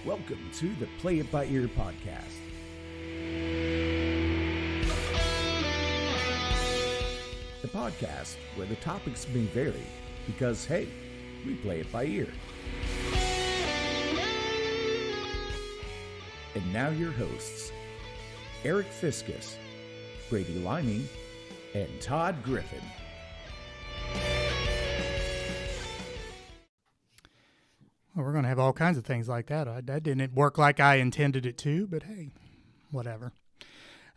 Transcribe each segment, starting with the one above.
Welcome to the Play It By Ear podcast. The podcast where the topics may vary because, hey, we play it by ear. And now your hosts, Aric Fiscus, Brady Liming, and Todd Griffin. Well, we're going to have all kinds of things like that. That didn't work like I intended it to, but hey, whatever.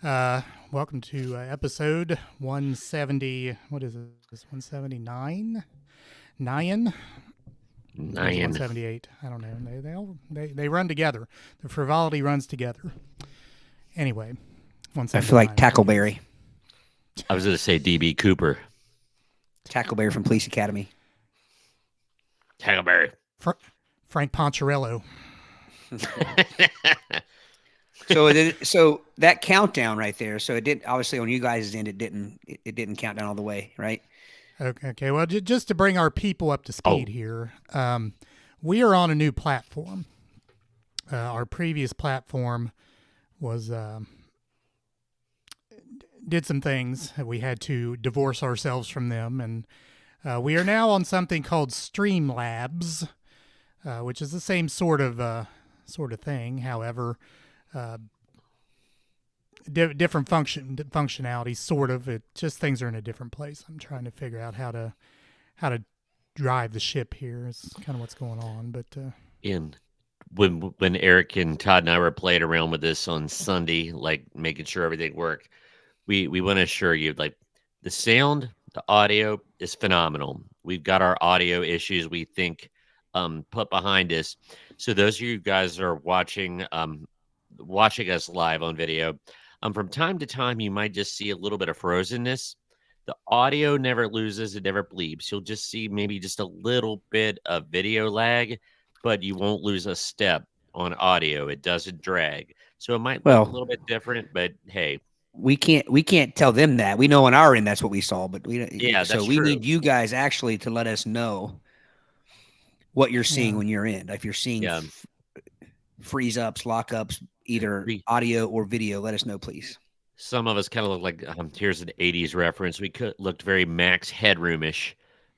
Welcome to episode 170. What is this? 179? 178. I don't know. They run together. The frivolity runs together. Anyway, 179. I feel like Tackleberry. I was going to say DB Cooper. Tackleberry from Police Academy. Tackleberry. Frank Poncherello. So that countdown right there. So it did obviously on you guys' end. It didn't count down all the way, right? Okay. Well, just to bring our people up to speed here, we are on a new platform. Our previous platform was did some things. We had to divorce ourselves from them, and we are now on something called Streamlabs. Which is the same sort of thing. However, different functionality, sort of. It just things are in a different place. I'm trying to figure out how to drive the ship here. Is kind of what's going on. But when Aric and Todd and I were playing around with this on Sunday, like making sure everything worked, we want to assure you, like the sound, the audio is phenomenal. We've got our audio issues, we think, put behind us. So those of you guys that are watching us live on video, from time to time you might just see a little bit of frozenness. The audio never loses, it never bleeps. You'll just see maybe just a little bit of video lag, but you won't lose a step on audio. It doesn't drag. So it might look a little bit different, but hey. We can't tell them that. We know on our end that's what we saw, but we true. need you guys actually to let us know what you're seeing when you're in. If you're seeing freeze ups, lockups, either audio or video, let us know, please. Some of us kind of look like here's an 80s reference. We looked very Max Headroom-ish,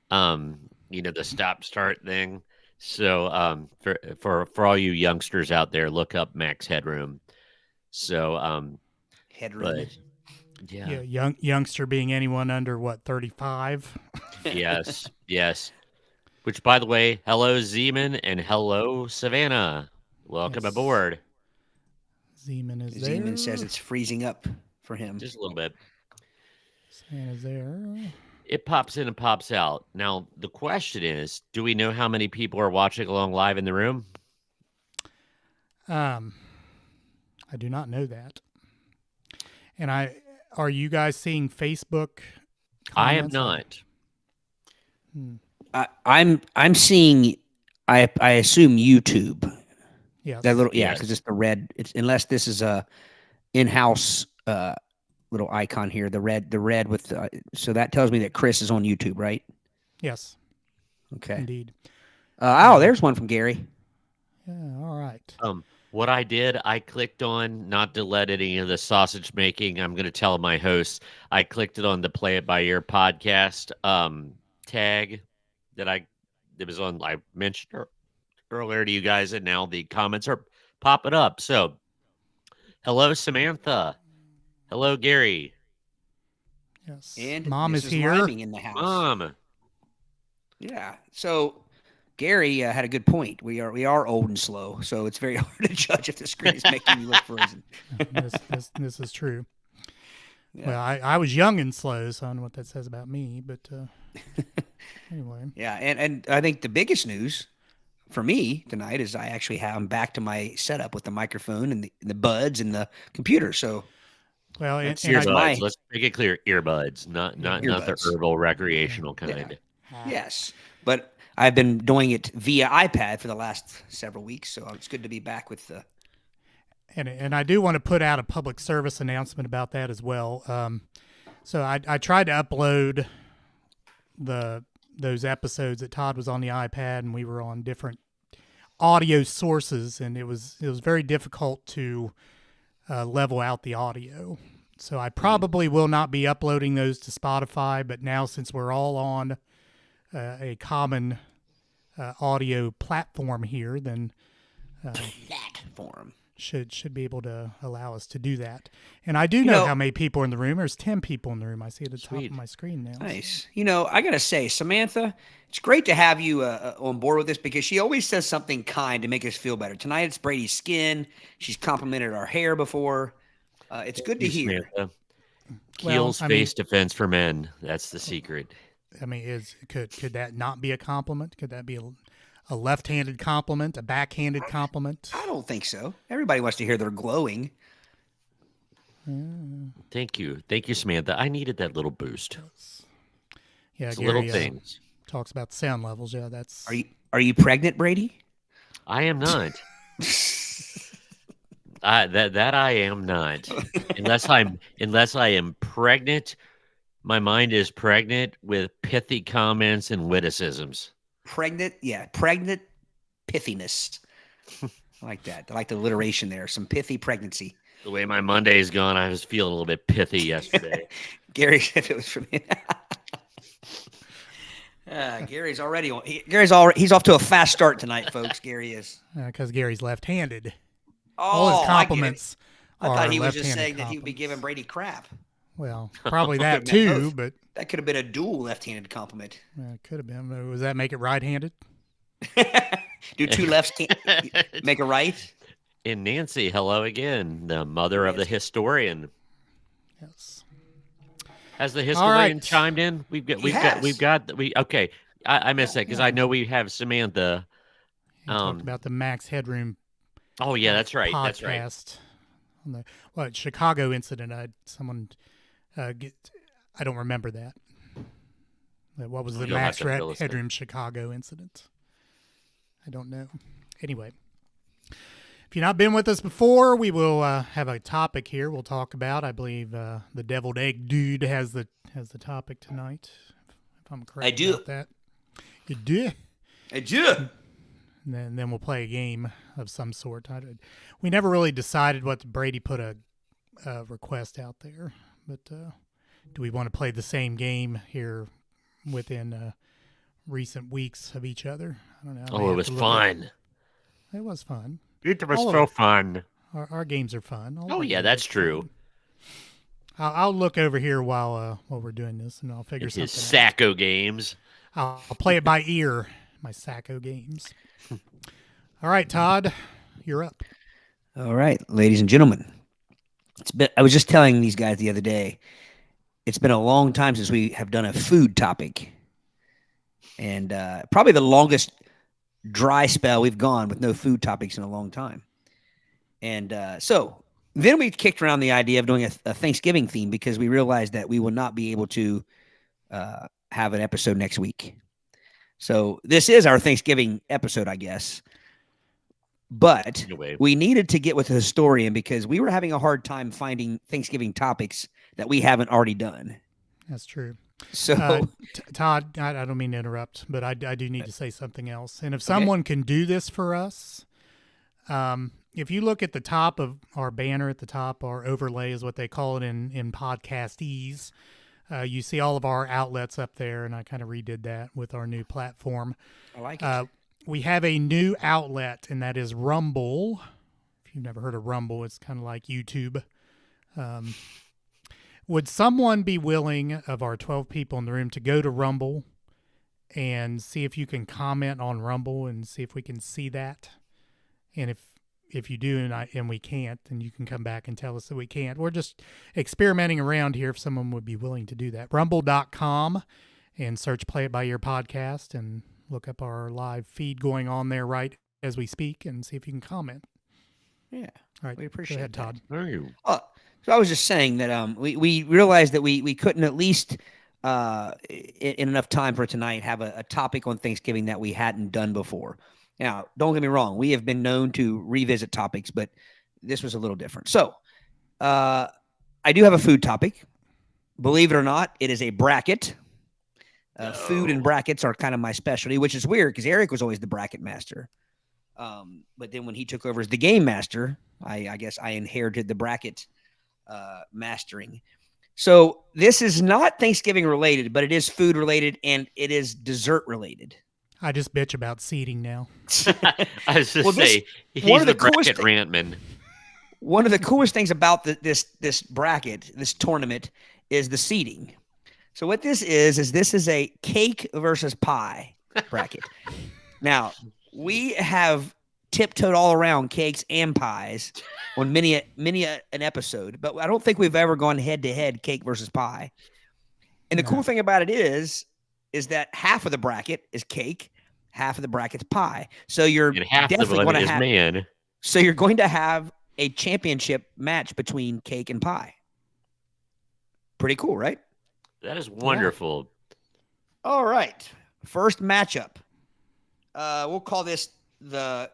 the stop-start thing. So for all you youngsters out there, look up Max Headroom. So Headroom. Youngster being anyone under 35. Yes. Which, by the way, hello, Zeman, and hello, Savannah. Welcome aboard. Zeman is there. Zeman says it's freezing up for him. Just a little bit. Savannah's there. It pops in and pops out. Now, the question is, do we know how many people are watching along live in the room? I do not know that. And are you guys seeing Facebook comments? I am not. I'm seeing. I assume YouTube. Yeah. That little because it's the red. It's unless this is a in-house little icon here. The red with so that tells me that Chris is on YouTube, right? Yes. Okay. Indeed. There's one from Gary. Yeah. All right. What I did, I clicked on, not to let any of the sausage making, I'm going to tell my hosts, I clicked it on the Play It By Ear podcast tag that was on, I mentioned earlier to you guys, and now the comments are popping up. So, hello, Samantha. Hello, Gary. Yes. And Mom Mrs. is here. Liming in the house. Mom. Yeah. So Gary had a good point. We are old and slow, so it's very hard to judge if the screen is making you look frozen. This is true. Yeah. Well, I was young and slow, so I don't know what that says about me, but anyway. Yeah, and I think the biggest news for me tonight is I'm back to my setup with the microphone and the buds and the computer. So, well, and earbuds. Let's make it clear: earbuds, not the herbal recreational kind. Yeah. Yes, but I've been doing it via iPad for the last several weeks, so it's good to be back with the. And I do want to put out a public service announcement about that as well. So I tried to upload those episodes that Todd was on the iPad and we were on different audio sources, and it was very difficult to level out the audio. So I probably will not be uploading those to Spotify, but now since we're all on a common audio platform here, then platform should be able to allow us to do that. And I do know how many people are in the room. There's 10 people in the room. I see at the top of my screen now. Nice. I got to say, Samantha, it's great to have you on board with this because she always says something kind to make us feel better. Tonight it's Brady's skin. She's complimented our hair before. It's good to hear. Samantha. Heels face defense for men. That's the secret. I mean, could that not be a compliment? Could that be a left-handed compliment, a backhanded compliment? I don't think so. Everybody wants to hear they're glowing. Thank you, Samantha. I needed that little boost. Yeah, it's Gary, little things. Talks about sound levels. Yeah, that's. Are you pregnant, Brady? I am not. That I am not. Unless I am pregnant, my mind is pregnant with pithy comments and witticisms. Pregnant pithiness. I like that. I like the alliteration there. Some pithy pregnancy. The way my Monday's gone, I was feeling a little bit pithy yesterday. Gary said it was for me. Gary's already on. He's off to a fast start tonight, folks. Gary is. Because Gary's left-handed. All his compliments I thought he was just saying that he would be giving Brady crap. Well, probably that too, but that could have been a dual left-handed compliment. It could have been. Does that make it right-handed? Do two lefts make a right? And Nancy, hello again, the mother of the historian. Yes. Has the historian chimed in? Okay. I missed that because I know we have Samantha. Talked about the Max Headroom. Oh yeah, that's right. Podcast That's right. On the Chicago incident. I don't remember that. What was the Max Headroom Chicago incident? I don't know. Anyway, if you've not been with us before, we will have a topic here. We'll talk about. I believe the deviled egg dude has the topic tonight. If I'm correct about that. You do. I do. And then we'll play a game of some sort. We never really decided what Brady put a request out there, but do we want to play the same game here within recent weeks of each other? I don't know. Oh, it was fun. It was fun. It was so fun. Our games are fun. Oh yeah, that's true. I'll look over here while we're doing this, and I'll figure something out. His Sacco games. I'll play it by ear. My Sacco games. All right, Todd, you're up. All right, ladies and gentlemen. I was just telling these guys the other day, it's been a long time since we have done a food topic. And probably the longest dry spell we've gone with no food topics in a long time. And so then we kicked around the idea of doing a Thanksgiving theme because we realized that we will not be able to have an episode next week. So this is our Thanksgiving episode, I guess. But we needed to get with a historian because we were having a hard time finding Thanksgiving topics that we haven't already done. That's true. So, Todd, I don't mean to interrupt, but I do need to say something else. And if someone can do this for us, if you look at the top of our banner at the top, our overlay is what they call it in podcastese. You see all of our outlets up there, and I kind of redid that with our new platform. I like it. We have a new outlet, and that is Rumble. If you've never heard of Rumble, it's kind of like YouTube. Would someone be willing, of our 12 people in the room, to go to Rumble and see if you can comment on Rumble and see if we can see that? And if you do and we can't, then you can come back and tell us that we can't. We're just experimenting around here if someone would be willing to do that. Rumble.com and search Play It By Ear podcast and look up our live feed going on there right as we speak and see if you can comment. Yeah. All right. We appreciate Go ahead, Todd. So I was just saying that we realized that we couldn't at least in enough time for tonight have a topic on Thanksgiving that we hadn't done before. Now, don't get me wrong. We have been known to revisit topics, but this was a little different. So I do have a food topic. Believe it or not, it is a bracket. Food and brackets are kind of my specialty, which is weird because Aric was always the bracket master. But then when he took over as the game master, I guess I inherited the bracket mastering. So this is not Thanksgiving related, but it is food related and it is dessert related. I just bitch about seating now. I was just Well, this- say one he's of the the coolest bracket rantman. One of the coolest things about this bracket, this tournament, is the seating. So what this is this is a cake versus pie bracket. Now, we have tiptoed all around cakes and pies on many an episode, but I don't think we've ever gone head to head cake versus pie. And the cool thing about it is that half of the bracket is cake, half of the bracket's pie. So you're And half the definitely one going to is have. man. So you're going to have a championship match between cake and pie. Pretty cool, right? That is wonderful. All right. First matchup. We'll call this this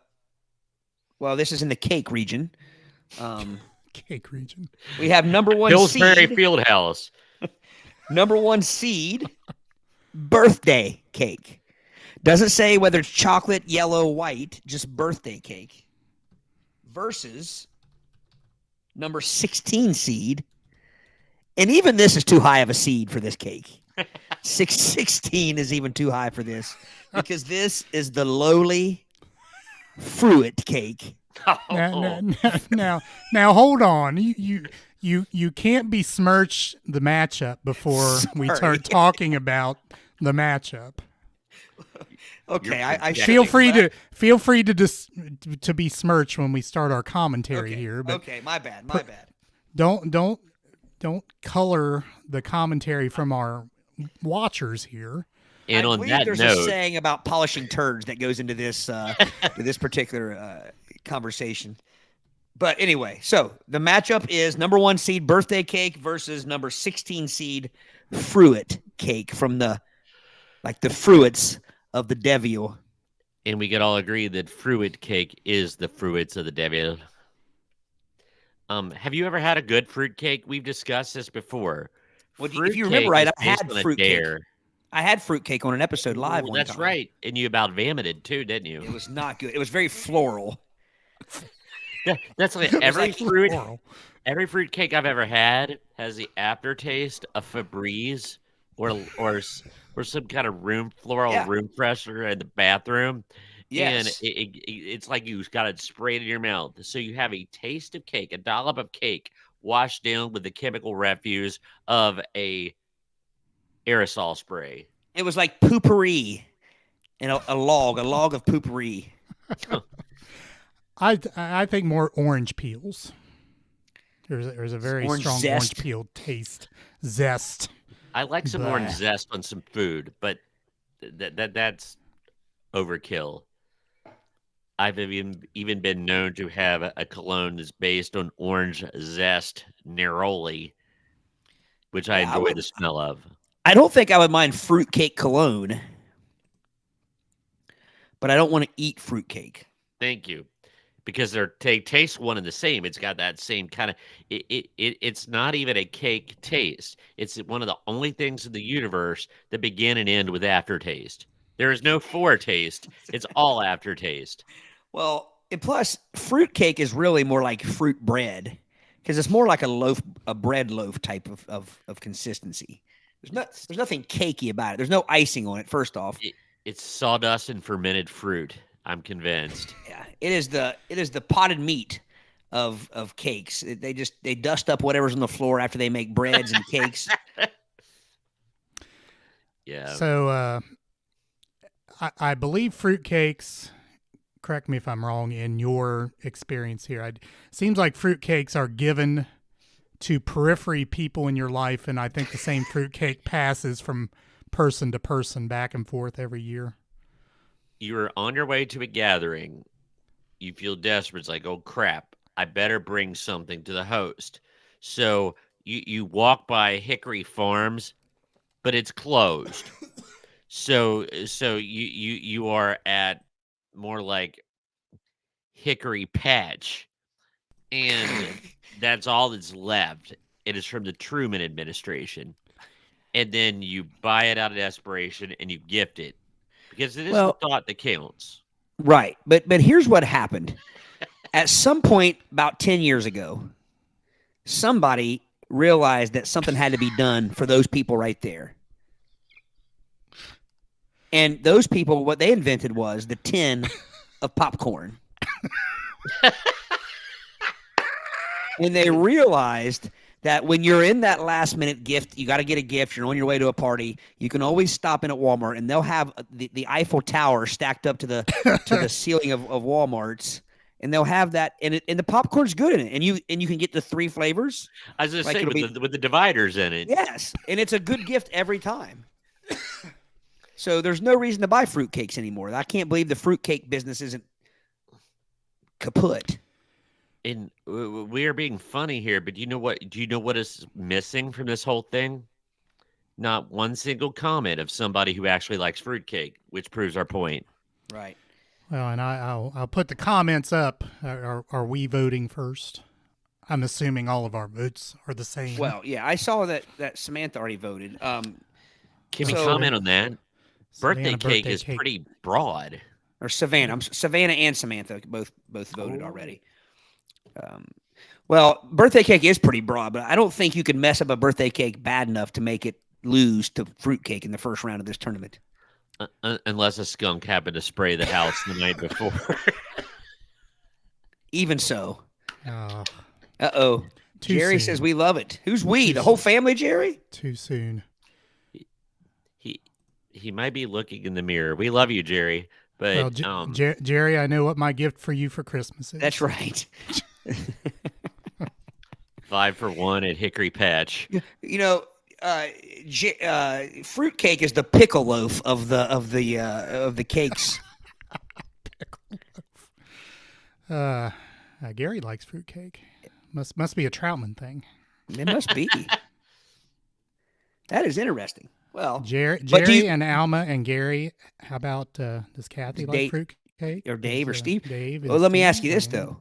is in the cake region. Cake region. We have number one Pillsbury seed. Fieldhouse. Number one seed, birthday cake. Doesn't say whether it's chocolate, yellow, white, just birthday cake. Versus number 16 seed. And even this is too high of a seed for this cake. 16 is even too high for this because this is the lowly fruit cake. Now, hold on. You can't besmirch the matchup before we start talking about the matchup. Okay, I Feel free to besmirch when we start our commentary here. But okay, my bad. Don't color the commentary from our watchers here. And I on believe that there's a note, saying about polishing turds that goes into this this particular conversation. But anyway, so the matchup is number one seed birthday cake versus number 16 seed fruit cake from the fruits of the devil. and we could all agree that fruit cake is the fruits of the devil. Have you ever had a good fruit cake? We've discussed this before. Well, if Fruit you remember cake right, is I had based on a fruit cake. dare. I had fruitcake on an episode live Ooh, one that's time. right. And you about vomited too, didn't you? It was not good. It was very floral. That's like It was every like fruit. Floral. Every fruit cake I've ever had has the aftertaste of Febreze or some kind of room freshener in the bathroom. Yes. And it's like you got it sprayed in your mouth. So you have a taste of cake, a dollop of cake washed down with the chemical refuse of a aerosol spray. It was like poopery and a log of poopery. I think more orange peels. There's a very Orange strong zest. orange peel taste, zest. I like some Blah. orange zest on some food, but that's overkill. I've even been known to have a cologne that's based on orange zest neroli, which I enjoy the smell of. I don't think I would mind fruitcake cologne, but I don't want to eat fruitcake. Thank you. Because they taste one and the same. It's got that same kind of it's not even a cake taste. It's one of the only things in the universe that begin and end with aftertaste. There is no foretaste. It's all aftertaste. Well, and plus, fruitcake is really more like fruit bread because it's more like a bread loaf type of consistency. There's nothing cakey about it. There's no icing on it. First off, It's sawdust and fermented fruit. I'm convinced. yeah, it is the potted meat of cakes. They dust up whatever's on the floor after they make breads and cakes. Yeah. So I believe fruitcakes, correct me if I'm wrong, in your experience here, seems like fruitcakes are given to periphery people in your life, and I think the same fruitcake passes from person to person back and forth every year. You're on your way to a gathering. You feel desperate. It's like, oh crap, I better bring something to the host. So you walk by Hickory Farms, but it's closed. So you are at more like Hickory Patch, and that's all that's left. It is from the Truman administration, and then you buy it out of desperation and you gift it because it is the thought that counts. Right. But here's what happened. At some point about 10 years ago, somebody realized that something had to be done for those people right there. And those people, what they invented was the tin of popcorn. And they realized that when you're in that last minute gift, you got to get a gift, you're on your way to a party, you can always stop in at Walmart and they'll have the Eiffel Tower stacked up to the ceiling of Walmart's, and they'll have that, and the popcorn's good in it, and you can get the 3 flavors. I was going to say with the dividers in it. Yes, and it's a good gift every time. So there's no reason to buy fruitcakes anymore. I can't believe the fruitcake business isn't kaput. And we are being funny here, but do you know what is missing from this whole thing? Not one single comment of somebody who actually likes fruitcake, which proves our point. Right. Well, and I'll put the comments up. Are we voting first? I'm assuming all of our votes are the same. Well, yeah, I saw that Samantha already voted. Can we comment on that? Birthday cake is pretty broad. Or Savannah. Savannah and Samantha both voted already. Well, birthday cake is pretty broad, but I don't think you can mess up a birthday cake bad enough to make it lose to fruitcake in the first round of this tournament. Unless a skunk happened to spray the house the night before. Even so. Oh. Uh-oh. Jerry says we love it. Who's we? The whole family, Jerry? Too soon. He might be looking in the mirror. We love you, Jerry. But well, Jerry, I know what my gift for you for Christmas is. That's right. 5 for 1 at Hickory Patch. You know, fruitcake is the pickle loaf of the cakes. Pickle loaf. Gary likes fruitcake. Must be a Troutman thing. It must be. That is interesting. Well, Jerry and Alma and Gary. How about does Kathy like fruitcake? Or Dave or Steve? Dave. Well, let me ask you this though,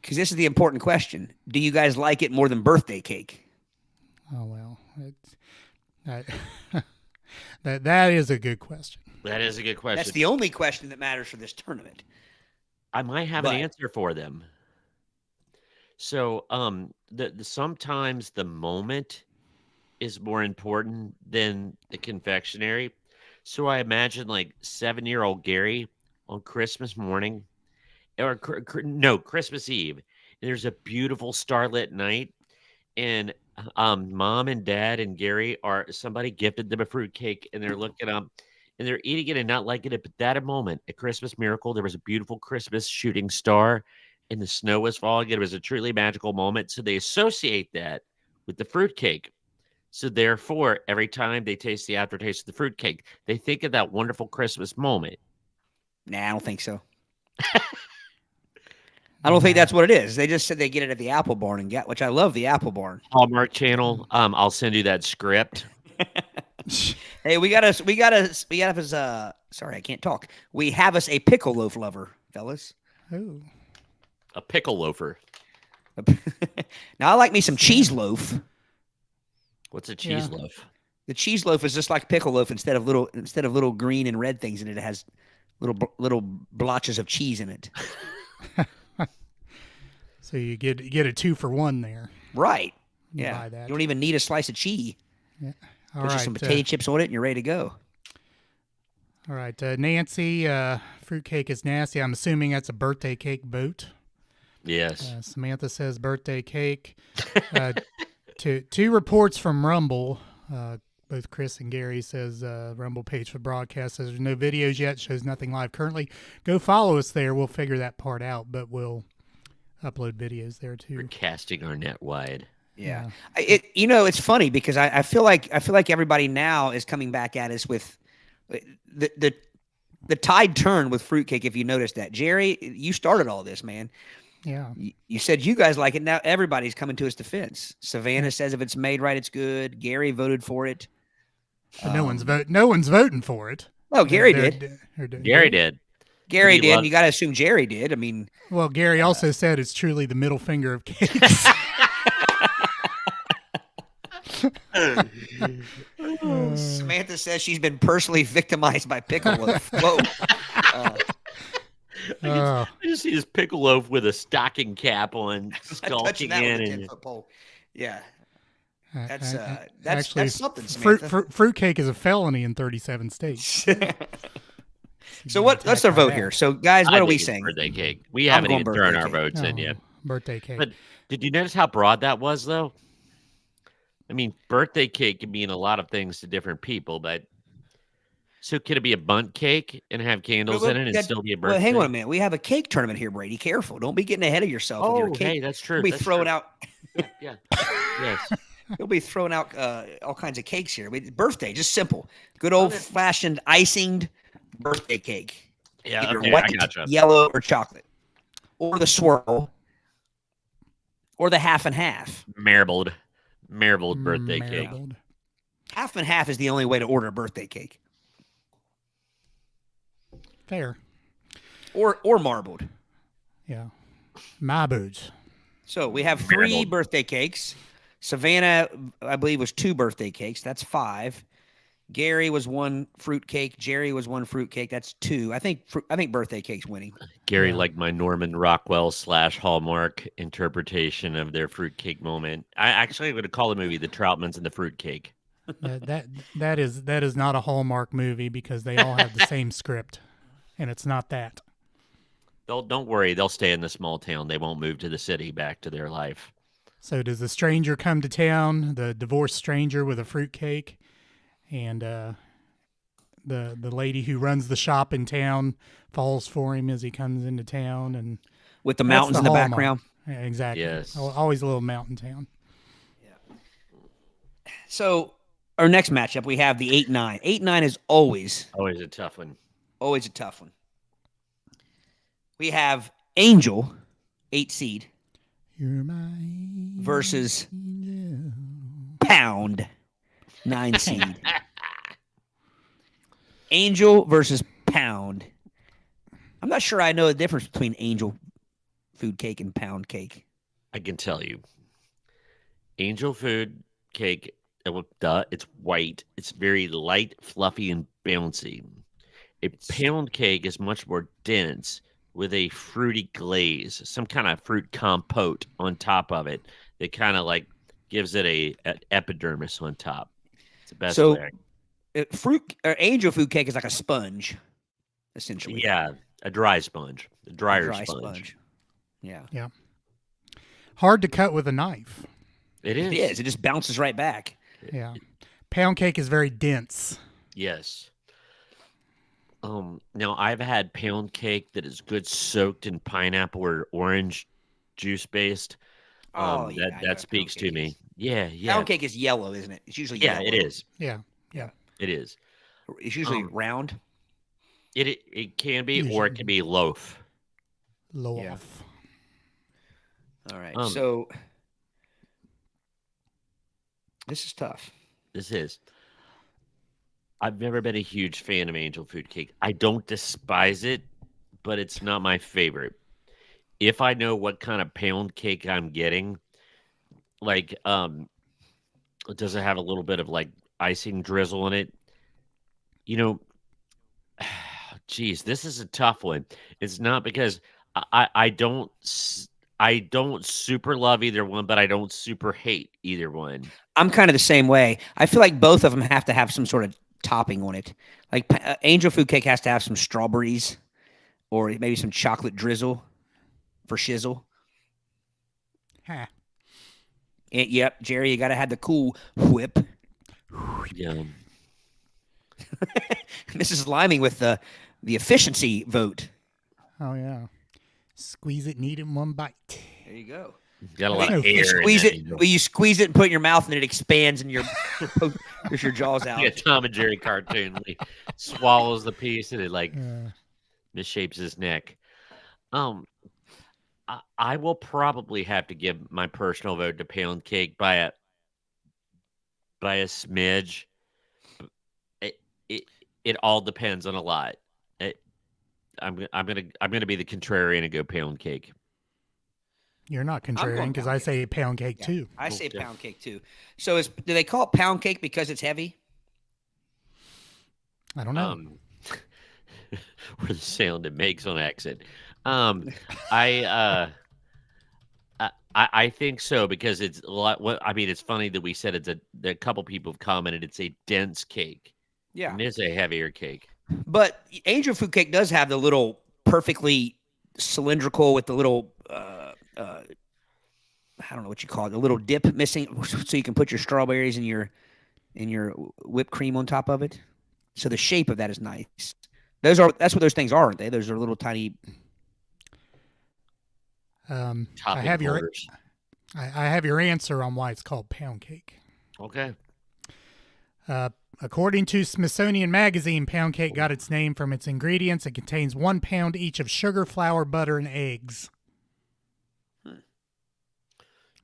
because this is the important question: do you guys like it more than birthday cake? Oh well, that is a good question. That is a good question. That's the only question that matters for this tournament. I might have an answer for them. So, sometimes the moment is more important than the confectionery. So I imagine like 7-year-old Gary on Christmas morning, or Christmas Eve. And there's a beautiful starlit night, and mom and dad and Gary somebody gifted them a fruitcake, and they're looking up and they're eating it and not liking it. But that moment, a Christmas miracle, there was a beautiful Christmas shooting star, and the snow was falling. It was a truly magical moment. So they associate that with the fruitcake. So therefore, every time they taste the aftertaste of the fruitcake, they think of that wonderful Christmas moment. Nah, I don't think so. I don't think that's what it is. They just said they get it at the Apple Barn, which I love the Apple Barn. Hallmark Channel. I'll send you that script. Hey, we got us. Sorry, I can't talk. We have us a pickle loaf lover, fellas. Ooh. A pickle loafer. Now I like me some cheese loaf. What's a cheese loaf? The cheese loaf is just like pickle loaf instead of little green and red things in it. It has little blotches of cheese in it. So you get a 2-for-1 there. Right. You yeah. buy that. You don't even need a slice of cheese. Yeah. Put some potato chips on it and you're ready to go. All right. Nancy, fruitcake is nasty. I'm assuming that's a birthday cake vote. Yes. Samantha says birthday cake. Two reports from Rumble. Both Chris and Gary says Rumble page for broadcast says there's no videos yet, shows nothing live currently. Go follow us there. We'll figure that part out, but we'll upload videos there too. We're casting our net wide. Yeah. It's funny because I feel like everybody now is coming back at us with the tide turned with fruitcake. If you noticed that, Jerry, you started all this, man. Yeah. You said you guys like it. Now everybody's coming to his defense. Savannah says if it's made right, it's good. Gary voted for it. But no one's voting for it. Oh, Gary did. Gary did. Gary did. And you got to assume Jerry did. I mean, well, Gary also said it's truly the middle finger of cakes. Samantha says she's been personally victimized by pickle loaf. Whoa. Oh, I just see this pickle loaf with a stocking cap on, Not skulking touching that with in, a and 10-foot pole. Yeah, actually, that's something, fruit, Samantha. fruitcake is a felony in 37 states. So let's Attacked our by vote that. here. So guys, what I are we think it's saying? birthday cake. We I'm haven't going even thrown birthday our cake. votes in Oh, yet. birthday cake. But did you notice how broad that was, though? I mean, birthday cake can mean a lot of things to different people, but so could it be a bundt cake and have candles in it and still be a Well, hang on birthday? a minute. We have a cake tournament here, Brady. Careful. Don't be getting ahead of yourself with your Oh, cake. hey, that's true. You'll be That's throwing true. out. Yeah. Yes. You'll be throwing out all kinds of cakes here. Birthday, just simple, good Well, old fashioned icinged birthday cake. Yeah. Either Okay, I white, gotcha. yellow, or chocolate, or the swirl, or the half and half. Marbled birthday cake. Marbled. Half and half is the only way to order a birthday cake, Fair. or marbled. Yeah. My boots. So we have 3 Marbled. birthday cakes. Savannah, I believe, was 2 birthday cakes. That's 5. Gary was 1 fruit cake. Jerry was 1 fruit cake. That's 2. I think birthday cake's winning. Gary Yeah. liked my Norman Rockwell / Hallmark interpretation of their fruitcake moment. I'm going to call the movie "The Troutmans and the Fruitcake." That is not a Hallmark movie because they all have the same script, and it's not that. Don't worry, they'll stay in the small town. They won't move to the city, back to their life. So does the stranger come to town, the divorced stranger with a fruitcake, and the lady who runs the shop in town falls for him as he comes into town, and With the that's mountains in the Hallmark. background. Yeah, exactly. Yes. Always a little mountain town. So our next matchup, we have the 8-9. 8-9 is always Always a tough one. a tough one. We have Angel, 8 seed, You're my versus angel. Pound, 9 seed. Angel versus Pound. I'm not sure I know the difference between Angel food cake and Pound cake. I can tell you. Angel food cake, it's white. It's very light, fluffy, and bouncy. A pound cake is much more dense with a fruity glaze, some kind of fruit compote on top of it that kind of like gives it an epidermis on top. It's the best So- way. Angel food cake is like a sponge, essentially. Yeah, a dry sponge, a drier Dry sponge. Yeah. Hard to cut with a knife. It is. It is. It just bounces right back. Yeah. Pound cake is very dense. Yes. Now I've had pound cake that is good soaked in pineapple or orange juice based. Oh, yeah, I know that what pound speaks to cake me. is. Yeah, yeah. Pound cake is yellow, isn't it? It's usually Yeah, yellow. it is. Yeah. It is. It's usually Um, round. It can be, or Usually. it can be loaf. Low Yeah. off. All right. um, So this is tough. This is. I've never been a huge fan of angel food cake. I don't despise it, but it's not my favorite. If I know what kind of pound cake I'm getting, like, does it have a little bit of like icing drizzle in it? You know, geez, this is a tough one. It's not because I don't super love either one, but I don't super hate either one. I'm kind of the same way. I feel like both of them have to have some sort of topping on it. Like angel food cake has to have some strawberries or maybe some chocolate drizzle for shizzle. Ha. Yep, Jerry, you got to have the Cool Whip. Yeah. Mrs. Liming with the efficiency vote. Oh yeah. Squeeze it, need it in one bite. There you go. Got a lot No, of you air. Squeeze in it. Angel. Well, you squeeze it and put it in your mouth, and it expands, and there's your jaws out. Like a Tom and Jerry cartoon. He swallows the piece and it like Uh, misshapes his neck. I will probably have to give my personal vote to pound cake by a smidge. It all depends on a lot. I'm gonna be the contrarian and go pound cake. you're not going contrarian because pound I cake. say pound cake Yeah. too. I say Yeah. pound cake too. So do they call it pound cake because it's heavy? I don't know. Or the sound it makes on accent. Um, I I think so because it's a lot. What I mean, it's funny that we said a couple people have commented it's a dense cake, Yeah. and it is a heavier cake. But angel food cake does have the little perfectly cylindrical with the little I don't know what you call it, the little dip missing, so you can put your strawberries and your whipped cream on top of it. So the shape of that is nice. That's what those things are, aren't they? Those are little tiny. I Topping have your holders. I have your answer on why it's called pound cake. Okay. According to Smithsonian Magazine, pound cake got its name from its ingredients. It contains 1 pound each of sugar, flour, butter, and eggs.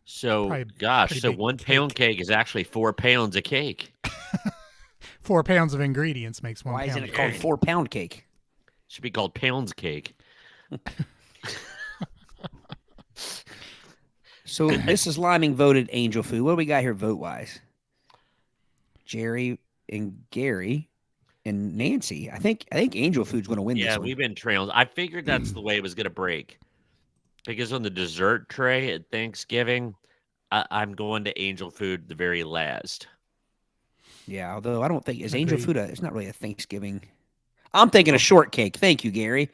So, Probably gosh, pretty so big 1 pound cake is actually 4 pounds of cake. 4 pounds of ingredients makes 1 Why pound. isn't it of called cake. 4-pound cake? Should be called pounds cake. So this is Liming voted angel food. What do we got here vote wise? Jerry and Gary and Nancy. I think angel food's going to win Yeah, this one. we've been trailing. I figured that's the way it was going to break. Because on the dessert tray at Thanksgiving, I'm going to angel food the very last. Yeah, although I don't think is angel Agreed. food. It's not really a Thanksgiving. I'm thinking a shortcake. Thank you, Gary.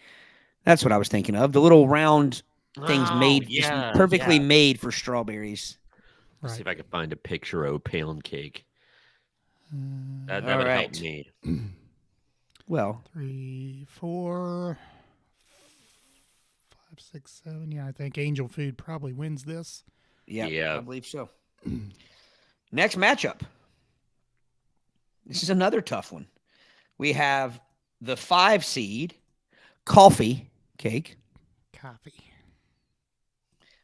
That's what I was thinking of. The little round things Oh, made just yeah, perfectly yeah. made for strawberries. Let's see Right. if I can find a picture of pound cake. That All would help right. me. Well, 3, 4, 5, 6, 7. Yeah, I think angel food probably wins this. yeah, Yeah. I believe so. Next matchup. This is another tough one. We have the 5 seed coffee cake Coffee.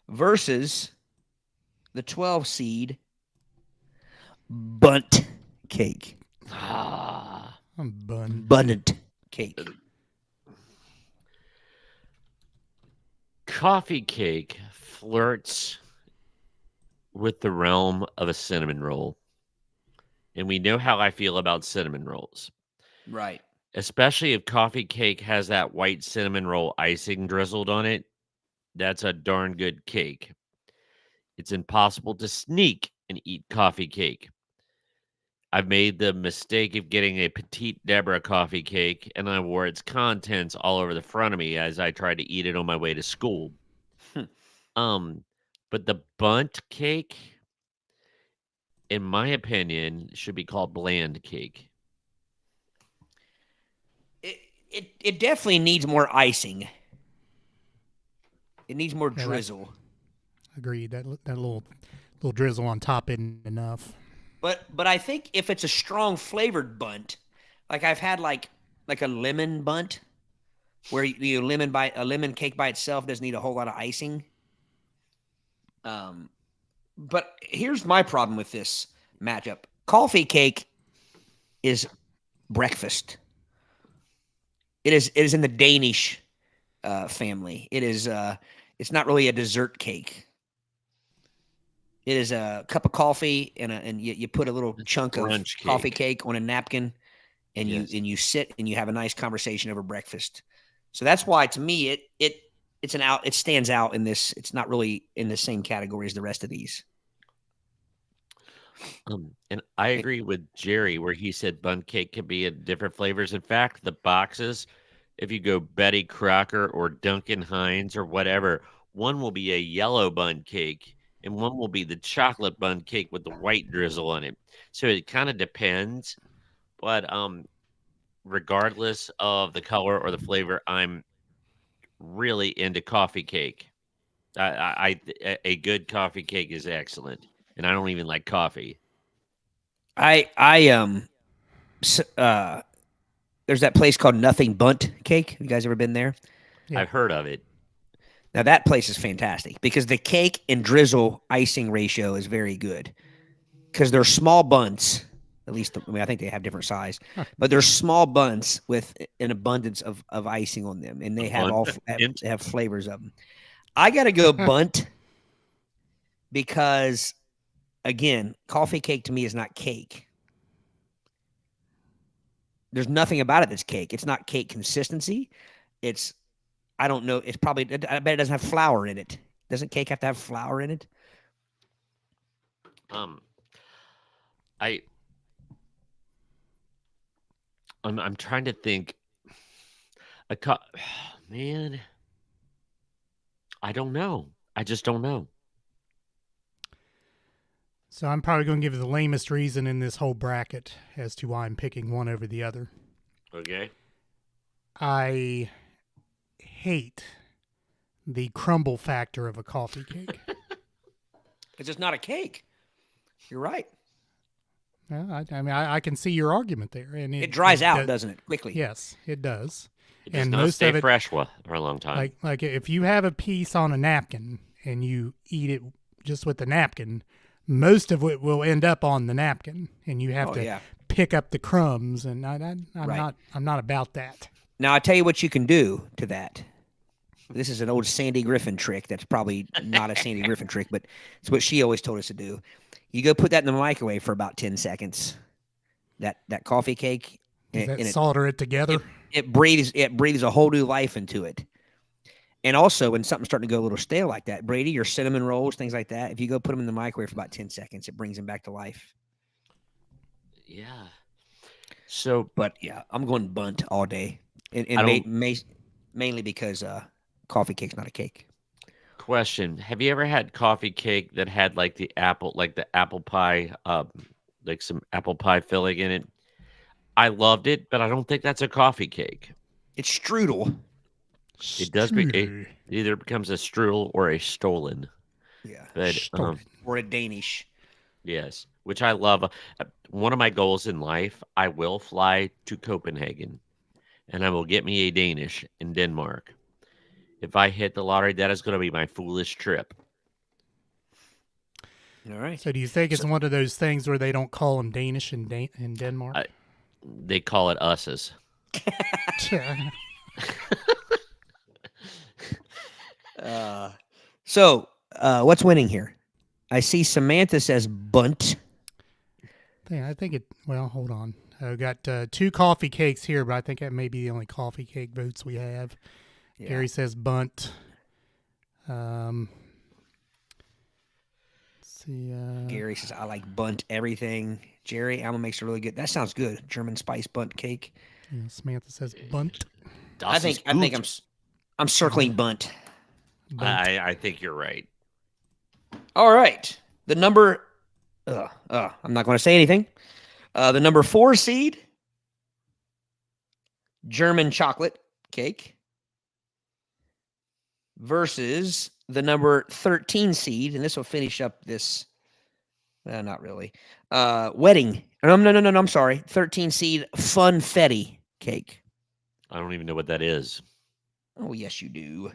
versus the 12 seed bunt cake. Ah. Bun. Bunnant cake. Coffee cake flirts with the realm of a cinnamon roll. And we know how I feel about cinnamon rolls, Right. especially if coffee cake has that white cinnamon roll icing drizzled on it. That's a darn good cake. It's impossible to sneak and eat coffee cake. I've made the mistake of getting a Petite Deborah coffee cake, and I wore its contents all over the front of me as I tried to eat it on my way to school. Hmm. But the bunt cake, in my opinion, should be called bland cake. It definitely needs more icing. It needs more Yeah, drizzle. Agreed. That little drizzle on top isn't enough. But I think if it's a strong flavored bunt, like I've had like a lemon bunt, where a lemon cake by itself doesn't need a whole lot of icing. But here's my problem with this matchup: coffee cake is breakfast. It is in the Danish family. It is it's not really a dessert cake. It is a cup of coffee and you put a little chunk of Brunch coffee cake. cake on a napkin and Yes. you sit and you have a nice conversation over breakfast. So that's why to me it stands out in this. It's not really in the same category as the rest of these. And I agree with Jerry where he said bun cake can be in different flavors. In fact, the boxes, if you go Betty Crocker or Duncan Hines or whatever, one will be a yellow bun cake and one will be the chocolate bun cake with the white drizzle on it. So it kind of depends. But regardless of the color or the flavor, I'm really into coffee cake. A good coffee cake is excellent, and I don't even like coffee. I there's that place called Nothing Bunt Cake. Have you guys ever been there? Yeah. I've heard of it. Now that place is fantastic because the cake and drizzle icing ratio is very good. Because they're small buns, at least I think they have different size, but they're small buns with an abundance of icing on them, and they have they have flavors of them. I got to go bunt because, again, coffee cake to me is not cake. There's nothing about it that's cake. It's not cake consistency. It's I don't know. It's probably. I bet it doesn't have flour in it. Doesn't cake have to have flour in it? Um, I I'm trying to think. A co- Man, I don't know. I just don't know. So I'm probably going to give you the lamest reason in this whole bracket as to why I'm picking one over the other. Okay. I hate the crumble factor of a coffee cake. It's just not a cake. You're right. Well, I mean, I can see your argument there, and It dries out, doesn't it? Quickly. Yes, it does. It does And not most stay of it, fresh for a long time. like if you have a piece on a napkin and you eat it just with the napkin, most of it will end up on the napkin, and you have to pick up the crumbs. And I'm not about that. Now I tell you what you can do to that. This is an old Sandy Griffin trick. That's probably not a Sandy Griffin trick, but it's what she always told us to do. You go put that in the microwave for about 10 seconds. That coffee cake. Does that solder it together? It breathes a whole new life into it. And also, when something's starting to go a little stale like that, Brady, your cinnamon rolls, things like that, if you go put them in the microwave for about 10 seconds, it brings them back to life. Yeah. So, but yeah, I'm going bunt all day, and mainly because coffee cake's not a cake. Question: have you ever had coffee cake that had like the apple pie, like some apple pie filling in it? I loved it, but I don't think that's a coffee cake. It's strudel. It does it either becomes a strudel or a stolen. Yeah, but or a Danish. Yes, which I love. One of my goals in life, I will fly to Copenhagen, and I will get me a Danish in Denmark. If I hit the lottery, that is going to be my foolish trip. All right. So do you think it's one of those things where they don't call them Danish in Denmark? They call it usses. So what's winning here? I see Samantha says bunt. I think it. Well, hold on. I've got 2 coffee cakes here, but I think that may be the only coffee cake votes we have. Yeah. Gary says bunt. Let's see. Gary says I like bunt everything. Jerry, Alma makes a really good. That sounds good. German spice bunt cake. Yeah, Samantha says bunt. I think I'm circling bunt. I think you're right. All right. The number. I'm not going to say anything. The number 4 seed, German chocolate cake, versus the number 13 seed, and this will finish up this. Not really. Wedding. No, I'm sorry. 13 seed funfetti cake. I don't even know what that is. Oh, yes, you do.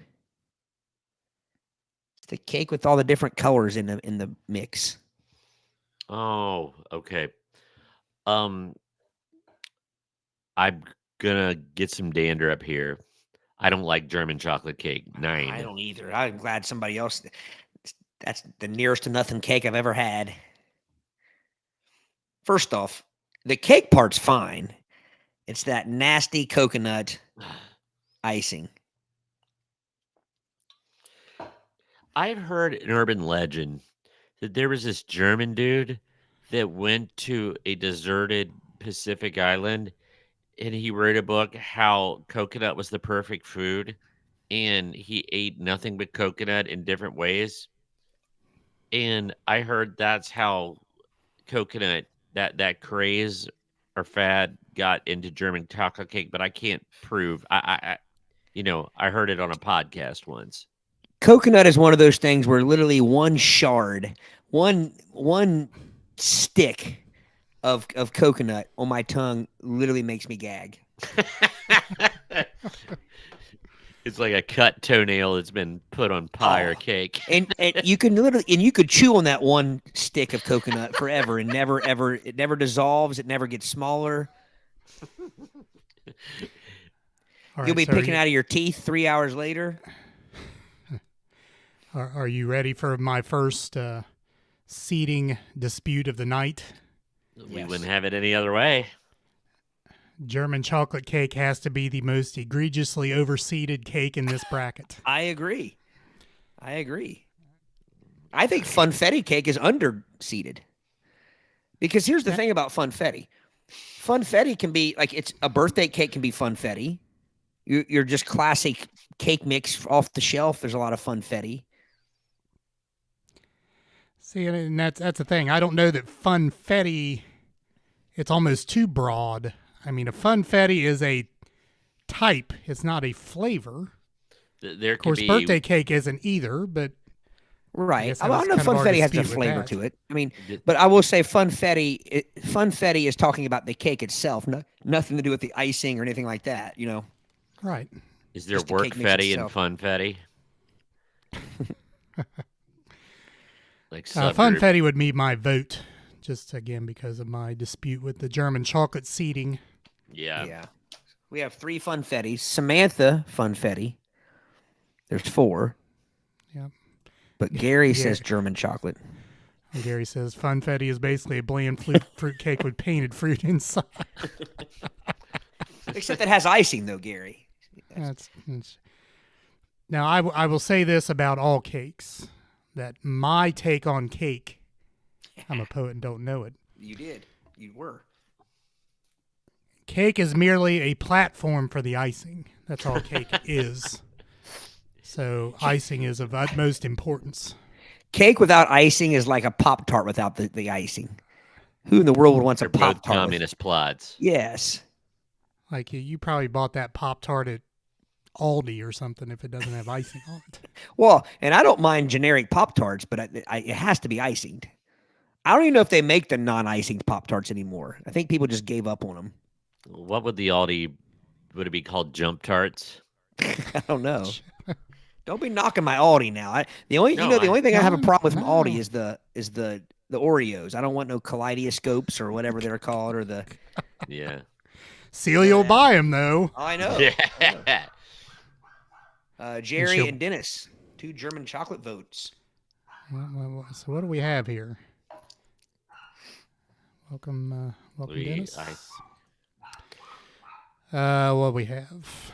It's the cake with all the different colors in the mix. Oh, okay. I'm gonna get some dander up here. I don't like German chocolate cake. 9. I don't either. I'm glad somebody else. That's the nearest to nothing cake I've ever had. First off, the cake part's fine. It's that nasty coconut icing. I've heard an urban legend that there was this German dude that went to a deserted Pacific island, and he wrote a book how coconut was the perfect food, and he ate nothing but coconut in different ways. And I heard that's how coconut, that craze or fad, got into German chocolate cake, but I can't prove. I heard it on a podcast once. Coconut is one of those things where literally one shard, one stick of coconut on my tongue literally makes me gag. It's like a cut toenail that's been put on pie or cake. and you could chew on that one stick of coconut forever and it never dissolves, it never gets smaller. You'll be picking out of your teeth 3 hours later. Are you ready for my first seating dispute of the night? We wouldn't have it any other way. German chocolate cake has to be the most egregiously overseeded cake in this bracket. I agree. I think funfetti cake is underseeded. Because here's the thing about funfetti. Funfetti can be like it's a birthday cake can be funfetti. You're just classic cake mix off the shelf. There's a lot of funfetti. See, and that's the thing. I don't know that funfetti. It's almost too broad. I mean, a funfetti is a type. It's not a flavor. There Of course, birthday cake isn't either, but right. I don't know if funfetti has a flavor to it. I mean, but I will say funfetti is talking about the cake itself, nothing to do with the icing or anything like that, you know. Right. Is there work fetty and funfetti? Like funfetti would be my vote, just again because of my dispute with the German chocolate seeding. Yeah. We have 3 funfettis. Samantha funfetti. There's 4. Yeah. But Gary says German chocolate. And Gary says funfetti is basically a bland fruit cake with painted fruit inside. Except it has icing, though, Gary. Now, I will say this about all cakes, that my take on cake, I'm a poet and don't know it. You did. You were. Cake is merely a platform for the icing. That's all cake is. So icing is of utmost importance. Cake without icing is like a Pop-Tart without the icing. Who in the world would want a Pop-Tart? Both communist plots. Yes. Like you probably bought that Pop-Tart at Aldi or something if it doesn't have icing on it. Well, and I don't mind generic Pop-Tarts, but it has to be icinged. I don't even know if they make the non-icinged Pop-Tarts anymore. I think people just gave up on them. What would the Aldi, would it be called Jump Tarts? I don't know. Don't be knocking my Aldi now. The only thing I have a problem with from Aldi is the Oreos. I don't want no kaleidoscopes or whatever they're called or the. Yeah. Celia will buy them though. I know. Yeah. Jerry and Dennis, 2 German chocolate votes. So what do we have here? Welcome, Dennis. What we have?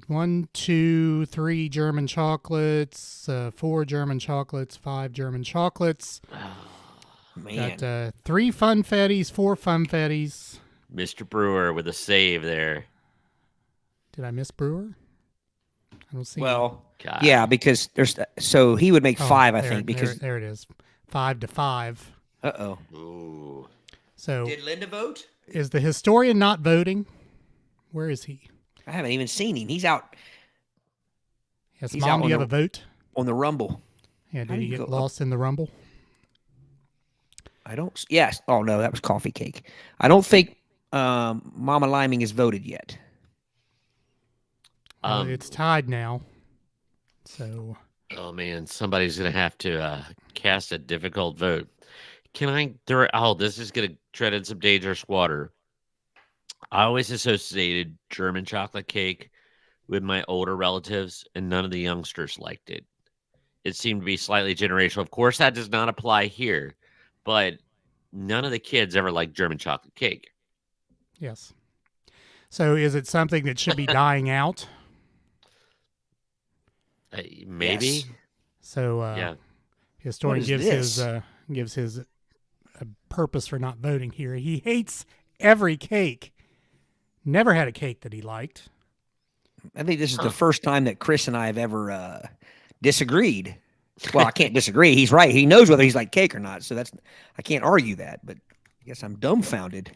1, 2, 3 German chocolates, 4 German chocolates, 5 German chocolates. Man. Got 3 funfettis, 4 funfettis. Mr. Brewer with a save there. Did I miss Brewer? I don't see. Well, yeah, because so he would make 5, I think, because there it is, 5-5. Uh-oh. Ooh. So did Linda vote? Is the historian not voting? Where is he? I haven't even seen him. He's out. Yes, Mom, do you have a vote? On the Rumble. Yeah, did he get lost in the Rumble? I don't. Yes. Oh, no, that was coffee cake. I don't think Mama Liming has voted yet. It's tied now. So. Oh, man, somebody's going to have to cast a difficult vote. Can I throw? Oh, this is going to tread in some dangerous water. I always associated German chocolate cake with my older relatives, and none of the youngsters liked it. It seemed to be slightly generational. Of course, that does not apply here, but none of the kids ever liked German chocolate cake. Yes. So is it something that should be dying out? Maybe. Yes. So yeah. Historian gives his purpose for not voting here. He hates every cake. Never had a cake that he liked. I think this is the first time that Chris and I have ever disagreed. Well, I can't disagree. He's right. He knows whether he's like cake or not. So I can't argue that. But I guess I'm dumbfounded.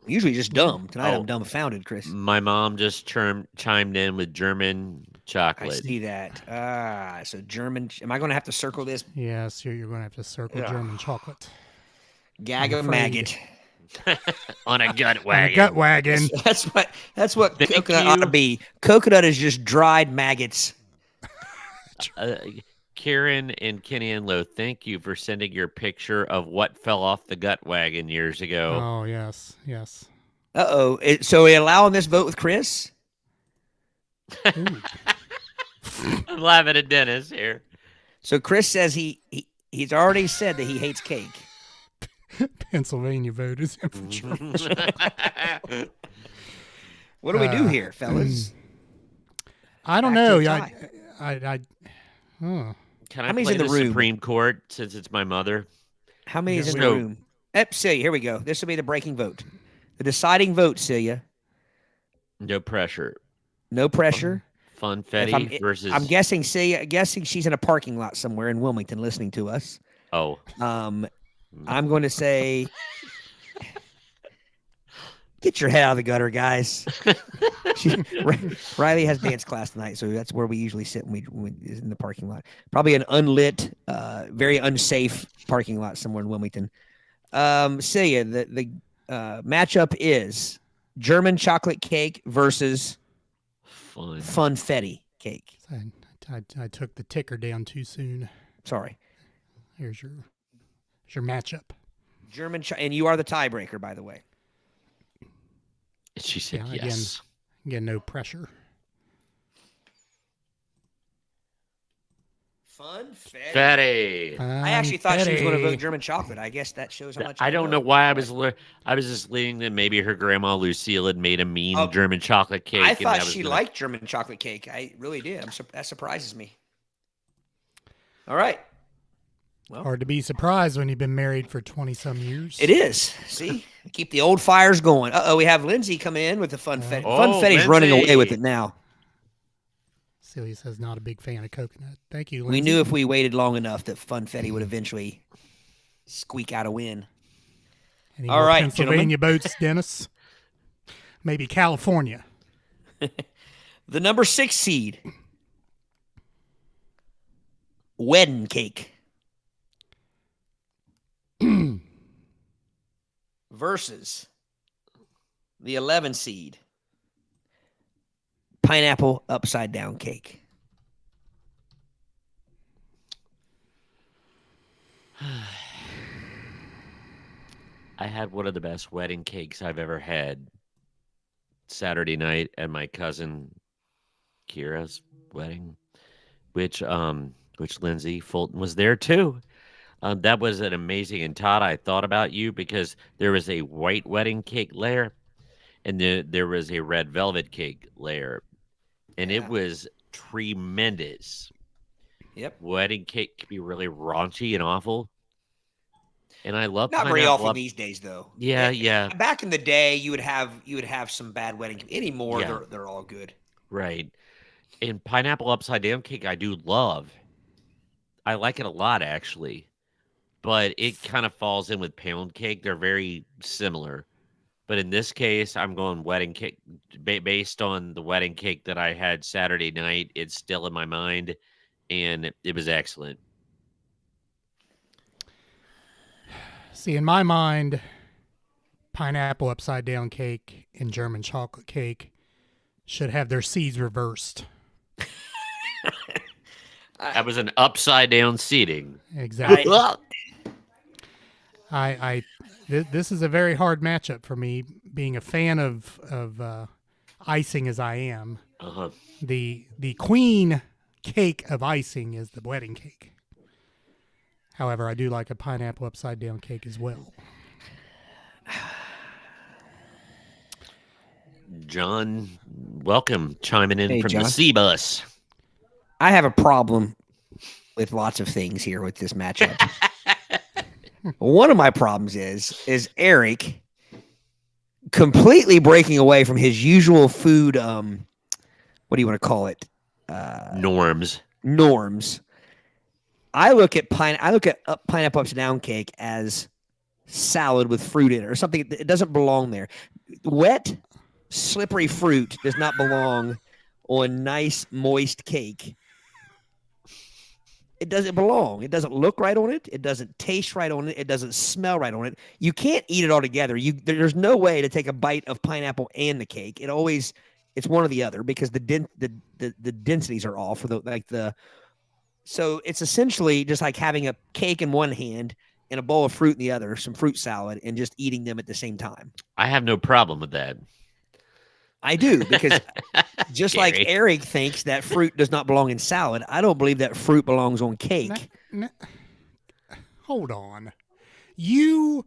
Usually just dumb. Tonight I'm dumbfounded, Chris. My mom just chimed in with German chocolate. I see that. So German. Am I going to have to circle this? Yes, you're going to have to circle German chocolate. Gag a maggot. On a gut wagon. On a gut wagon. That's what coconut ought to be. Coconut is just dried maggots. Karen and Kenny and Lowe, thank you for sending your picture of what fell off the gut wagon years ago. Oh, yes. Uh-oh. So are we allowing this vote with Chris? I'm laughing at Dennis here. So Chris says he's already said that he hates cake. Pennsylvania vote is in for German chocolate. What do we do here, fellas? I don't Back to know. a tie. Oh. Can I How many's play in the room? Supreme Court since it's my mother? How many is in the No. room? Celia, here we go. This will be the breaking vote. The deciding vote, Celia. No pressure. No pressure. Funfetti versus. I'm guessing Celia. Guessing she's in a parking lot somewhere in Wilmington listening to us. Oh. I'm going to say, get your head out of the gutter, guys. Riley has dance class tonight, so that's where we usually sit when we in the parking lot. Probably an unlit, very unsafe parking lot somewhere in Wilmington. Celia, the matchup is German chocolate cake versus funfetti cake. I took the ticker down too soon. Sorry. Here's your matchup. And you are the tiebreaker, by the way. She said Yeah, yes. Again, no pressure. Funfetti. I actually thought she was going to vote German chocolate. I guess that shows how much. I don't know why I was just leaning that maybe her grandma Lucille had made a mean German chocolate cake. I thought she liked German chocolate cake. I really did. That surprises me. All right. Well, hard to be surprised when you've been married for 20-some years. It is. See? Keep the old fires going. Uh-oh, we have Lindsay coming in with the funfetti. Funfetti's running away with it now. Celia says not a big fan of coconut. Thank you, Lindsay. We knew if we waited long enough that funfetti would eventually squeak out a win. Any All more right, Pennsylvania boats, Dennis? Maybe California. The number 6 seed. Wedding cake. Versus the 11 seed. Pineapple upside down cake. I had one of the best wedding cakes I've ever had Saturday night at my cousin Kira's wedding, which Lindsay Fulton was there too. That was an amazing. And Todd, I thought about you because there was a white wedding cake layer, and there was a red velvet cake layer, and it was tremendous. Yep. Wedding cake can be really raunchy and awful, and I love not very awful these days though. Yeah. Back in the day, you would have some bad wedding. Anymore, they're all good. Right. And pineapple upside down cake, I do love. I like it a lot actually. But it kind of falls in with pound cake. They're very similar. But in this case, I'm going wedding cake. Based on the wedding cake that I had Saturday night, it's still in my mind, and it was excellent. See, in my mind, pineapple upside down cake and German chocolate cake should have their seeds reversed. That was an upside down seating. Exactly. This is a very hard matchup for me, being a fan of icing as I am. Uh-huh. The queen cake of icing is the wedding cake. However, I do like a pineapple upside down cake as well. John, welcome, chiming in from John. the C-Bus. I have a problem with lots of things here with this matchup. One of my problems is Aric completely breaking away from his usual food, what do you want to call it? Norms. I look at pineapple upside down cake as salad with fruit in it or something. It doesn't belong there. Wet, slippery fruit does not belong on nice, moist cake. It doesn't belong. It doesn't look right on it. It doesn't taste right on it. It doesn't smell right on it. You can't eat it all together. There's no way to take a bite of pineapple and the cake. It's one or the other because the densities are off. So it's essentially just like having a cake in one hand and a bowl of fruit in the other, some fruit salad, and just eating them at the same time. I have no problem with that. I do, because just like Aric thinks that fruit does not belong in salad, I don't believe that fruit belongs on cake. Hold on. You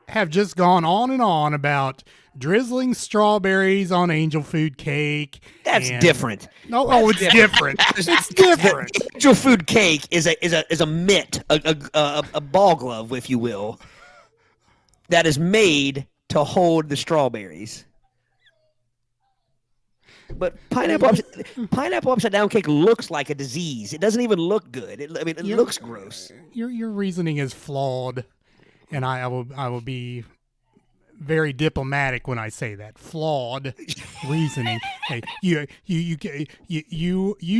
have just gone on and on about drizzling strawberries on angel food cake. That's different. No, it's different. It's different. The angel food cake is a mitt, a ball glove, if you will, that is made to hold the strawberries. But pineapple upside down cake looks like a disease. It doesn't even look good. It looks gross. Your reasoning is flawed, and I will be very diplomatic when I say that. Flawed reasoning. Hey, you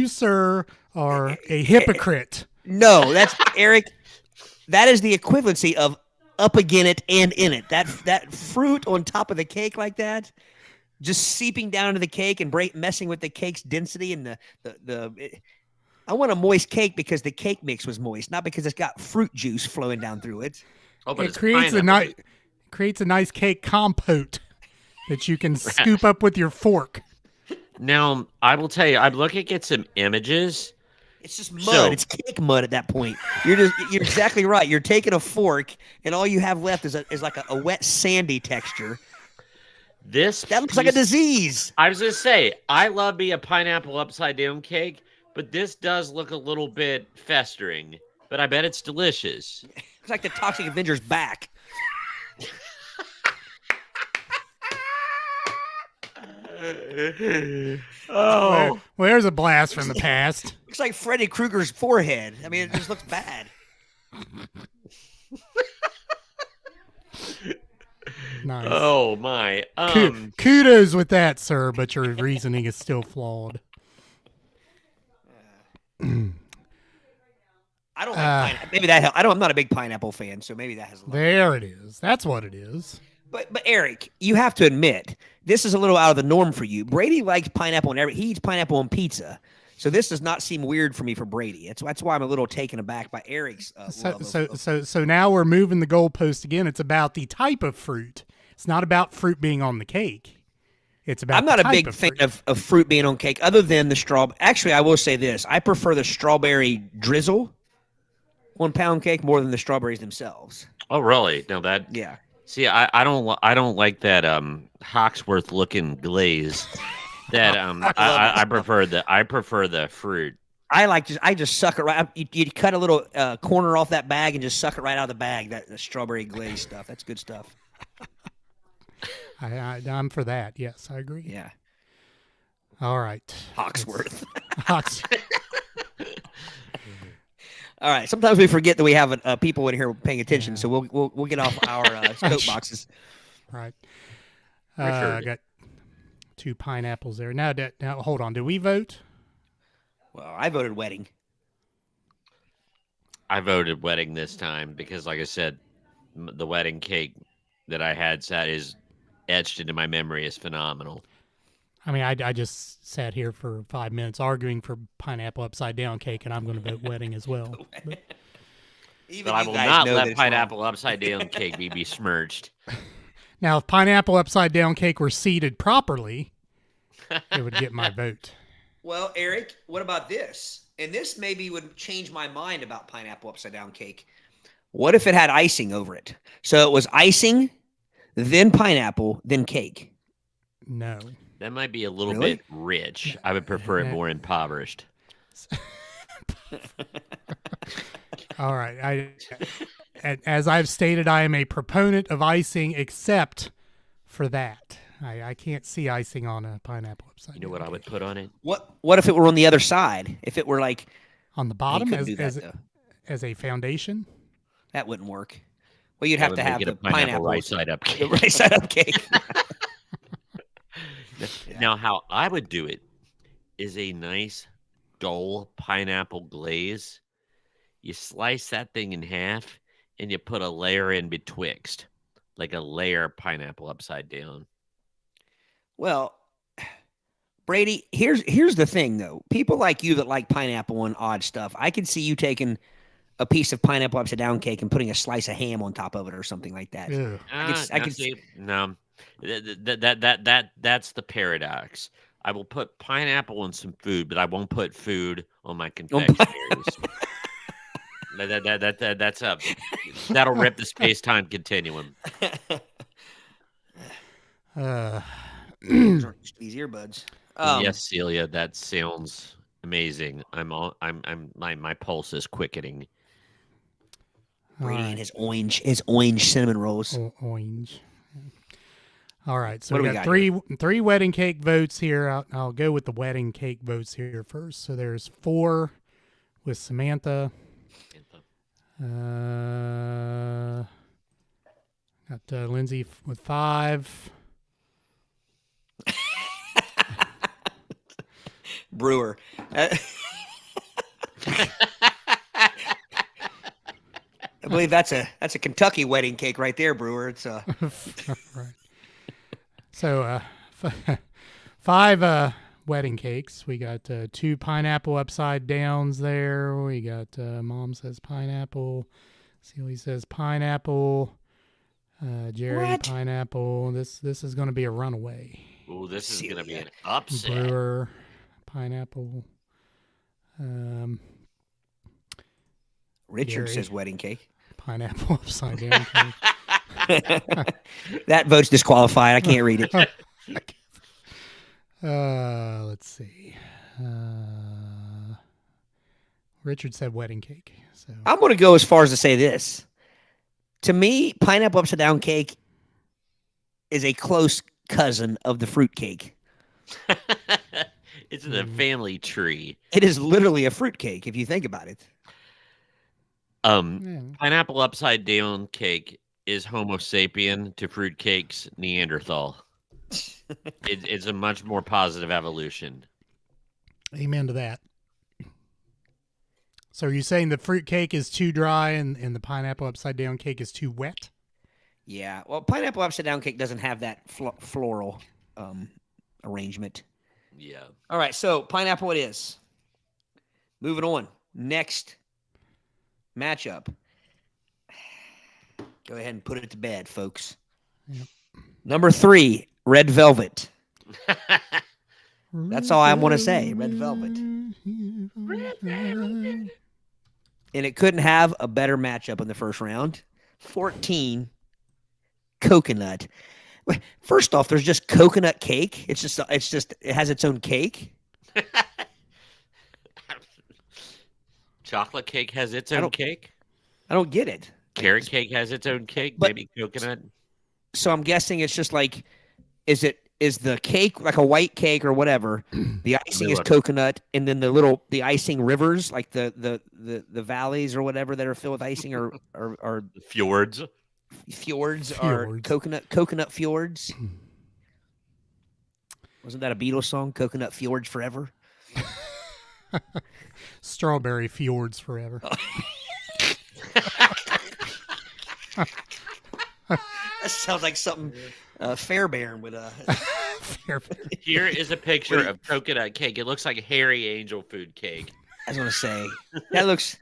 sir are a hypocrite. No, that's Aric. That is the equivalency of up again it and in it. That fruit on top of the cake like that, just seeping down into the cake and messing with the cake's density and I want a moist cake because the cake mix was moist, not because it's got fruit juice flowing down through it. Oh, but It creates a nice cake compote that you can scoop up with your fork. Now, I will tell you, I'm looking at some images. It's just mud. It's cake mud at that point. You're exactly right. You're taking a fork, and all you have left is like a wet, sandy texture. That looks like a disease. I was going to say, I love me a pineapple upside down cake, but this does look a little bit festering. But I bet it's delicious. It's like the Toxic Avenger's back. Oh, well, there's a blast from the past. Looks like Freddy Krueger's forehead. I mean, it just looks bad. Nice. Oh my! Kudos with that, sir. But your reasoning is still flawed. I don't like pineapple. Maybe that helps. I'm not a big pineapple fan, so maybe that has. There it is. That's what it is. But Aric, you have to admit this is a little out of the norm for you. Brady likes pineapple on he eats pineapple on pizza, so this does not seem weird for me for Brady. That's why I'm a little taken aback by Eric's. So now we're moving the goalpost again. It's about the type of fruit. It's not about fruit being on the cake. It's about. I'm not a big fan of fruit being on cake, other than the straw. Actually, I will say this: I prefer the strawberry drizzle on pound cake more than the strawberries themselves. Oh, really? No, that. Yeah. See, I don't like that Hawksworth looking glaze. That I prefer the fruit. I just suck it right. You cut a little corner off that bag and just suck it right out of the bag. The strawberry glaze stuff. That's good stuff. I'm for that. Yes, I agree. Yeah. All right. Hawksworth. Hawksworth. All right. Sometimes we forget that we have people in here paying attention, so we'll get off our scope boxes. Right. I got 2 pineapples there. Now, hold on. Did we vote? Well, I voted wedding. I voted wedding this time because, like I said, the wedding cake that I had is etched into my memory is phenomenal. I mean, I just sat here for 5 minutes arguing for pineapple upside down cake, and I'm going to vote wedding as well. But I will not let pineapple upside down cake be besmirched. Now, if pineapple upside down cake were seeded properly, it would get my vote. Well, Aric, what about this? And this maybe would change my mind about pineapple upside down cake. What if it had icing over it? So it was icing, then pineapple, then cake. No. That might be a little bit rich. I would prefer it more impoverished. All right. As I've stated, I am a proponent of icing, except for that. I can't see icing on a pineapple upside down. You know what I would put on it? What if it were on the other side? If it were like on the bottom as a foundation? That wouldn't work. Well, you'd have to have the pineapple right side up cake. The right side up cake. Now, how I would do it is a nice, dull pineapple glaze. You slice that thing in half, and you put a layer in betwixt, like a layer of pineapple upside down. Well, Brady, here's the thing, though. People like you that like pineapple and odd stuff, I could see you taking a piece of pineapple upside down cake and putting a slice of ham on top of it or something like that. Yeah. No. That's the paradox. I will put pineapple on some food, but I won't put food on my confectionaries. That's that'll rip the space-time continuum. Those aren't used to these earbuds. Yes, Celia, that sounds amazing. My pulse is quickening. Brady right. and his orange cinnamon rolls. Orange. All right, so What we do we got got three wedding cake votes here. I'll go with the wedding cake votes here first. So there's 4 with Samantha. Got Lindsay with 5. Brewer. I believe that's a Kentucky wedding cake right there, Brewer. It's Right. So 5 wedding cakes. We got 2 pineapple upside downs there. We got Mom says pineapple. Celie says pineapple. Jerry What? pineapple. This is going to be a runaway. Ooh, this is going to be Celia. an upset. Brewer pineapple. Richard Gary. says wedding cake. Pineapple upside down cake. That vote's disqualified. I can't read it. Let's see. Richard said wedding cake. So I'm going to go as far as to say this. To me, pineapple upside down cake is a close cousin of the fruit cake. It's the family tree. It is literally a fruit cake if you think about it. yeah. Pineapple upside down cake is Homo sapien to fruit cakes Neanderthal. It's a much more positive evolution. Amen to that. So are you saying the fruit cake is too dry and the pineapple upside down cake is too wet? Yeah. Well, pineapple upside down cake doesn't have that floral arrangement. Yeah. All right. So pineapple it is. Moving on. Next matchup. Go ahead and put it to bed, folks. Yep. Number 3, red velvet. That's all I want to say. Red velvet. And it couldn't have a better matchup in the first round. 14, coconut. First off, there's just coconut cake. It has its own cake. Chocolate cake has its own cake. I don't get it. Carrot cake has its own cake. But- Maybe coconut. So I'm guessing it's just like, is the cake like a white cake or whatever? The icing is coconut, and then the icing rivers, like the valleys or whatever that are filled with icing, or Fjords. fjords are coconut fjords. Wasn't that a Beatles song? Coconut fjords forever. Strawberry fjords forever. That sounds like something Fairbairn would. Here is a picture of coconut cake. It looks like hairy angel food cake. I was gonna say that looks.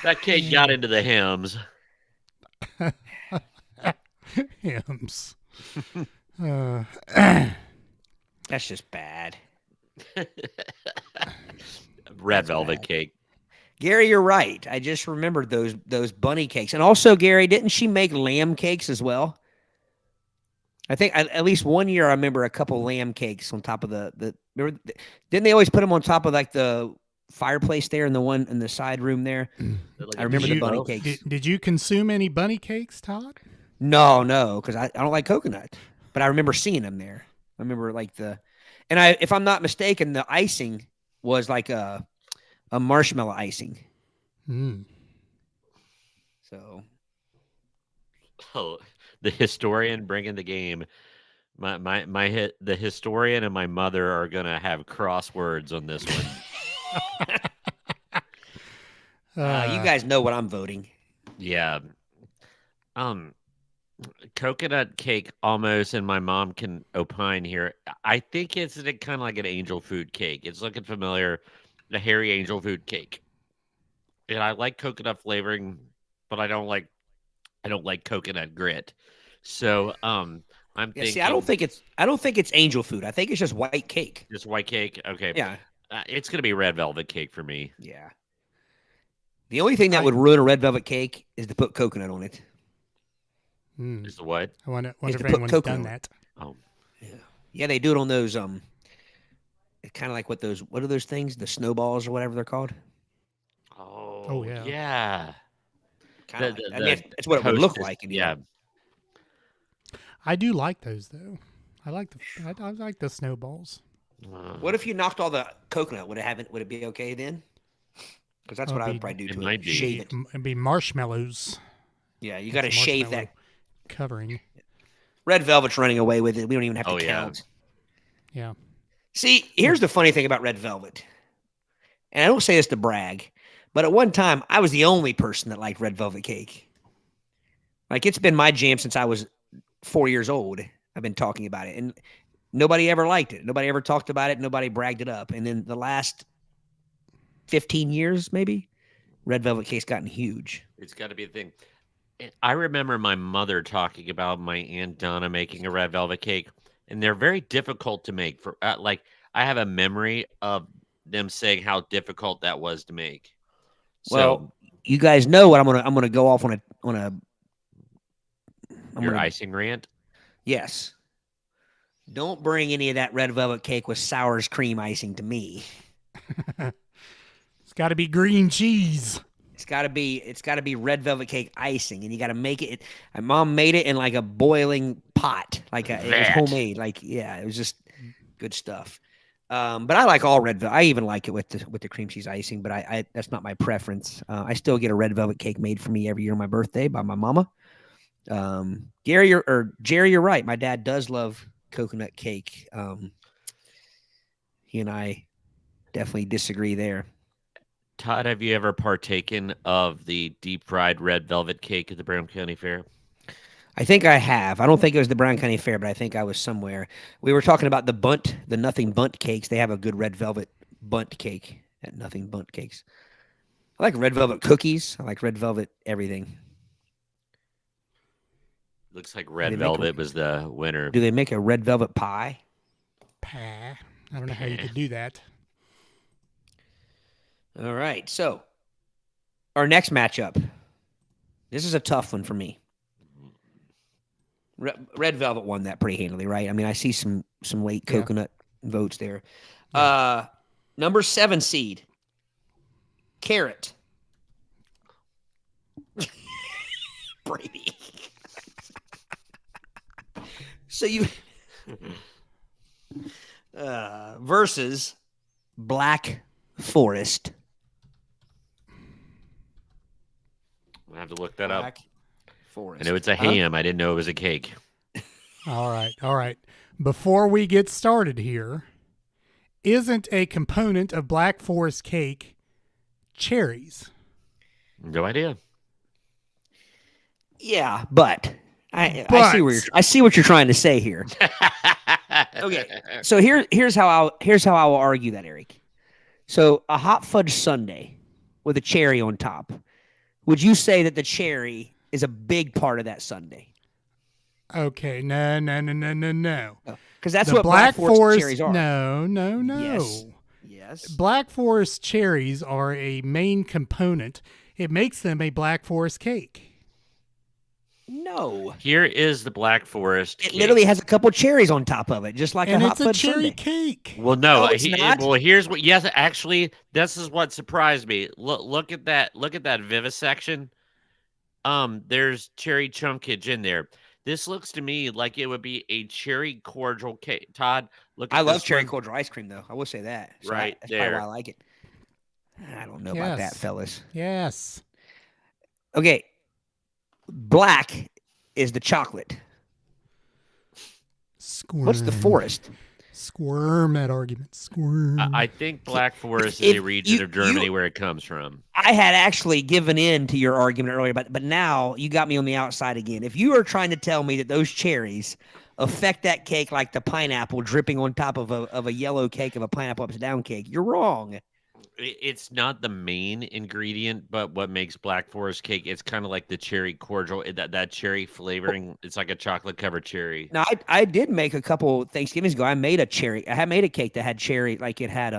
That cake got into the hymns. Hymns. That's just bad. Red velvet cake. Gary, you're right. I just remembered those bunny cakes, and also Gary, didn't she make lamb cakes as well? I think at least one year I remember a couple lamb cakes on top of the. Didn't they always put them on top of like the fireplace there in the one in the side room there? I remember the bunny cakes. Did you consume any bunny cakes, Todd? No, because I don't like coconut, but I remember seeing them there. I remember like if I'm not mistaken, the icing was like a marshmallow icing. So, the historian bringing the game. The historian and my mother are gonna have crosswords on this one. you guys know what I'm voting. Yeah. Coconut cake almost, and my mom can opine here. I think it's kind of like an angel food cake. It's looking familiar. The hairy angel food cake. And I like coconut flavoring, but I don't like coconut grit. So I'm thinking. See, I don't think it's angel food. I think it's just white cake. Just white cake. Okay. Yeah. It's gonna be red velvet cake for me. Yeah. The only thing that would ruin a red velvet cake is to put coconut on it. Is the what? I wonder Is if to put anyone's coconut done on that. Oh, Yeah, they do it on those kind of like what are those things? The snowballs or whatever they're called. oh yeah. yeah. Kind of The, like. the, I mean, the it's what it would look Hostess, like anyway. yeah. I do like those though. I like the snowballs. What if you knocked all the coconut? Would it be okay then? Because that's Oh, what I it'd would probably do it to might it. be. Shave it. It'd be marshmallows. Yeah, you It's got to a shave marshmallow that. covering. Red Velvet's running away with it. We don't even have to Oh, yeah. count. Yeah. See, here's the funny thing about Red Velvet. And I don't say this to brag, but at one time I was the only person that liked Red Velvet cake. Like it's been my jam since I was 4 years old. I've been talking about it, and nobody ever liked it. Nobody ever talked about it. Nobody bragged it up. And then the last 15 years, maybe, Red Velvet cake's gotten huge. It's got to be a thing. I remember my mother talking about my Aunt Donna making a red velvet cake, and they're very difficult to make. For like, I have a memory of them saying how difficult that was to make. Well, So you guys know what I'm gonna go off on a. your icing rant. Yes. Don't bring any of that Red Velvet cake with sours cream icing to me. It's got to be green cheese. It's got to be Red Velvet cake icing, and you got to make it. My mom made it in like a boiling pot, it was homemade. It was just good stuff. But I like all red velvet. I even like it with the cream cheese icing, but I that's not my preference. I still get a red velvet cake made for me every year on my birthday by my mama. Jerry, you're right. My dad does love coconut cake. He and I definitely disagree there. Todd, have you ever partaken of the deep fried red velvet cake at the Brown County Fair? I think I have. I don't think it was the Brown County Fair, but I think I was somewhere. We were talking about the Nothing Bunt cakes. They have a good red velvet bunt cake at Nothing Bunt Cakes. I like red velvet cookies. I like red velvet everything. Looks like red velvet was the winner. Do they make a red velvet pie? I don't know how you could do that. All right. So, our next matchup. This is a tough one for me. Red Velvet won that pretty handily, right? I mean, I see some late coconut votes there. Yeah. Number 7 seed, Carrot. Brady. So you versus Black Forest. I have to look that up. Forest. I know it's a ham. I didn't know it was a cake. All right. Before we get started here, isn't a component of Black Forest cake cherries? No idea. Yeah, but I see what you're trying to say here. Okay, so here's how I will argue that, Aric. So a hot fudge sundae with a cherry on top. Would you say that the cherry is a big part of that sundae? Okay, no. Because that's the what Black Forest cherries are. No. Yes. Black Forest cherries are a main component. It makes them a Black Forest cake. No. Here is the Black Forest cake. It literally has a couple cherries on top of it, just like a hot fudge cherry sundae. cake. Well, no. It's not. Well, here's what. Yes, actually, this is what surprised me. Look at that. Look at that vivisection. There's cherry chunkage in there. This looks to me like it would be a cherry cordial cake. Todd, look at I love cherry cordial ice cream, though. I will say that. So right that's there. probably why I like it. I don't know about that, fellas. Yes. Okay. Black is the chocolate. Squirm. What's the forest? Squirm that argument. Squirm. I think Black Forest is a region of Germany where it comes from. I had actually given in to your argument earlier, but now you got me on the outside again. If you are trying to tell me that those cherries affect that cake like the pineapple dripping on top of a yellow cake of a pineapple upside down cake, you're wrong. It's not the main ingredient, but what makes Black Forest cake, it's kind of like the cherry cordial, that cherry flavoring. It's like a chocolate covered cherry. Now, I did make a couple Thanksgivings ago. I made a cake that had cherry, like it had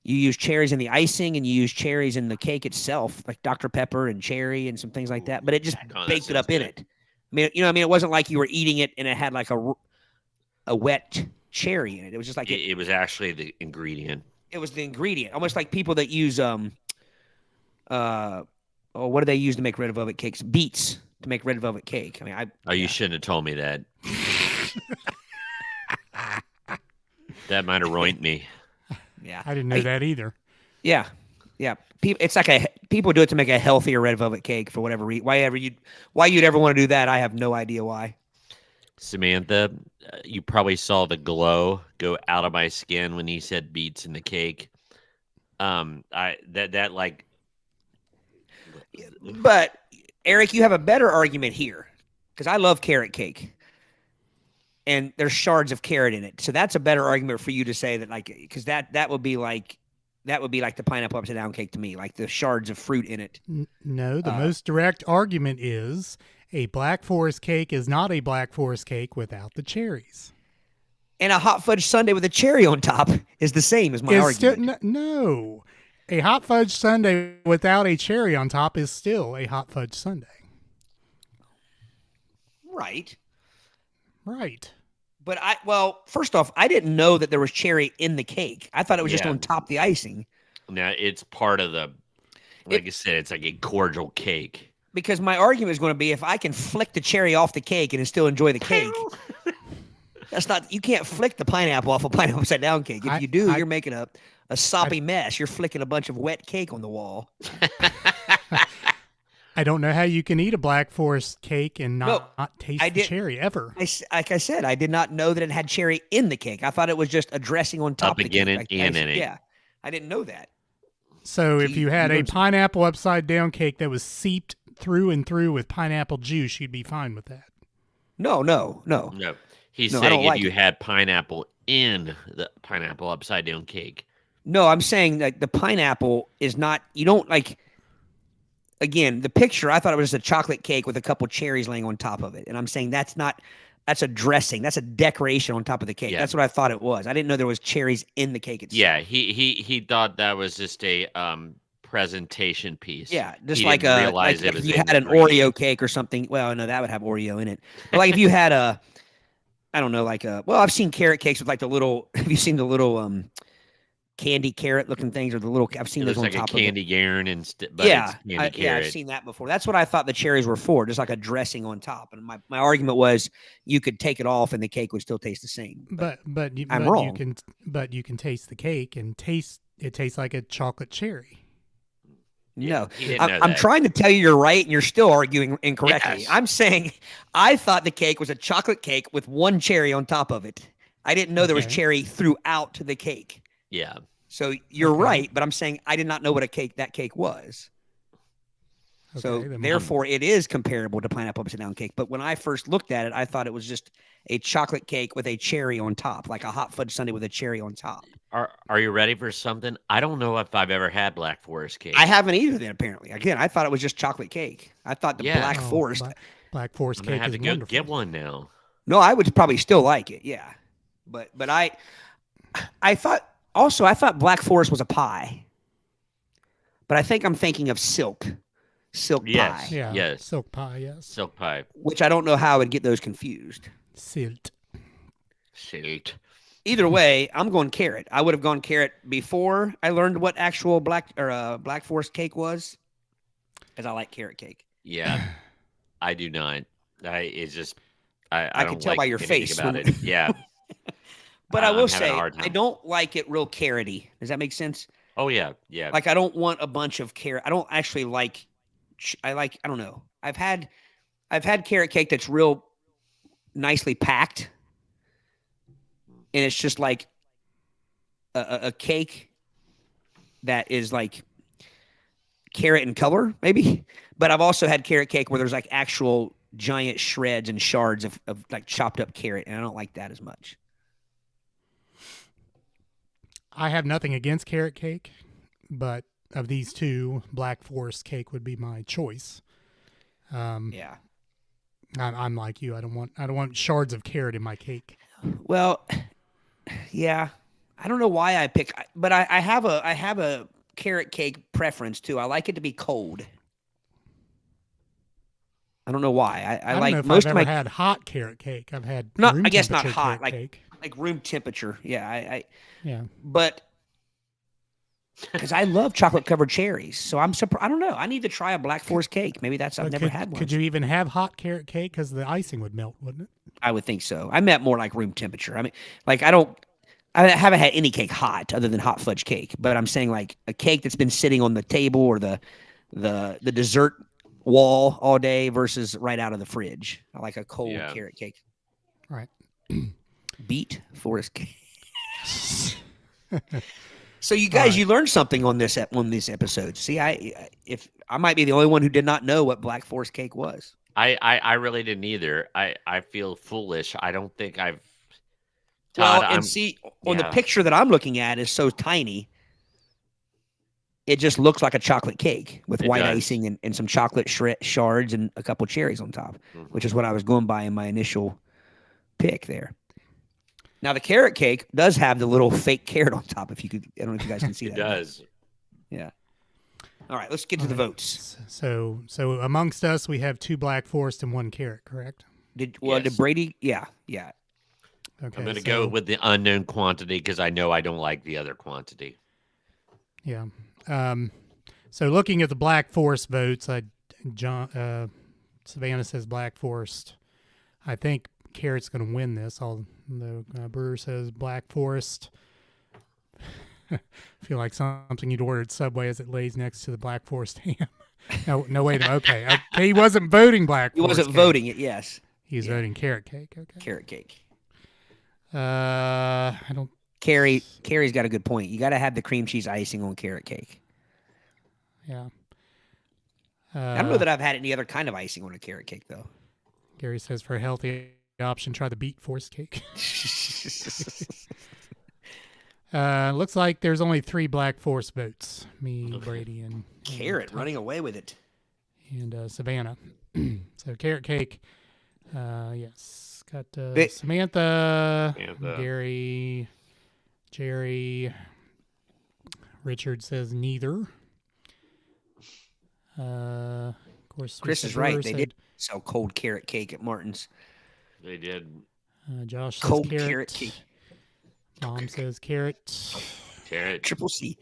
you use cherries in the icing and you use cherries in the cake itself, like Dr. Pepper and cherry and some things like that. But it just baked it up in it. I mean, it wasn't like you were eating it and it had like a wet cherry in it. It was just like it was actually the ingredient. It was the ingredient, almost like people that use what do they use to make red velvet cakes? Beets to make red velvet cake. I mean, you shouldn't have told me that. That might have ruined me. Yeah, I didn't know that either. Yeah. It's like people do it to make a healthier red velvet cake for whatever reason. Why you'd ever want to do that? I have no idea why. Samantha, you probably saw the glow go out of my skin when he said beets in the cake. But Aric, you have a better argument here because I love carrot cake, and there's shards of carrot in it. So that's a better argument for you to say that, like, because that would be like the pineapple upside down cake to me, like the shards of fruit in it. No, the most direct argument is a Black Forest cake is not a Black Forest cake without the cherries. And a hot fudge sundae with a cherry on top is the same as my argument. No. A hot fudge sundae without a cherry on top is still a hot fudge sundae. Right. But first off, I didn't know that there was cherry in the cake. I thought it was just on top of the icing. Now, it's part of the, I said, it's like a cordial cake. Because my argument is going to be if I can flick the cherry off the cake and still enjoy the cake. You can't flick the pineapple off a pineapple upside down cake. If you do, you're making a soppy mess. You're flicking a bunch of wet cake on the wall. I don't know how you can eat a Black Forest cake and not taste the cherry ever. Like I said, I did not know that it had cherry in the cake. I thought it was just a dressing on top of the cake. In it. Yeah, I didn't know that. So if you had a pineapple upside down cake that was seeped through and through with pineapple juice, you'd be fine with that. No. He's saying if you had pineapple in the pineapple upside down cake. No, I'm saying that the pineapple is not, you don't like, again, the picture, I thought it was just a chocolate cake with a couple cherries laying on top of it. And I'm saying that's a dressing. That's a decoration on top of the cake. Yeah. That's what I thought it was. I didn't know there was cherries in the cake itself. Yeah, he thought that was just a presentation piece. Yeah, just like if you had an Oreo cake or something. Well, no, that would have Oreo in it. But like if you had I've seen carrot cakes with like the little, have you seen the little candy carrot looking things, or the little, I've seen those on top of it. Like a candy yarn I've seen that before. That's what I thought the cherries were for, just like a dressing on top. And my argument was you could take it off and the cake would still taste the same. But I'm wrong. You can taste the cake and it tastes like a chocolate cherry. No, I'm trying to tell you you're right, and you're still arguing incorrectly. Yes. I'm saying I thought the cake was a chocolate cake with one cherry on top of it. I didn't know there was cherry throughout the cake. Yeah. So you're right, but I'm saying I did not know what that cake was. Okay, so therefore, it is comparable to pineapple upside down cake. But when I first looked at it, I thought it was just a chocolate cake with a cherry on top, like a hot fudge sundae with a cherry on top. Are you ready for something? I don't know if I've ever had Black Forest cake. I haven't either. Then apparently, again, I thought it was just chocolate cake. I thought the Black Forest cake have is to go wonderful. Get one now. No, I would probably still like it. Yeah, but I thought Black Forest was a pie. But I think I'm thinking of silk pie. Yeah, yes. Silk pie, yes. Silk pie. Which I don't know how I would get those confused. Silt. Either way, I'm going carrot. I would have gone carrot before I learned what actual Black Forest cake was, because I like carrot cake. Yeah, I do not. I can don't tell like by your face about it. Yeah. But I will say, I don't like it real carroty. Does that make sense? Oh, yeah. Yeah. Like, I don't want a bunch of carrot. I don't actually like, I don't know. I've had carrot cake that's real nicely packed. And it's just like a cake that is like carrot in color, maybe. But I've also had carrot cake where there's like actual giant shreds and shards of like chopped up carrot. And I don't like that as much. I have nothing against carrot cake, but of these two, Black Forest cake would be my choice. Yeah. I'm like you. I don't want shards of carrot in my cake. Well, yeah, I don't know why I pick, but I have a carrot cake preference too. I like it to be cold. I don't know why. I I don't like know if most I've of ever my had hot carrot cake. I've had not. room I guess not temperature hot, carrot cake. like room temperature. Yeah, Yeah. but because I love chocolate covered cherries, so I'm surprised. I don't know. I need to try a Black Forest cake. Maybe I've But never had one. could you even have hot carrot cake? Because the icing would melt, wouldn't it? I would think so. I meant more like room temperature. I mean, like I haven't had any cake hot other than hot fudge cake, but I'm saying like a cake that's been sitting on the table or the dessert wall all day versus right out of the fridge. I like a cold carrot cake. Right. Beet forest cake. So you guys, you learned something on this episode. See, if I might be the only one who did not know what Black Forest cake was. I really didn't either. I feel foolish. I don't think I've. Todd, Well, and see, on the picture that I'm looking at is so tiny, it just looks like a chocolate cake with white icing and some chocolate shards and a couple cherries on top, which is what I was going by in my initial pick there. Now, the carrot cake does have the little fake carrot on top. I don't know if you guys can see that. It does. Yeah. All right, let's get to the votes. So amongst us, we have 2 Black Forest and 1 carrot, correct? Did Brady? Yeah. Okay. I'm going to go with the unknown quantity because I know I don't like the other quantity. Yeah. So looking at the Black Forest votes, Savannah says Black Forest. I think carrot's going to win this, although Brewer says Black Forest. I feel like something you'd order at Subway as it lays next to the Black Forest ham. No, wait. Okay, he wasn't voting Black Forest. He wasn't voting it, yes. He was voting carrot cake. Okay. Carrot cake. I don't. Carrie's got a good point. You got to have the cream cheese icing on carrot cake. Yeah. I don't know that I've had any other kind of icing on a carrot cake, though. Gary says for a healthy option, try the beet forest cake. Looks like there's only 3 Black Forest votes. Me, Brady, and Carrot running away with it. And Savannah. So carrot cake. Yes. Got Samantha, Gary, Jerry. Richard says neither. Of course, Chris is right. They did sell cold carrot cake at Martin's. They did. Josh says cold carrot cake. Mom says carrot. Carrot. Triple C.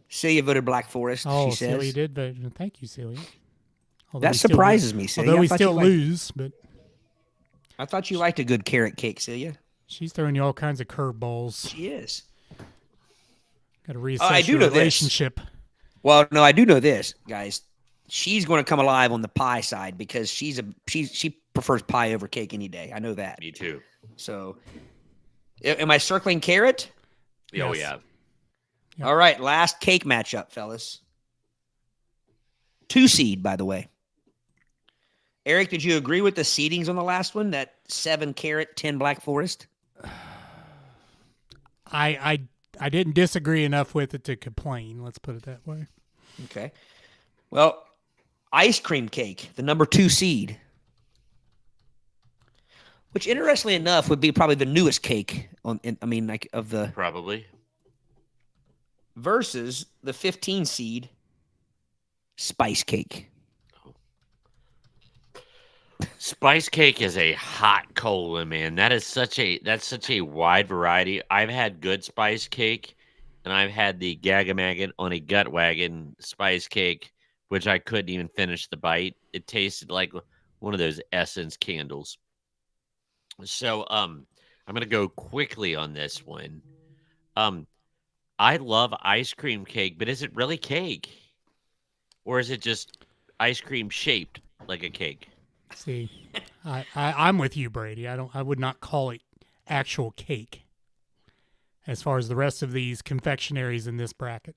Celia voted Black Forest. Oh, she says. Celia did vote. Thank you, Celia. That surprises me, Celia. Although we still lose, but I thought you liked a good carrot cake, Celia. She's throwing you all kinds of curveballs. She is. Got to reassess your relationship. Well, no, I do know this, guys. She's going to come alive on the pie side because she prefers pie over cake any day. I know that. Me too. So, am I circling carrot? Yes. Oh yeah. Yep. All right, last cake matchup, fellas. 2 seed, by the way. Aric, did you agree with the seedings on the last one? That 7 carrot, 10 Black Forest? I didn't disagree enough with it to complain. Let's put it that way. Okay. Well, ice cream cake, the number 2 seed, which interestingly enough would be probably the newest cake of the probably versus the 15 seed spice cake. Spice cake is a hot cola, man. That's such a wide variety. I've had good spice cake, and I've had the Gagamagan on a gut wagon spice cake, which I couldn't even finish the bite. It tasted like one of those Essence candles. So, I'm gonna go quickly on this one. I love ice cream cake, but is it really cake, or is it just ice cream shaped like a cake? See, I'm with you, Brady. I would not call it actual cake. As far as the rest of these confectionaries in this bracket,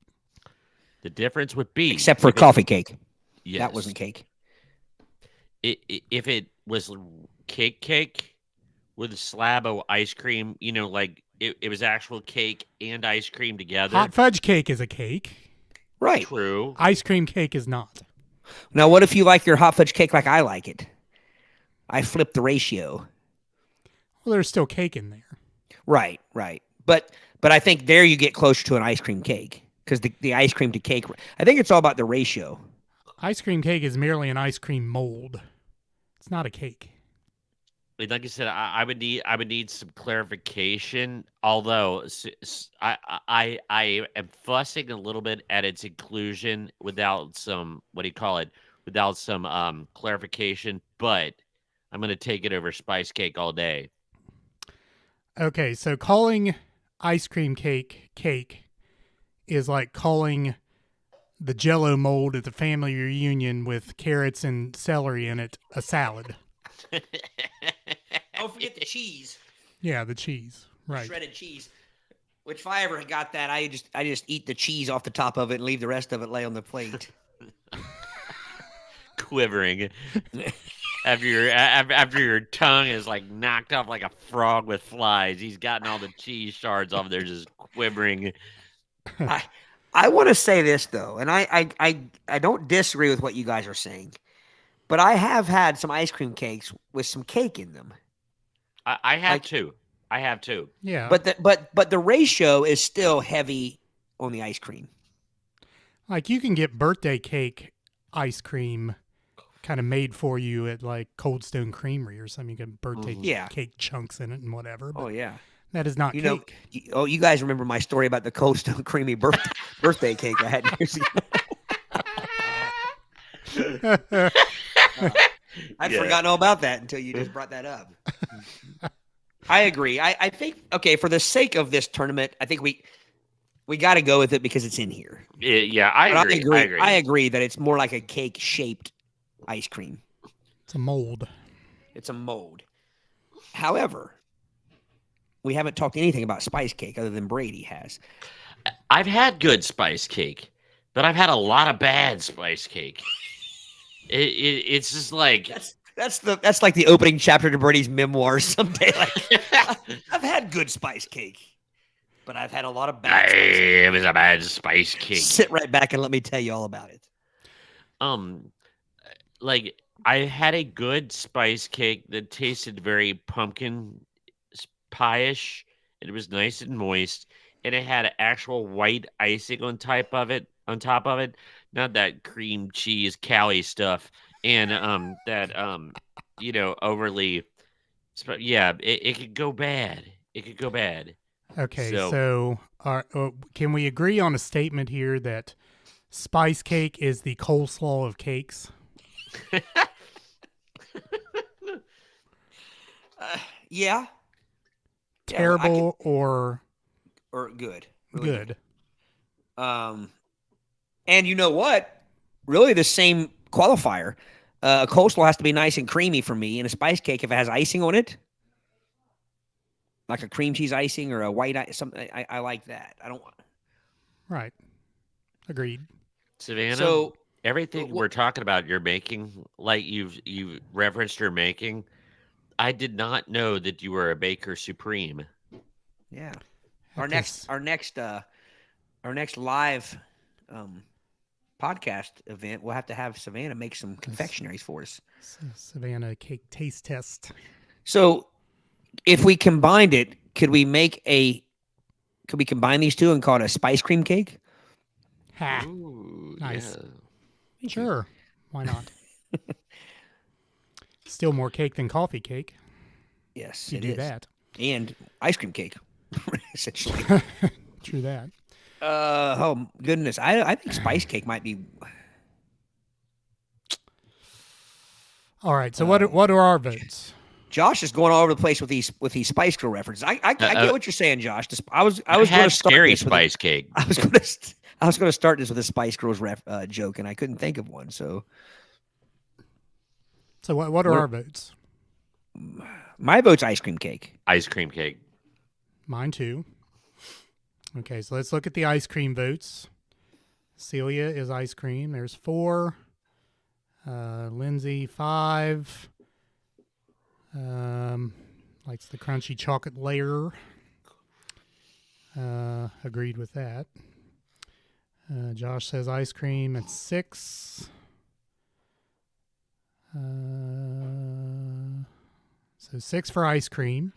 the difference would be except for coffee cake. Yes. That wasn't cake. If it was cake with a slab of ice cream, like it was actual cake and ice cream together. Hot fudge cake is a cake. Right. True. Ice cream cake is not. Now, what if you like your hot fudge cake like I like it? I flip the ratio. Well, there's still cake in there. Right. But I think there you get closer to an ice cream cake because the ice cream to cake, I think it's all about the ratio. Ice cream cake is merely an ice cream mold. It's not a cake. Like I said, I would need some clarification. Although I am fussing a little bit at its inclusion without some, what do you call it? Without some clarification. But I'm going to take it over spice cake all day. Okay, so calling ice cream cake is like calling the Jell-O mold at the family reunion with carrots and celery in it a salad. Don't forget the cheese. Yeah, the cheese. Right. Shredded cheese. Which if I ever got that, I just eat the cheese off the top of it and leave the rest of it lay on the plate. Quivering. After your tongue is like knocked off like a frog with flies, he's gotten all the cheese shards off there, just quivering. I want to say this though, and I don't disagree with what you guys are saying, but I have had some ice cream cakes with some cake in them. I have too. I have too. Yeah. But the ratio is still heavy on the ice cream. Like you can get birthday cake ice cream kind of made for you at like Cold Stone Creamery or something. You get birthday cake chunks in it and whatever. Oh yeah. That is not cake. You guys remember my story about the Cold Stone Creamy birthday cake I had years ago? I'd forgotten all about that until you just brought that up. I agree. I think, okay, for the sake of this tournament, I think we got to go with it because it's in here. Yeah, I agree. I agree that it's more like a cake-shaped ice cream. It's a mold. It's a mold. However, we haven't talked anything about spice cake other than Brady has. I've had good spice cake, but I've had a lot of bad spice cake. It's just like that's like the opening chapter to Brady's memoir someday. Like, I've had good spice cake, but I've had a lot of bad. It was a bad spice cake. Sit right back and let me tell you all about it. Like I had a good spice cake that tasted very pumpkin pie-ish. It was nice and moist, and it had actual white icing on top of it. Not that cream cheese Cali stuff, and overly. Yeah, it could go bad. It could go bad. Okay, so can we agree on a statement here that spice cake is the coleslaw of cakes? Yeah. Terrible or good. Really good. And you know what? Really the same qualifier. A coleslaw has to be nice and creamy for me, and a spice cake, if it has icing on it, like a cream cheese icing or a white something, I like that. I don't want. Right. Agreed. Savannah. So everything we're talking about, you're making, like you've referenced your making. I did not know that you were a baker supreme. Yeah. Our next live podcast event, we'll have to have Savannah make some confectionaries for us. Savannah cake taste test. So, if we combined it, could we combine these two and call it a spice cream cake? Ha. Ooh, nice. Yeah. Sure. Why not? Still more cake than coffee cake. Yes, you do that. And ice cream cake, essentially. True that. Oh goodness, I think spice cake might be. All right, so what are our votes? Josh is going all over the place with these Spice Girl references. I get what you're saying, Josh. I was going to start scary spice cake. I was going to start this with a Spice Girls joke, and I couldn't think of one. So what are our votes? My vote's ice cream cake. Ice cream cake. Mine too. Okay, so let's look at the ice cream votes. Celia is ice cream. There's 4. Lindsay 5. Likes the crunchy chocolate layer. Agreed with that. Josh says ice cream at 6. So 6 for ice cream.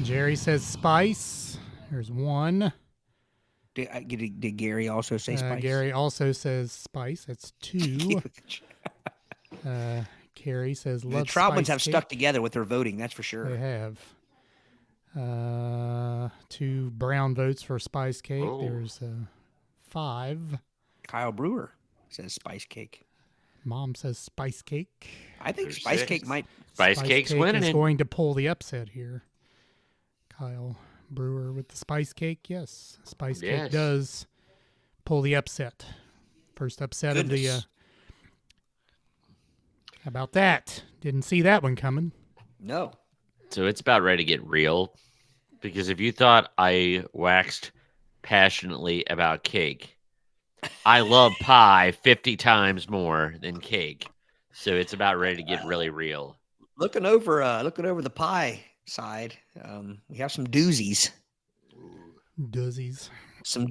Jerry says spice. There's 1. Did Gary also say spice? Gary also says spice. That's 2. Carrie says, The love Troutmans spice have cake. stuck together with their voting, that's for They sure. have. 2 brown votes for spice cake. Oh. There's 5. Kyle Brewer says spice cake. Mom says spice cake. I think There's spice 6. cake might. Spice Cake's cake winning is it. going to pull the upset here. Kyle Brewer with the spice cake. Yes, spice cake Yes. does pull the upset. First upset of the. Goodness. How about that? Didn't see that one coming. No. So it's about ready to get real. Because if you thought I waxed passionately about cake, I love pie 50 times more than cake. So it's about ready to get really real. Looking over the pie side, we have some doozies. Doozies. Some.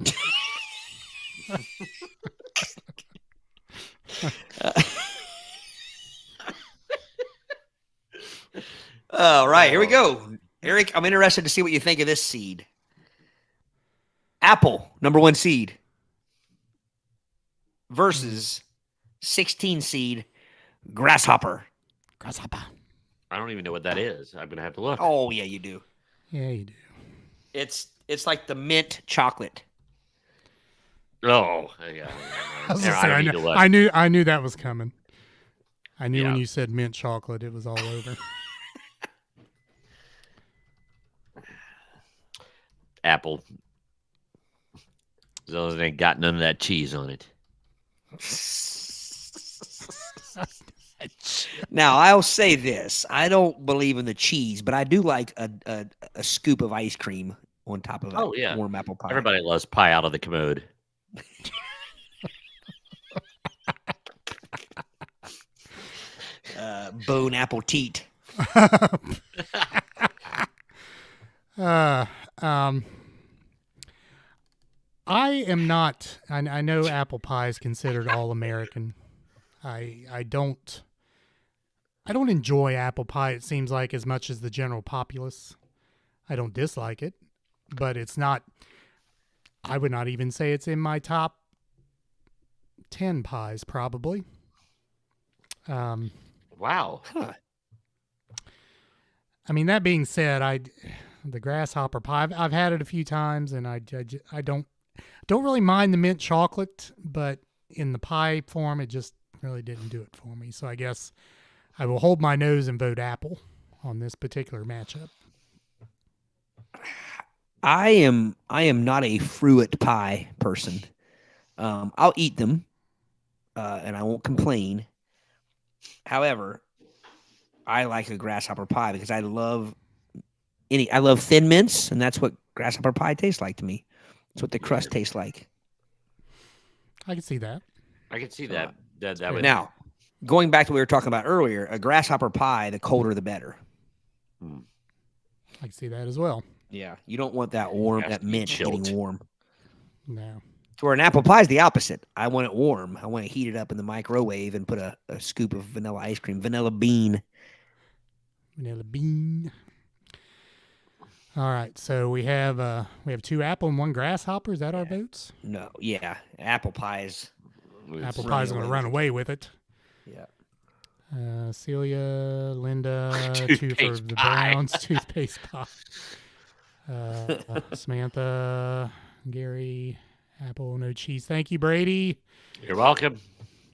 All right, here we go. Aric, I'm interested to see what you think of this seed. Apple, number 1 seed, versus 16 seed grasshopper. Grasshopper. I don't even know what that is. I'm going to have to look. Oh yeah, you do. Yeah, you do. It's like the mint chocolate. Oh, yeah. I was Yeah, gonna I say, don't I, need knew, to look. I knew that was coming. I knew when Yeah. you said mint chocolate, it was all over. Apple. As long as it ain't got none of that cheese on it. Now I'll say this: I don't believe in the cheese, but I do like a scoop of ice cream on top of a Oh, yeah. warm apple pie. Everybody loves pie out of the commode. Bone apple teat. I am not. I know apple pie is considered all American. I don't enjoy apple pie. It seems like as much as the general populace. I don't dislike it, but it's not. I would not even say it's in my top 10 pies, probably. Wow. Huh. I mean, that being said, the grasshopper pie, I've had it a few times, and I don't really mind the mint chocolate, but in the pie form, it just really didn't do it for me. So I guess I will hold my nose and vote apple on this particular matchup. I am not a fruit pie person. I'll eat them, and I won't complain. However, I like a grasshopper pie because I love thin mints, and that's what grasshopper pie tastes like to me. It's what the crust tastes like. I can see that. I can see that. That would. Now, going back to what we were talking about earlier, a grasshopper pie, the colder the better. I can see that as well. Yeah, you don't want that warm, Has that to be mint chilled. getting warm. No. To where an apple pie is the opposite. I want it warm. I want to heat it up in the microwave and put a scoop of vanilla ice cream, vanilla bean. Vanilla bean. All right, so we have 2 apple and 1 grasshopper. Is that our votes? No, yeah, apple pies. Apple run pie's going to away run with it. away with it. Yeah. Celia, Linda, 2 for Toothpaste the pie. Browns, toothpaste pie. Samantha, Gary, apple, no cheese. Thank you, Brady. You're welcome.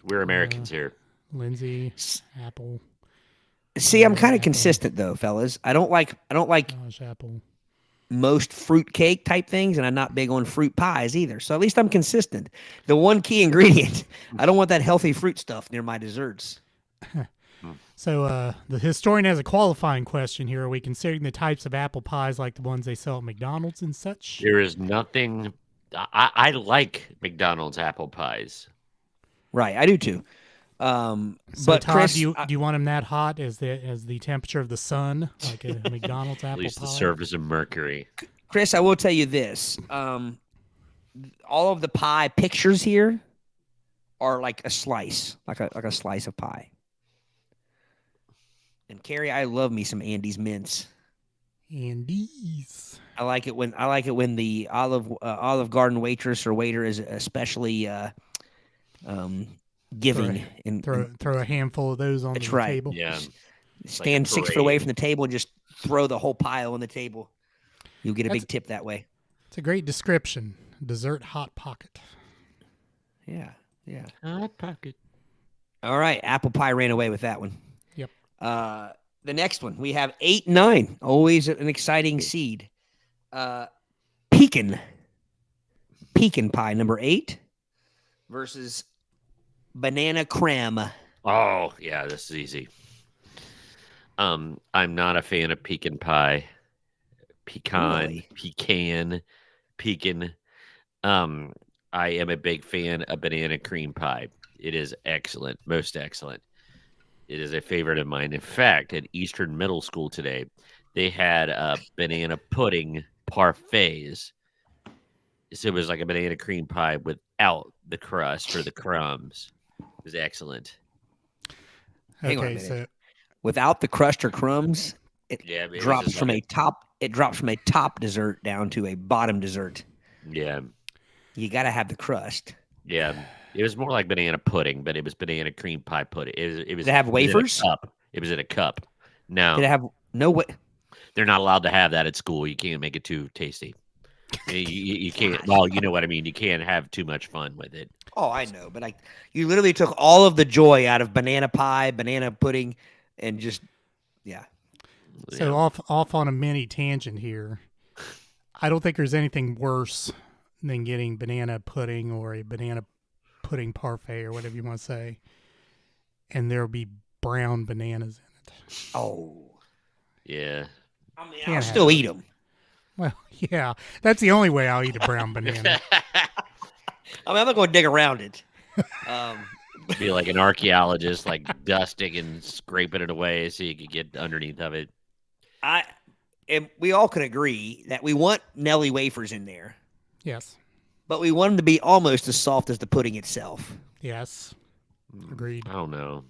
We're Americans here. Lindsay, apple, See, I'm kind of apple. consistent though, fellas. I don't like Josh, apple. most fruit cake type things, and I'm not big on fruit pies either. So at least I'm consistent. The one key ingredient, I don't want that healthy fruit stuff near my desserts. So the historian has a qualifying question here. Are we considering the types of apple pies like the ones they sell at McDonald's and such? There is nothing. I like McDonald's apple pies. Right, I do too. So But Todd, Chris, do you want them that hot as the temperature of the sun, like a McDonald's At apple least pie? the surface of Mercury. Chris, I will tell you this. All of the pie pictures here are like a slice, like a slice of pie. And Carrie, I love me some Andy's mints. Andy's. I like it when the Olive Garden waitress or waiter is especially giving and throw a handful of those on the That's right. table. Yeah. stand 6 foot away from the table and just throw the whole pile on the table. You'll get a big tip that way. It's a great description. Dessert hot pocket. Yeah. Hot pocket. All right. Apple pie ran away with that one. Yep. The next one, we have 8 and 9. Always an exciting seed. Pecan pie, number 8, versus banana creme. Oh, yeah, this is easy. I'm not a fan of pecan pie. Pecan. I am a big fan of banana cream pie. It is excellent, most excellent. It is a favorite of mine. In fact, at Eastern Middle School today, they had banana pudding parfaits. So it was like a banana cream pie without the crust or the crumbs. It was excellent. Hang on a Okay, minute. so Without the crust or crumbs, it was drops just from like a top dessert down to a bottom dessert. Yeah. You got to have the crust. Yeah. It was more like banana pudding, but it was banana cream pie pudding. It was. Did it have wafers? It was in a cup. No. Did it have no way? They're not allowed to have that at school. You can't make it too tasty. You can't. Well, you know what I mean. You can't have too much fun with it. Oh, I know, but you literally took all of the joy out of banana pie, banana pudding, and just So off on a mini tangent here. I don't think there's anything worse than getting banana pudding or a banana pudding parfait or whatever you want to say, and there'll be brown bananas in it. Oh, yeah. I mean, I'll still eat them. Well, yeah, that's the only way I'll eat a brown banana. I mean, I'm not going to dig around it. Be like an archaeologist, like dusting and scraping it away so you could get underneath of it. And we all can agree that we want Nelly wafers in there, Yes, but we want them to be almost as soft as the pudding itself. yes, agreed. I don't know.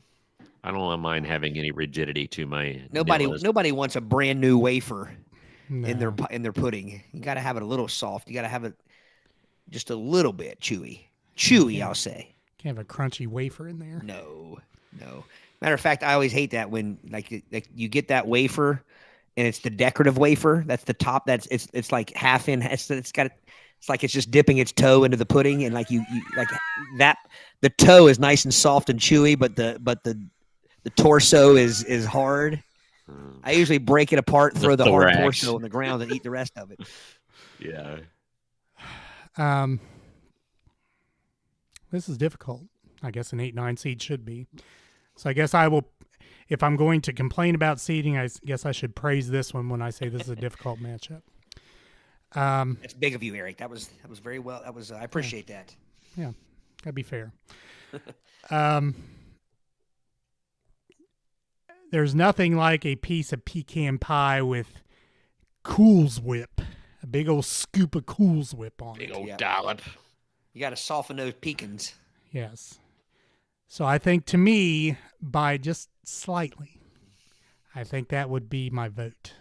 I don't mind having any rigidity to my. Nobody wants a brand new wafer No. in their pudding. You got to have it a little soft. You got to have it just a little bit chewy. I'll say. Can't have a crunchy wafer in there. No. Matter of fact, I always hate that when like you get that wafer, and it's the decorative wafer. That's the top. It's like half in. It's like it's just dipping its toe into the pudding, and like you like that. The toe is nice and soft and chewy, but the torso is hard. I usually break it apart, throw the hard torso on the ground, and eat the rest of it. Yeah. This is difficult. I guess an 8-9 seed should be. So I guess I will, if I'm going to complain about seeding, I guess I should praise this one when I say this is a difficult matchup. That's big of you, Aric. That was very well. I appreciate that. Yeah, that'd be fair. There's nothing like a piece of pecan pie with Cool's Whip, a big old scoop of Cool's Whip on it. Big old dollop. You got to soften those pecans. Yes. So I think, to me, by just slightly, I think that would be my vote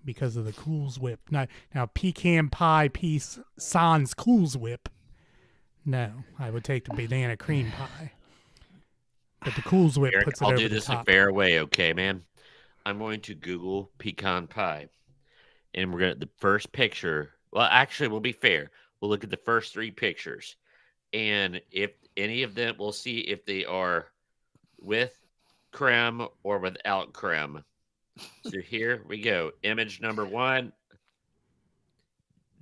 because of the Cool's Whip. Now pecan pie piece sans Cool's Whip, no, I would take the banana cream pie. But the Cool's Whip Aric, puts it I'll over do the this top. a fair way, okay, man? I'm going to Google pecan pie, and we're gonna the first picture. Well, actually, we'll be fair. We'll look at the first 3 pictures, and if any of them, we'll see if they are with creme or without creme. So here we go. Image number 1.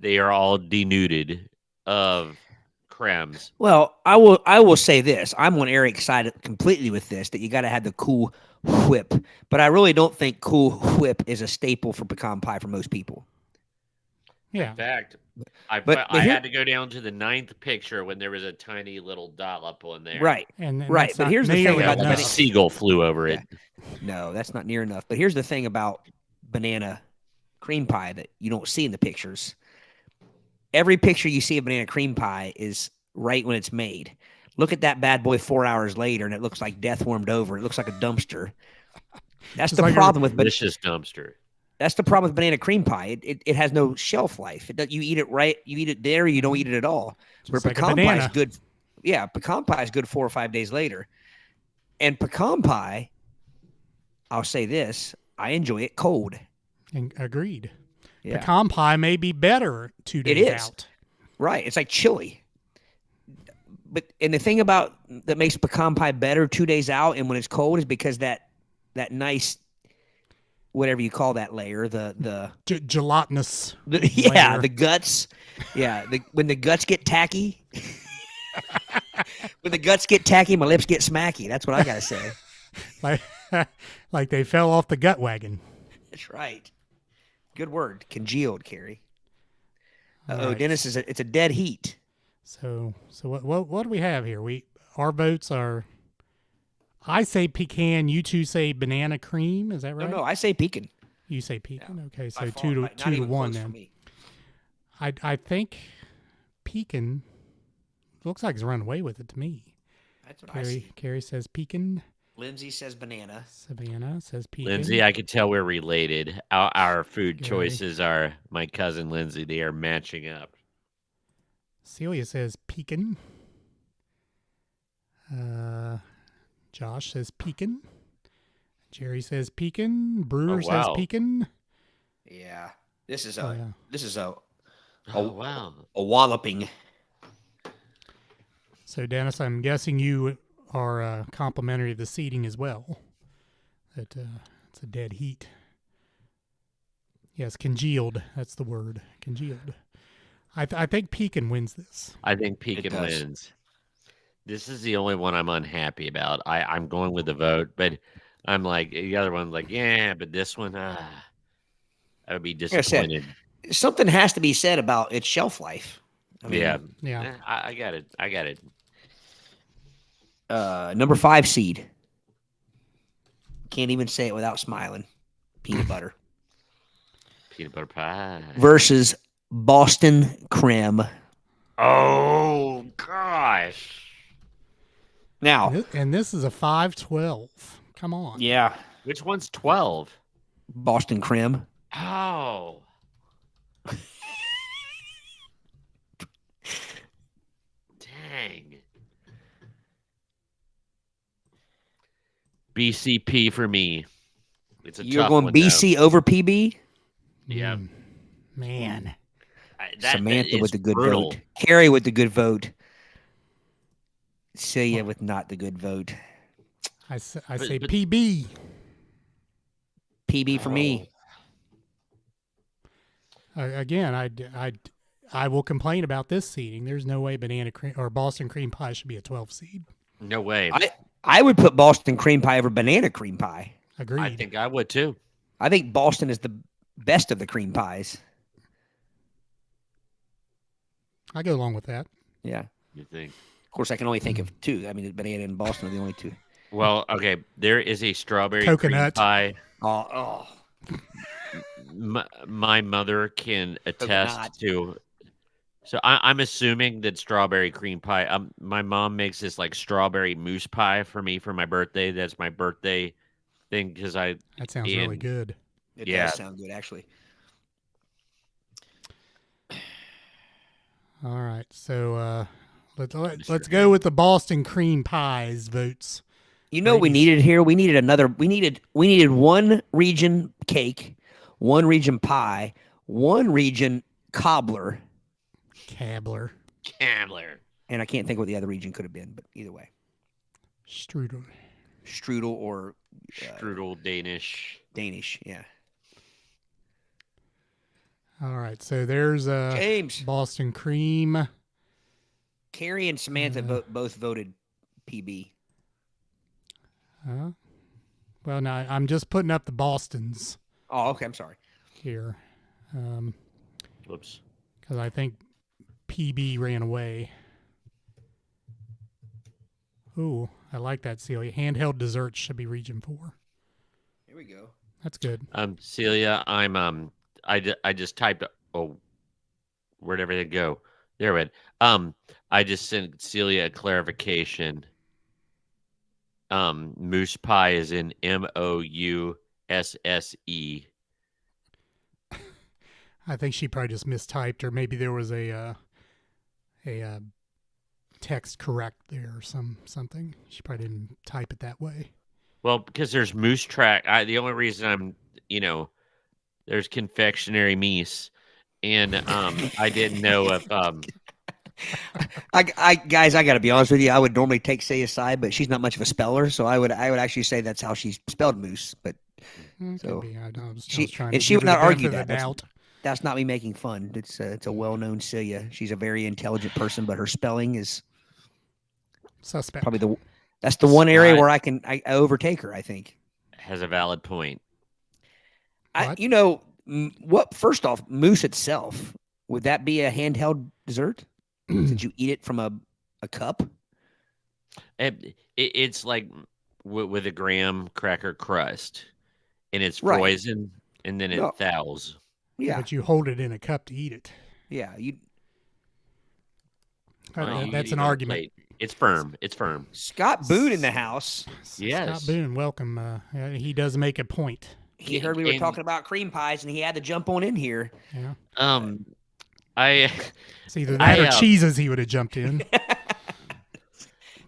They are all denuded of cremes. Well, I will say this. I'm on Aric's side completely with this, that you got to have the Cool Whip. But I really don't think Cool Whip is a staple for pecan pie for most people. Yeah. In fact, I had to go down to the 9th picture when there was a tiny little dollop on there. Right. And Right, that's but not here's the thing nearly about Like a enough. seagull flew over it. No, that's not near enough. But here's the thing about banana cream pie that you don't see in the pictures. Every picture you see of banana cream pie is right when it's made. Look at that bad boy 4 hours later, and it looks like death warmed over. It looks like a dumpster. That's Just the like problem with Delicious dumpster. That's the problem with banana cream pie. It has no shelf life. You eat it right. You eat it there. Or you don't eat it at all. Where Just like a pecan pie is banana. good. Yeah, pecan pie is good 4 or 5 days later. And pecan pie, I'll say this, I enjoy it cold. And agreed. Yeah. Pecan pie may be better 2 It days is. out. Right. It's like chili. And the thing about that makes pecan pie better 2 days out and when it's cold is because that nice whatever you call that layer, the Gelatinous. yeah, layer. the guts. Yeah, when the guts get tacky. When the guts get tacky, my lips get smacky. That's what I gotta say. Like they fell off the gut wagon. That's right. Good word. Congealed, Carrie. Uh-oh, Right. Dennis, it's a dead heat. So what do we have here? Our votes are. I say pecan. You two say banana cream. Is that right? No, I say pecan. You say pecan. Yeah. Okay, By so far, two not to even one close for then. me. I think pecan looks like it's run away with it to me. That's what I see. Carrie says pecan. Lindsay says banana. Savannah says pecan. Lindsay, I could tell we're related. Our food Gary. choices are my cousin Lindsay. They are matching up. Celia says pecan. Josh says pecan. Jerry says pecan. Brewer says wow. pecan. Yeah. This is Oh, yeah. Oh, wow. a walloping. So Dennis, I'm guessing you are complimentary of the seating as well. That it's a dead heat. Yes, congealed. That's the word. Congealed. I think pecan wins this. I think pecan does. wins. This is the only one I'm unhappy about. I'm going with the vote, but I'm like the other one's like, yeah, but this one, I would be I said, disappointed. something has to be said about its shelf life. I mean, Yeah. I got it. I got it. Number 5 seed. Can't even say it without smiling. Peanut butter Peanut butter pie. versus Boston creme. Oh gosh. Now, And this is a 5-12. Come on. yeah, Which one's 12? Boston creme. Oh. Dang. BCP for me. It's a You're tough going one, BC over PB. Yeah. Man. Samantha with the good brutal. vote. Carrie with the good vote. Celia with not the good vote. I say but- PB. PB for me. Again, I will complain about this seeding. There's no way banana cream or Boston cream pie should be a 12 seed. No way. I would put Boston cream pie over banana cream pie. Agreed. I think I would too. I think Boston is the best of the cream pies. I go along with that. Yeah. You think? Of course, I can only think of 2. I mean, banana and Boston are the only 2. Well, okay. There is a strawberry Coconut. cream pie. Oh. My mother can attest Coconut. to. So I'm assuming that strawberry cream pie. My mom makes this like strawberry mousse pie for me for my birthday. That's my birthday thing because That sounds really And- good. It Yeah. does sound good, actually. All right. So let's go with the Boston cream pies votes. You know what we Ladies. needed here? We needed another. We needed one region cake, one region pie, one region cobbler, Cabler. Candler. and I can't think what the other region could have been. But either way, Strudel. strudel or Strudel Danish. Danish. Yeah. All right. So there's James, Boston cream. Carrie, and Samantha both voted PB. Well, now I'm just putting up the Bostons Oh, okay. I'm sorry. here Whoops. because I think PB ran away. Ooh, I like that, Celia. Handheld desserts should be region 4. Here we go. That's good. Celia, I just typed. Oh, where'd everything go? There it went. I just sent Celia a clarification. Moose pie is in MOUSSE. I think she probably just mistyped, or maybe there was a text correct there or something. She probably didn't type it that way. Well, because there's moose track. The only reason I'm, there's confectionery meese, and I didn't know if Guys, I got to be honest with you. I would normally take Say aside, but she's not much of a speller, so I would actually say that's how she spelled moose. But Could be. I was she trying to she would give her not the argue benefit that. of the doubt. That's not me making fun. It's a well-known Celia. She's a very intelligent person, but her spelling is Suspect. probably that's the one area Scott where I overtake her. I think. has a valid point. What? First off, mousse itself, would that be a handheld dessert? Since you eat it from a cup? It's like with a graham cracker crust, and it's Right. frozen, and then it No. thaws. Yeah. But you hold it in a cup to eat it. Yeah. Well, you That's eat an on a argument. plate. It's firm. It's firm. Scott Boone in the house. Yes. Scott Boone, welcome. He does make a point. He heard we were And- talking about cream pies, and he had to jump on in here. Yeah. I It's either that or I, cheeses he would have jumped in.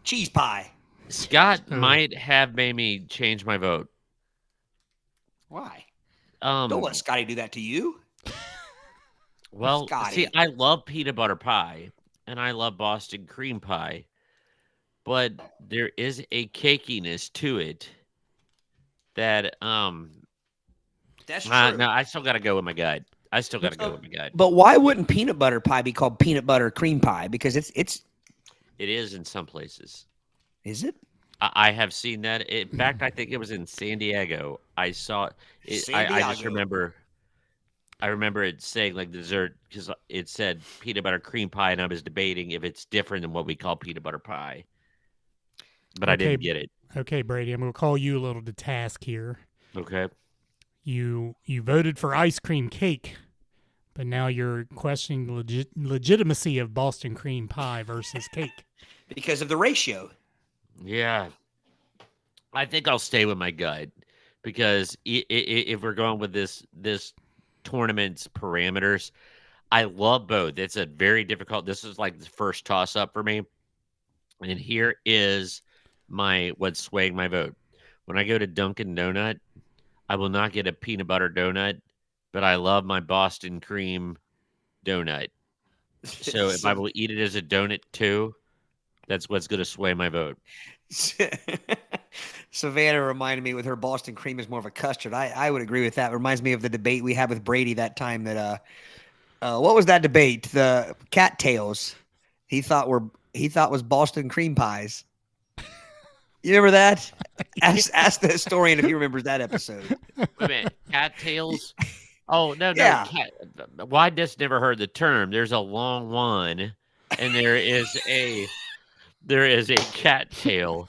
Cheese pie. Scott Oh. might have made me change my vote. Why? Um, Don't let Scotty do that to you. well, Scotty. see, I love peanut butter pie, and I love Boston cream pie, but there is a cakiness to it that That's no, I still got to go with my gut. I still got to go So- with my gut. But why wouldn't peanut butter pie be called peanut butter cream pie? Because it's It is in some places. is it? I have seen that. In fact, I think it was in San Diego. I saw it. I just Diego. remember. I remember it saying like dessert because it said peanut butter cream pie, and I was debating if it's different than what we call peanut butter pie. But I Okay. didn't get it. Okay, Brady, I'm going to call you a little to task here. Okay. You voted for ice cream cake, but now you're questioning the legitimacy of Boston cream pie versus cake. Because of the ratio. Yeah. I think I'll stay with my gut because if we're going with this tournament's parameters, I love both. It's a very difficult. This is like the first toss up for me, and here is what's swaying my vote. When I go to Dunkin' Donut, I will not get a peanut butter donut, but I love my Boston cream donut. So if I will eat it as a donut too, that's what's going to sway my vote. Savannah reminded me with her Boston cream is more of a custard. I would agree with that. It reminds me of the debate we had with Brady that time that what was that debate? The cattails he thought was Boston cream pies. You remember that? Ask the historian if he remembers that episode. Wait a minute, cattails? Oh no, Yeah. Why just never heard the term? There's a long one, and there is a cattail.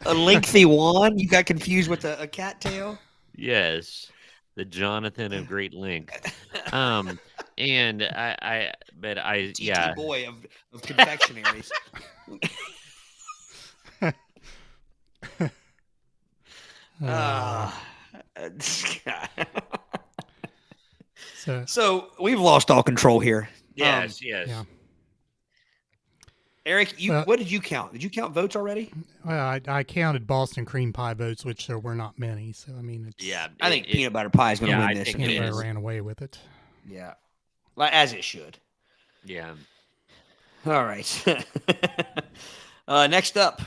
A lengthy one? You got confused with a cattail? Yes, the Jonathan of Great Length. And TT yeah. boy of confectionaries. So we've lost all control here. Yes. yeah. Aric, Well- what did you count? Did you count votes already? Well, I counted Boston cream pie votes, which there were not many. So, I mean, it's, Yeah. I think peanut butter pie is going to yeah, win I this. think it Canada is. ran away with it. Yeah, as it should. Yeah. All right. Next up,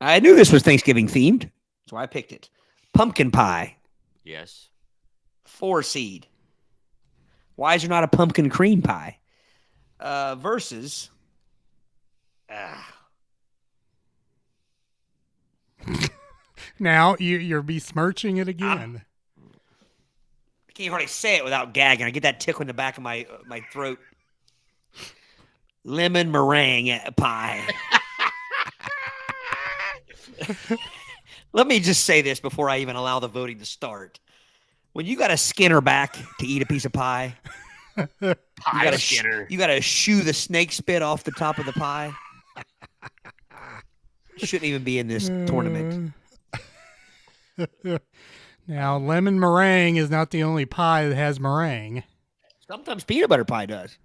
I knew this was Thanksgiving themed, so I picked it. Pumpkin pie, Yes. 4 seed. Why is there not a pumpkin cream pie? Versus. Now you're besmirching it again. I can't hardly say it without gagging. I get that tickle in the back of my throat. Lemon meringue pie. Let me just say this before I even allow the voting to start. When you got to skin her back to eat a piece of pie, you got to shoo the snake spit off the top of the pie. Shouldn't even be in this tournament. Now, lemon meringue is not the only pie that has meringue. Sometimes peanut butter pie does.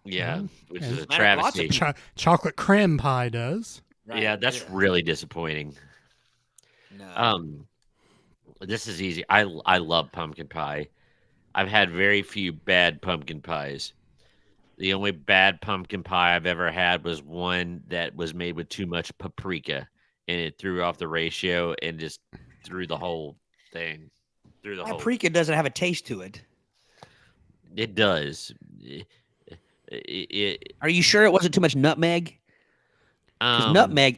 Yeah, Mhm. which And is a Lots of travesty. people- Chocolate creme pie does. Yeah, that's really disappointing. No. This is easy. I love pumpkin pie. I've had very few bad pumpkin pies. The only bad pumpkin pie I've ever had was one that was made with too much paprika, and it threw off the ratio and just threw the whole thing. Through the whole. Paprika doesn't have a taste to it. It does. It Are you sure it wasn't too much nutmeg? Because um nutmeg.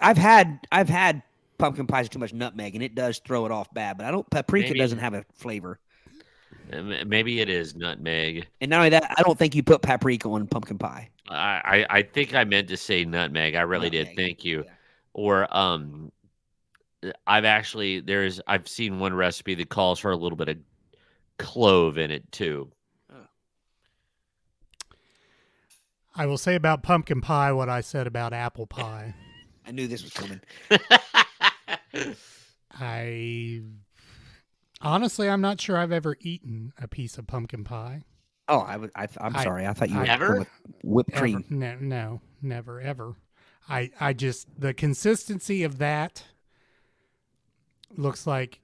I've had pumpkin pies with too much nutmeg, and it does throw it off bad. But I don't. Paprika Maybe. doesn't have a flavor. maybe it is nutmeg. And not only that, I don't think you put paprika on pumpkin pie. I think I meant to say nutmeg. I really did. Nutmeg, Thank you. yeah. Or I've seen one recipe that calls for a little bit of clove in it too. I will say about pumpkin pie what I said about apple pie. I knew this was coming. I'm not sure I've ever eaten a piece of pumpkin pie. Oh, I'm sorry. I thought you were Never? going with whipped Ever. cream. No, never, ever. I just, the consistency of that looks like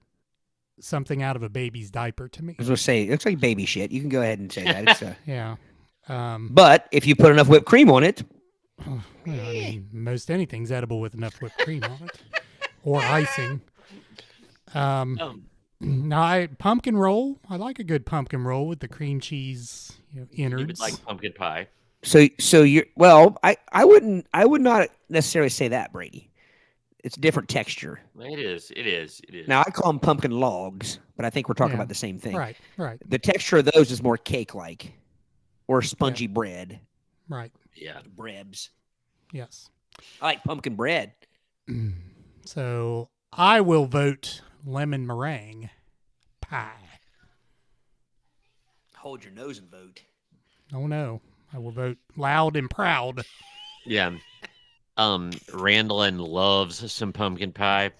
something out of a baby's diaper to me. I was going to say, it looks like baby shit. You can go ahead and say that. It's, Yeah. but if you put enough whipped cream on it, Well, I mean, most anything's edible with enough whipped cream on it, or icing. Now, pumpkin roll. I like a good pumpkin roll with the cream cheese You innards. would like pumpkin pie. so you're I would not necessarily say that, Brady. It's a different texture. It is. Now I call them pumpkin logs, but I think we're talking Yeah. about the same thing. Right. The texture of those is more cake-like, or spongy bread. Right. Yeah. Brebs. Yes. I like pumpkin bread. So I will vote lemon meringue pie. Hold your nose and vote. Oh no, I will vote loud and proud. Yeah. Randallin loves some pumpkin pie.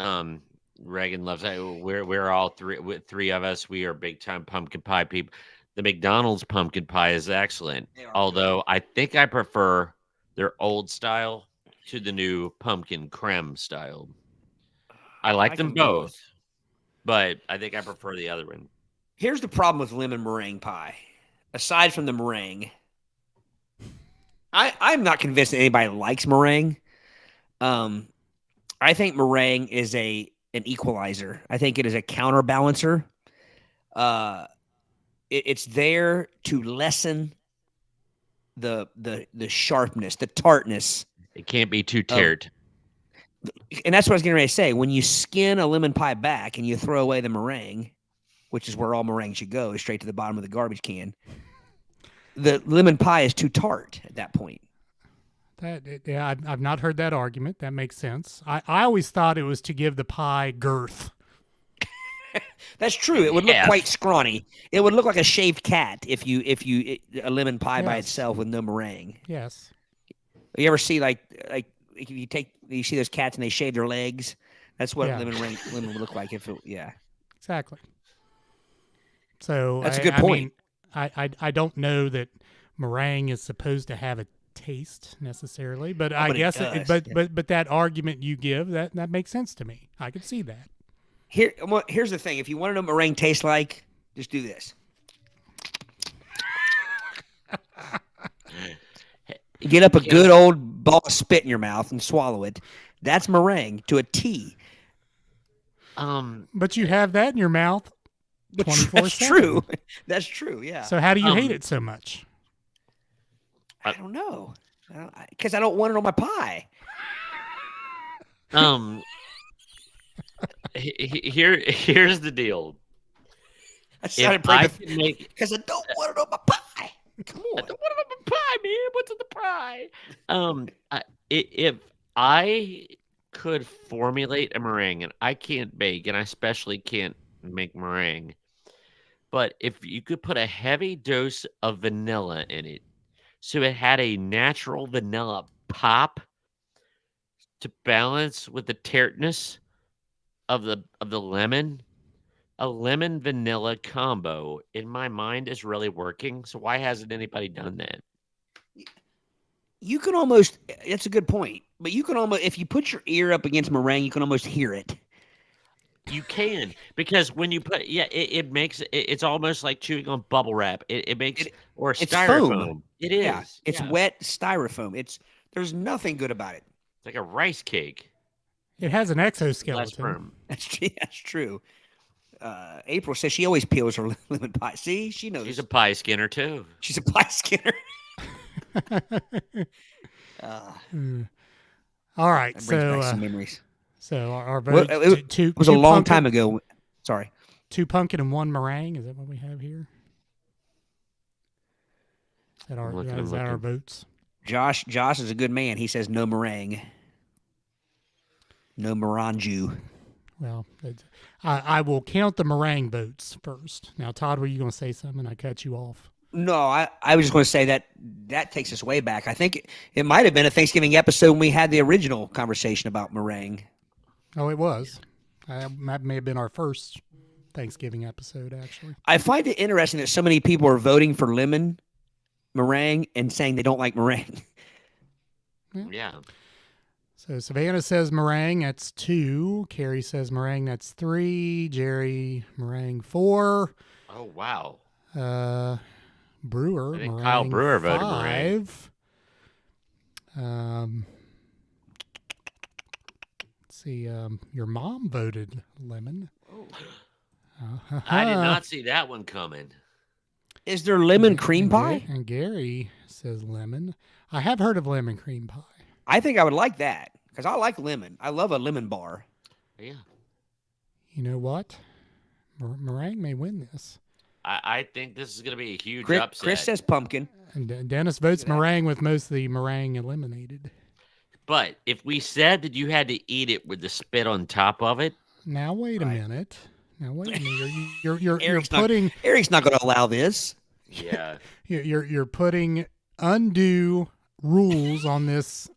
Reagan loves it. We're all three of us. We are big time pumpkin pie people. The McDonald's pumpkin pie is excellent. Although I think I prefer their old style to the new pumpkin creme style. I like them both, but I think I prefer the other one. Here's the problem with lemon meringue pie. Aside from the meringue, I'm not convinced that anybody likes meringue. I think meringue is an equalizer. I think it is a counterbalancer. It's there to lessen the sharpness, the tartness. It can't be too tart. And that's what I was getting ready to say. When you skin a lemon pie back and you throw away the meringue, which is where all meringue should go, straight to the bottom of the garbage can, the lemon pie is too tart at that point. I've not heard that argument. That makes sense. I always thought it was to give the pie girth. That's true. It would look quite scrawny. It would look like a shaved cat if you a lemon pie by Yes. itself with no meringue. Yes. You ever see like if you see those cats and they shave their legs? That's what Yeah. lemon would look like if it, yeah. Exactly. So That's a good point. I don't know that meringue is supposed to have a taste necessarily, but I but it guess does. but that argument you give that makes sense to me. I could see that. Here's the thing. If you want to know what meringue tastes like, just do this. Get up a good old ball of spit in your mouth and swallow it. That's meringue to a T. But you have that in your mouth But 24/7. That's true. That's true. Yeah. So how do you hate it so much? I don't know. Because I don't want it on my pie. Here's the deal. I sounded If I pretty can make because I don't want it on my pie. Come I on. don't want it on the pie, man. What's in the pie? If I could formulate a meringue, and I can't bake, and I especially can't make meringue, but if you could put a heavy dose of vanilla in it, so it had a natural vanilla pop to balance with the tartness of the lemon, A lemon vanilla combo in my mind is really working. So why hasn't anybody done that? You can almost. It's a good point, but you can almost, if you put your ear up against meringue, you can almost hear it. You can, because when you put, yeah, it makes it's almost like chewing on bubble wrap. It makes, or It's foam. styrofoam. It Yeah, is. it's Yeah. wet styrofoam. There's nothing good about it. It's like a rice cake. It has an Less exoskeleton. firm. That's true. April says she always peels her lemon pie. See, she knows. She's a pie skinner too. She's a pie skinner. All right, That brings so back some memories. so our Well, vote it was a long time ago. Sorry. 2 pumpkin and 1 meringue. Is that what we have here? Is that our, I'm looking, is I'm that our looking. votes? Josh is a good man. He says no meringue. No meringue. Well, I will count the meringue votes first. Now, Todd, were you going to say something? I cut you off. No, I was just going to say that takes us way back. I think it might have been a Thanksgiving episode when we had the original conversation about meringue. Oh, it was. That may have been our first Thanksgiving episode, actually. I find it interesting that so many people are voting for lemon meringue and saying they don't like meringue. Yeah. So Savannah says meringue, that's 2. Carrie says meringue, that's 3. Jerry, meringue, 4. Oh wow. Brewer, I think meringue, Kyle Brewer voted meringue. 5. Let's see. Your mom voted lemon. I did not see that one coming. Is there lemon cream pie? And Gary says lemon. I have heard of lemon cream pie. I think I would like that because I like lemon. I love a lemon bar. Yeah. You know what? Meringue may win this. I think this is going to be a huge Chris, upset. Chris says pumpkin. And Dennis votes meringue with most of the meringue eliminated. But if we said that you had to eat it with the spit on top of it, Now wait a Right. minute. Now wait a minute. You're Eric's putting Eric's not going to allow this. yeah. you're putting undue rules on this.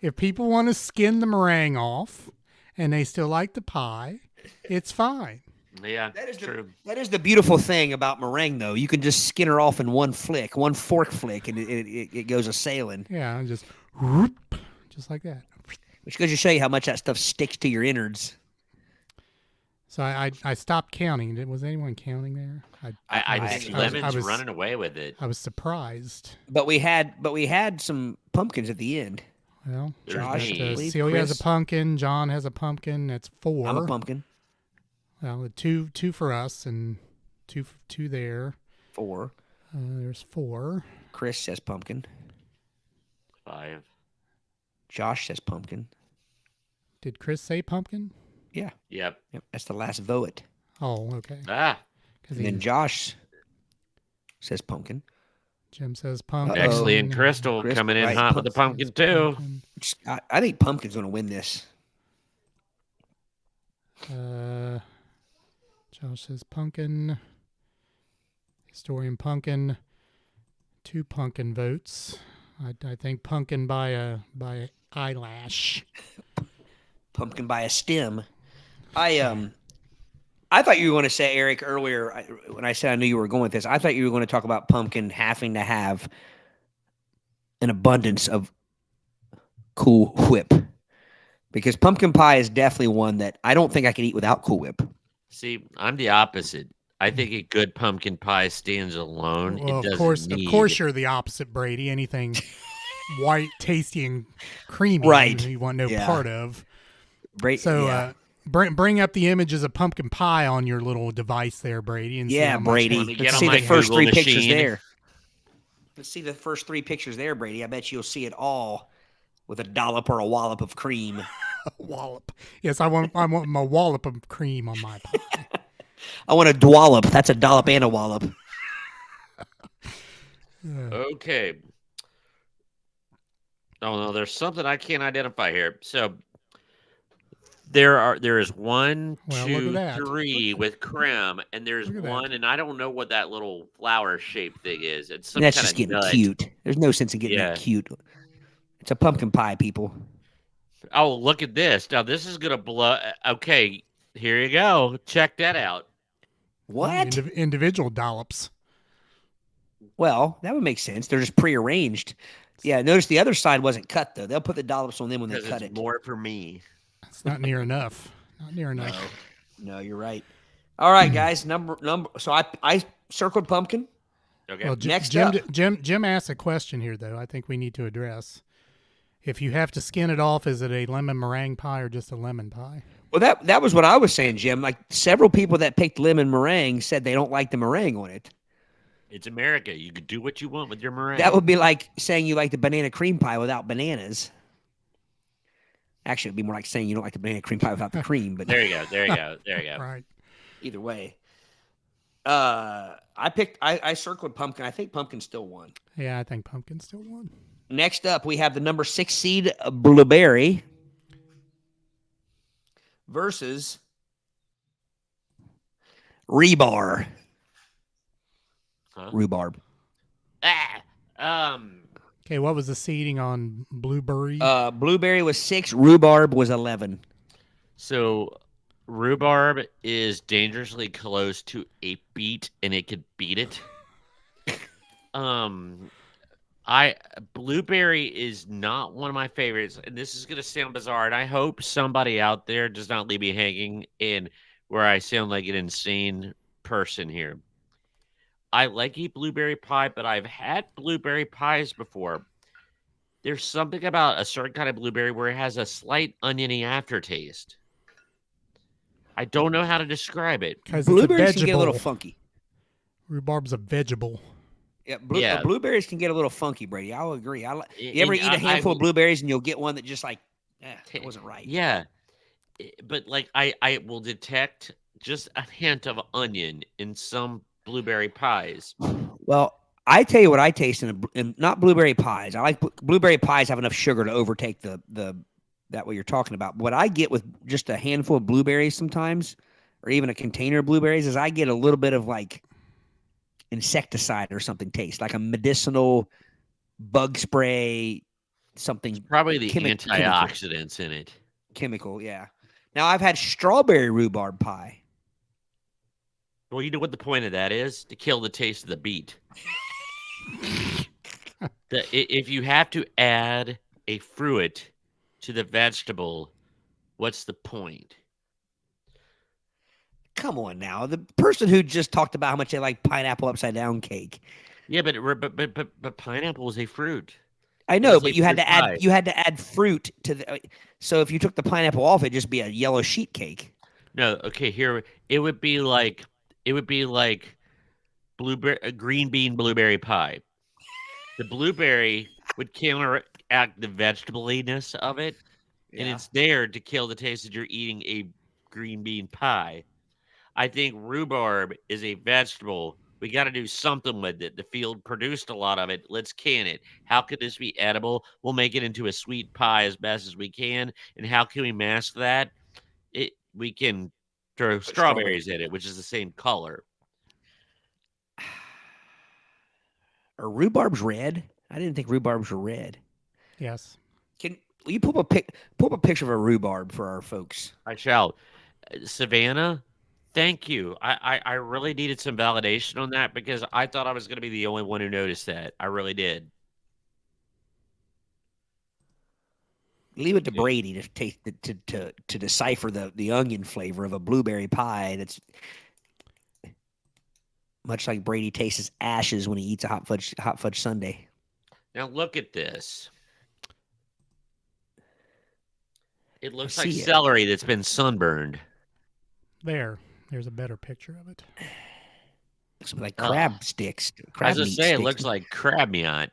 If people want to skin the meringue off and they still like the pie, it's fine. Yeah, That is true. that is the beautiful thing about meringue, though. You can just skin her off in one flick, one fork flick, and it goes a sailing. Yeah, and just whoop, just like that. Which goes to show you how much that stuff sticks to your innards. So I stopped counting. Was anyone counting there? I was- think I was- Lemon's running away with it. I was surprised. But we had some pumpkins at the end. Well, There's Josh, me. I believe, Celia has a Chris. pumpkin. John has a pumpkin. That's 4. I'm a pumpkin. Well, two for us and two there. 4. There's 4. Chris says pumpkin. 5. Josh says pumpkin. Did Chris say pumpkin? Yeah. Yep. Yep. That's the last vote. Oh, okay. Ah, 'Cause And then Josh says pumpkin. Jim says pumpkin. Uh-oh. Bexley and Crystal Chris- coming in right, hot with the pumpkin Says too. pumpkin. I think pumpkin's going to win this. Josh says pumpkin. Historian pumpkin. 2 pumpkin votes. I think pumpkin by eyelash. Pumpkin by a stem. I thought you were going to say, Eric, earlier when I said I knew you were going with this. I thought you were going to talk about pumpkin having to have an abundance of Cool Whip, because pumpkin pie is definitely one that I don't think I can eat without Cool Whip. See, I'm the opposite. I think a good pumpkin pie stands alone. Well, it doesn't of course, need. you're the opposite, Brady. Anything white, tasty, and creamy, Right. you want no Yeah. part of. Right? So, yeah. bring up the images of pumpkin pie on your little device there, Brady. And see Yeah, how much Brady. Let me get Let's on see my the first Google 3 pictures machine. there. Let's see the first 3 pictures there, Brady. I bet you'll see it all with a dollop or a wallop of cream. wallop. Yes, I want my wallop of cream on my pie. I want a dwallop. That's a dollop and a wallop. Okay. Oh no, there's something I can't identify here. So there is 1, Well, look at 2, that. 3 with creme, and there's Look at that. one, and I don't know what that little flower shaped thing is. It's some That's kind just of getting nut. cute. There's no sense in getting Yeah. that cute. It's a pumpkin pie, people. Oh, look at this. Now this is gonna blow. Okay, here you go. Check that out. What? Individual dollops. Well, that would make sense. They're just prearranged. Yeah, notice the other side wasn't cut, though. They'll put the dollops on them when they Because cut it's it. more for me. It's not near enough. Not near enough. No, you're right. All right, guys. Number. So I circled pumpkin. Okay. Well, Next up. Jim asked a question here, though. I think we need to address. If you have to skin it off, is it a lemon meringue pie or just a lemon pie? Well, that was what I was saying, Jim. Like several people that picked lemon meringue said they don't like the meringue on it. It's America. You could do what you want with your meringue. That would be like saying you like the banana cream pie without bananas. Actually, it'd be more like saying you don't like the banana cream pie without the cream. But There you go. There you go. There you go. Right. either way, I circled pumpkin. I think pumpkin still won. Yeah, I think pumpkin still won. Next up, we have the number 6 seed blueberry versus rhubarb. Huh? Rhubarb. Okay, what was the seeding on blueberry? Blueberry was 6. Rhubarb was 11. So rhubarb is dangerously close to a beet, and it could beat it. Blueberry is not one of my favorites, and this is gonna sound bizarre, and I hope somebody out there does not leave me hanging in where I sound like an insane person here. I like eat blueberry pie, but I've had blueberry pies before. There's something about a certain kind of blueberry where it has a slight oniony aftertaste. I don't know how to describe it. Because Blueberries can get a little funky. Rhubarb's a vegetable. Yeah, blueberries can get a little funky, Brady. I'll agree. You ever eat a handful of blueberries and you'll get one that just like, it wasn't right. Yeah, but like I will detect just a hint of onion in some blueberry pies. Well, I tell you what I taste in not blueberry pies. I like blueberry pies have enough sugar to overtake the that what you're talking about. What I get with just a handful of blueberries sometimes, or even a container of blueberries, is I get a little bit of like insecticide or something taste, like a medicinal bug spray, something. It's probably the antioxidants in it. Chemical, yeah. Now I've had strawberry rhubarb pie. Well, you know what the point of that is? To kill the taste of the beet. If you have to add a fruit to the vegetable, what's the point? Come on now. The person who just talked about how much they like pineapple upside down cake. Yeah, but pineapple is a fruit. I know, but you had to add fruit to the. So if you took the pineapple off, it'd just be a yellow sheet cake. No, okay, here it would be like blueberry, green bean blueberry pie. The blueberry would counteract the vegetableness of it, and it's there to kill the taste that you're eating a green bean pie. I think rhubarb is a vegetable. We got to do something with it. The field produced a lot of it. Let's can it. How could this be edible? We'll make it into a sweet pie as best as we can. And how can we mask that? We can throw strawberries in it, which is the same color. Are rhubarbs red? I didn't think rhubarbs were red. Yes. Will you pull up a picture of a rhubarb for our folks? I shall. Savannah, thank you. I really needed some validation on that because I thought I was going to be the only one who noticed that. I really did. Leave it to Brady to taste to decipher the onion flavor of a blueberry pie. That's much like Brady tastes his ashes when he eats a hot fudge sundae. Now look at this. It looks like celery that's been sunburned. There's a better picture of it. Looks like crab sticks. As I say, it looks like crab meat.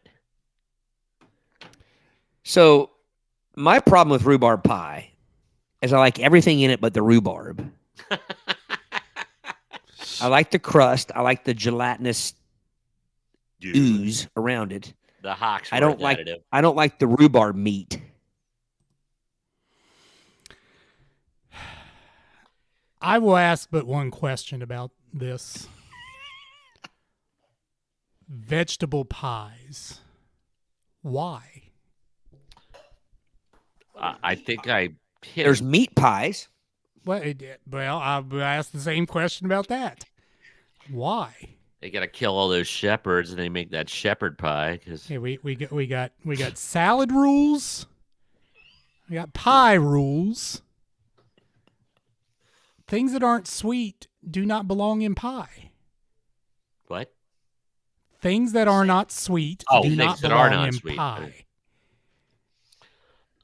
So my problem with rhubarb pie is I like everything in it but the rhubarb. I like the crust. I like the gelatinous ooze around it. The Hawks. I don't like the rhubarb meat. I will ask but one question about this. Vegetable pies. Why? I think I hit. There's meat pies. Well, I asked the same question about that. Why? They got to kill all those shepherds, and they make that shepherd pie. Because Okay, we got salad rules. We got pie rules. Things that aren't sweet do not belong in pie. what? Things that are not sweet Oh, do things not that are belong not in sweet. pie.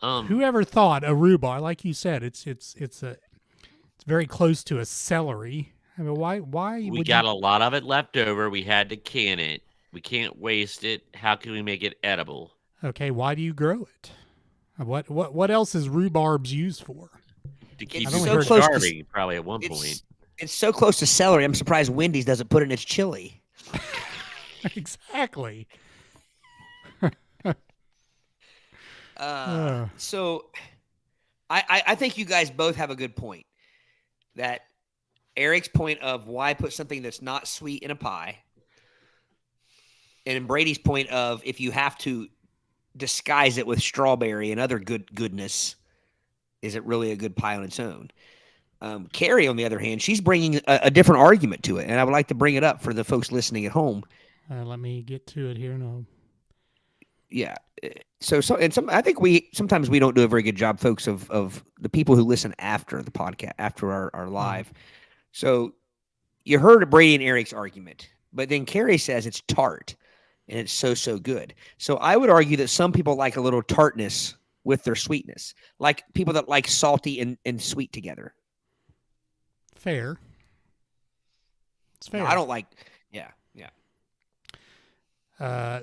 Um, Whoever thought a rhubarb, like you said, it's very close to a celery. I mean, why we would got you? a lot of it left over. We had to can it. We can't waste it. How can we make it edible? Okay, why do you grow it? What else is rhubarbs used for? To keep I've you only from heard- starving, probably at one point. It's so close to celery. I'm surprised Wendy's doesn't put it in its chili. Exactly. So I think you guys both have a good point. That Aric's point of why put something that's not sweet in a pie, and Brady's point of if you have to disguise it with strawberry and other goodness, is it really a good pie on its own? Carrie, on the other hand, she's bringing a different argument to it, and I would like to bring it up for the folks listening at home. Let me get to it here. No. Yeah. I think sometimes we don't do a very good job, folks, of the people who listen after the podcast, after our live. So you heard Brady and Aric's argument, but then Carrie says it's tart and it's so good. So I would argue that some people like a little tartness with their sweetness, like people that like salty and sweet together. Fair. It's fair. No, I don't like. Yeah.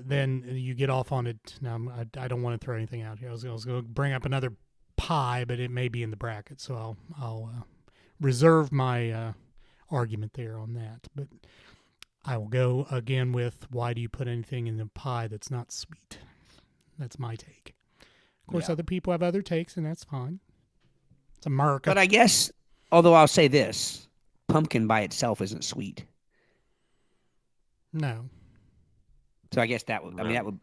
Then you get off on it. Now I don't want to throw anything out here. I was going to bring up another pie, but it may be in the bracket, so I'll reserve my argument there on that. But I will go again with why do you put anything in the pie that's not sweet? That's my take. Of course, other people have other takes, and that's fine. It's America. But I guess, although I'll say this, pumpkin by itself isn't sweet. No. So I guess that would. I mean, that would.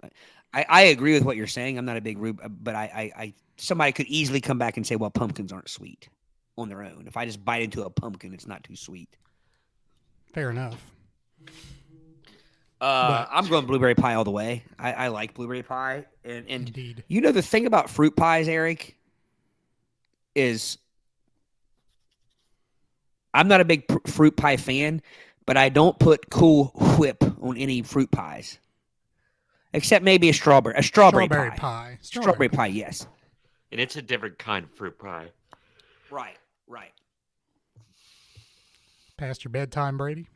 I agree with what you're saying. I'm not a big but I somebody could easily come back and say, well, pumpkins aren't sweet on their own. If I just bite into a pumpkin, it's not too sweet. Fair enough. I'm going blueberry pie all the way. I like blueberry pie, and Indeed. You know the thing about fruit pies, Aric, is I'm not a big fruit pie fan, but I don't put Cool Whip on any fruit pies. Except maybe a strawberry pie. Strawberry pie, yes. And it's a different kind of fruit pie. Right. Past your bedtime, Brady?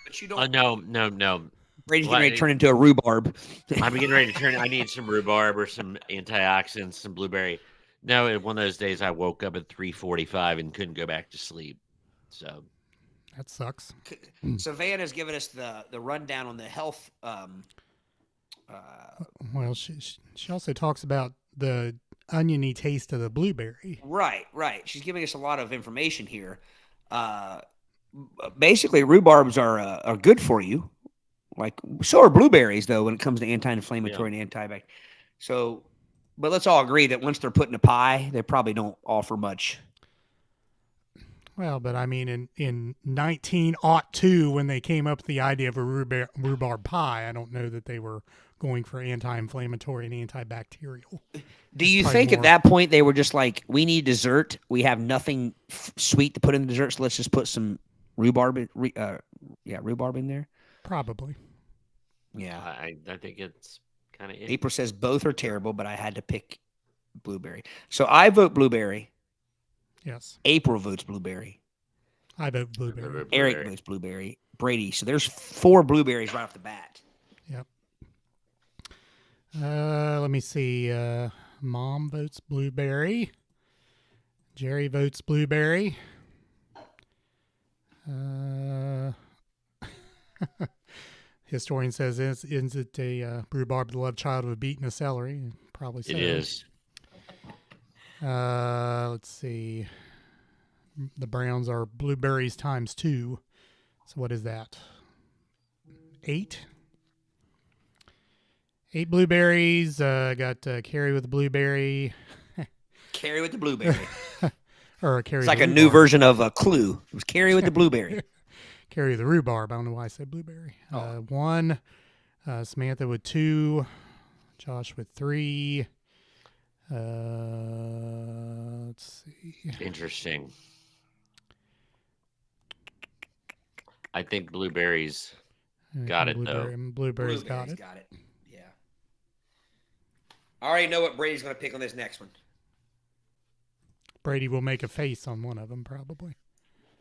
But you don't. No. Brady's getting ready to turn into a rhubarb. I'm getting ready to turn. I need some rhubarb or some antioxidants, some blueberry. No, one of those days I woke up at 3:45 and couldn't go back to sleep. So that sucks. Savannah's giving us the rundown on the health. Well, she also talks about the oniony taste of the blueberry. Right. She's giving us a lot of information here. Basically, rhubarbs are good for you. Like so are blueberries, though, when it comes to anti-inflammatory and antibacterial. So, but let's all agree that once they're put in a pie, they probably don't offer much. Well, but I mean, in 1902, when they came up with the idea of a rhubarb pie, I don't know that they were going for anti-inflammatory and antibacterial. Do you think at that point they were just like, we need dessert, we have nothing sweet to put in the dessert, so let's just put some rhubarb in there? Probably. Yeah. I think it's kind of. April says both are terrible, but I had to pick blueberry. So I vote blueberry. Yes. April votes blueberry. I vote blueberry. Aric votes blueberry. Brady. So there's 4 blueberries right off the bat. Yep. Let me see. Mom votes blueberry. Jerry votes blueberry. Historian says, "Is it a rhubarb the love child of a beet and a celery?" Probably so. It is. Let's see. The Browns are blueberries times 2. So what is that? 8? 8 blueberries. Got Carrie with the blueberry. Carrie with the blueberry. Or Carrie. It's like a new version of a Clue. It was Carrie with the blueberry. carry the rhubarb. I don't know why I said blueberry. Oh. 1. Samantha with 2. Josh with 3. Let's see. Interesting. I think blueberries got it, though. Blueberries got it. Yeah. I already know what Brady's going to pick on this next one. Brady will make a face on one of them, probably.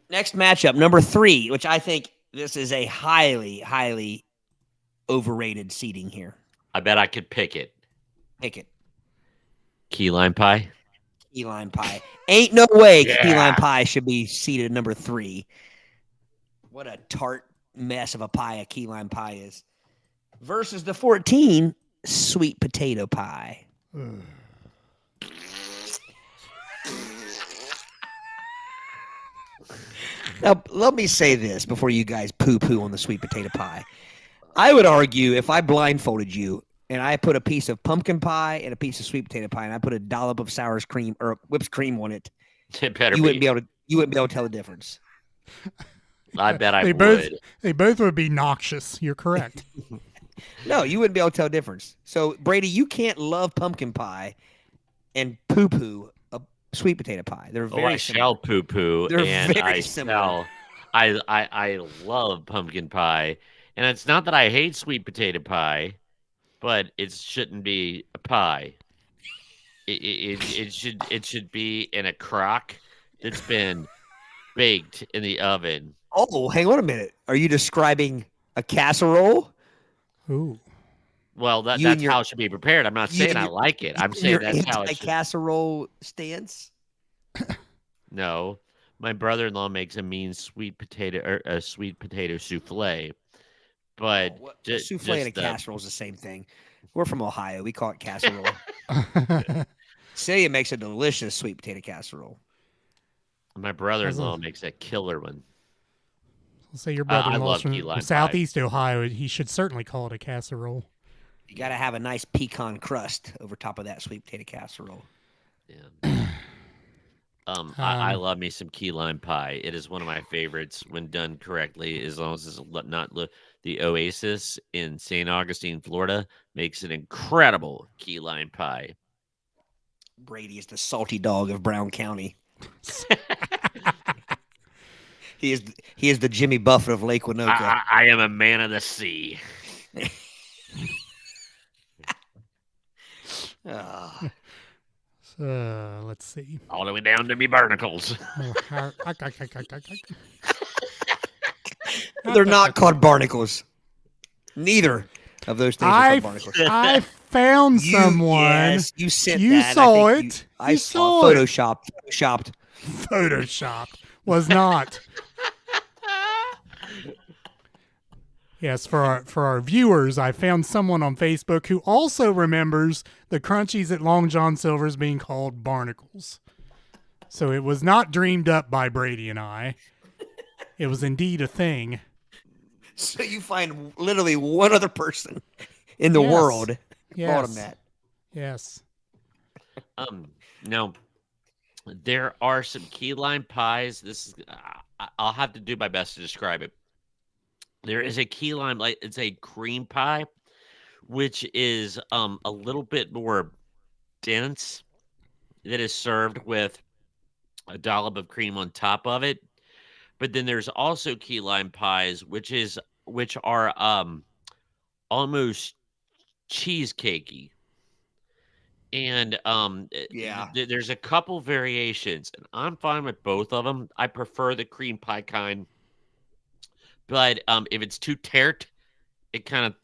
Next matchup, number 3, which I think this is a highly, highly overrated seating here. I bet I could pick it. Pick it. Key lime pie. Key lime pie. Ain't no way Yeah. key lime pie should be seated number 3. What a tart mess of a pie a key lime pie is. Versus the 14, sweet potato pie. Now, let me say this before you guys poo-poo on the sweet potato pie. I would argue if I blindfolded you and I put a piece of pumpkin pie and a piece of sweet potato pie and I put a dollop of sour cream or whipped cream on it, It better you be. wouldn't be able to tell the difference. I bet I They would. both would be noxious. You're correct. No, you wouldn't be able to tell the difference. So, Brady, you can't love pumpkin pie and poo-poo a sweet potato pie. They're Oh, very I similar. shall poo poo, They're and very I similar. shall. I love pumpkin pie, and it's not that I hate sweet potato pie, but it shouldn't be a pie. It should be in a crock that's been baked in the oven. Oh, hang on a minute. Are you describing a casserole? Ooh. Well, You and that's your- how it should be prepared. I'm not you saying and I your- like it. I'm In saying your that's how it should. anti-casserole stance? No, my brother-in-law makes a mean sweet potato or a sweet potato souffle, but A souffle and a just the- casserole is the same thing. We're from Ohio. We call it casserole. Celia makes a delicious sweet potato casserole. my brother-in-law makes a killer one. Let's say your I brother-in-law's love key from lime pie. Southeast Ohio. He should certainly call it a casserole. You got to have a nice pecan crust over top of that sweet potato casserole. Yeah. I love me some key lime pie. It is one of my favorites when done correctly. As long as it's not the Oasis in St. Augustine, Florida, makes an incredible key lime pie. Brady is the salty dog of Brown County. He is the Jimmy Buffett of Lake Winoka. I am a man of the sea. Ah. Let's see. All the way down to me barnacles. They're not called barnacles. Neither of those things are called barnacles. I found someone. Yes, you sent You that. saw I think it. I You saw saw it. Photoshopped. Photoshopped. Was not. Yes, for our viewers, I found someone on Facebook who also remembers the crunchies at Long John Silver's being called barnacles. So it was not dreamed up by Brady and I. It was indeed a thing. So you find literally one other person in the Yes. world who called Yes. him that. Yes. Now, there are some key lime pies. This is I'll have to do my best to describe it. There is a key lime, like it's a cream pie, which is a little bit more dense. That is served with a dollop of cream on top of it. But then there's also key lime pies, which are almost cheesecakey. And Yeah. there's a couple variations, and I'm fine with both of them. I prefer the cream pie kind, but if it's too tart, it kind of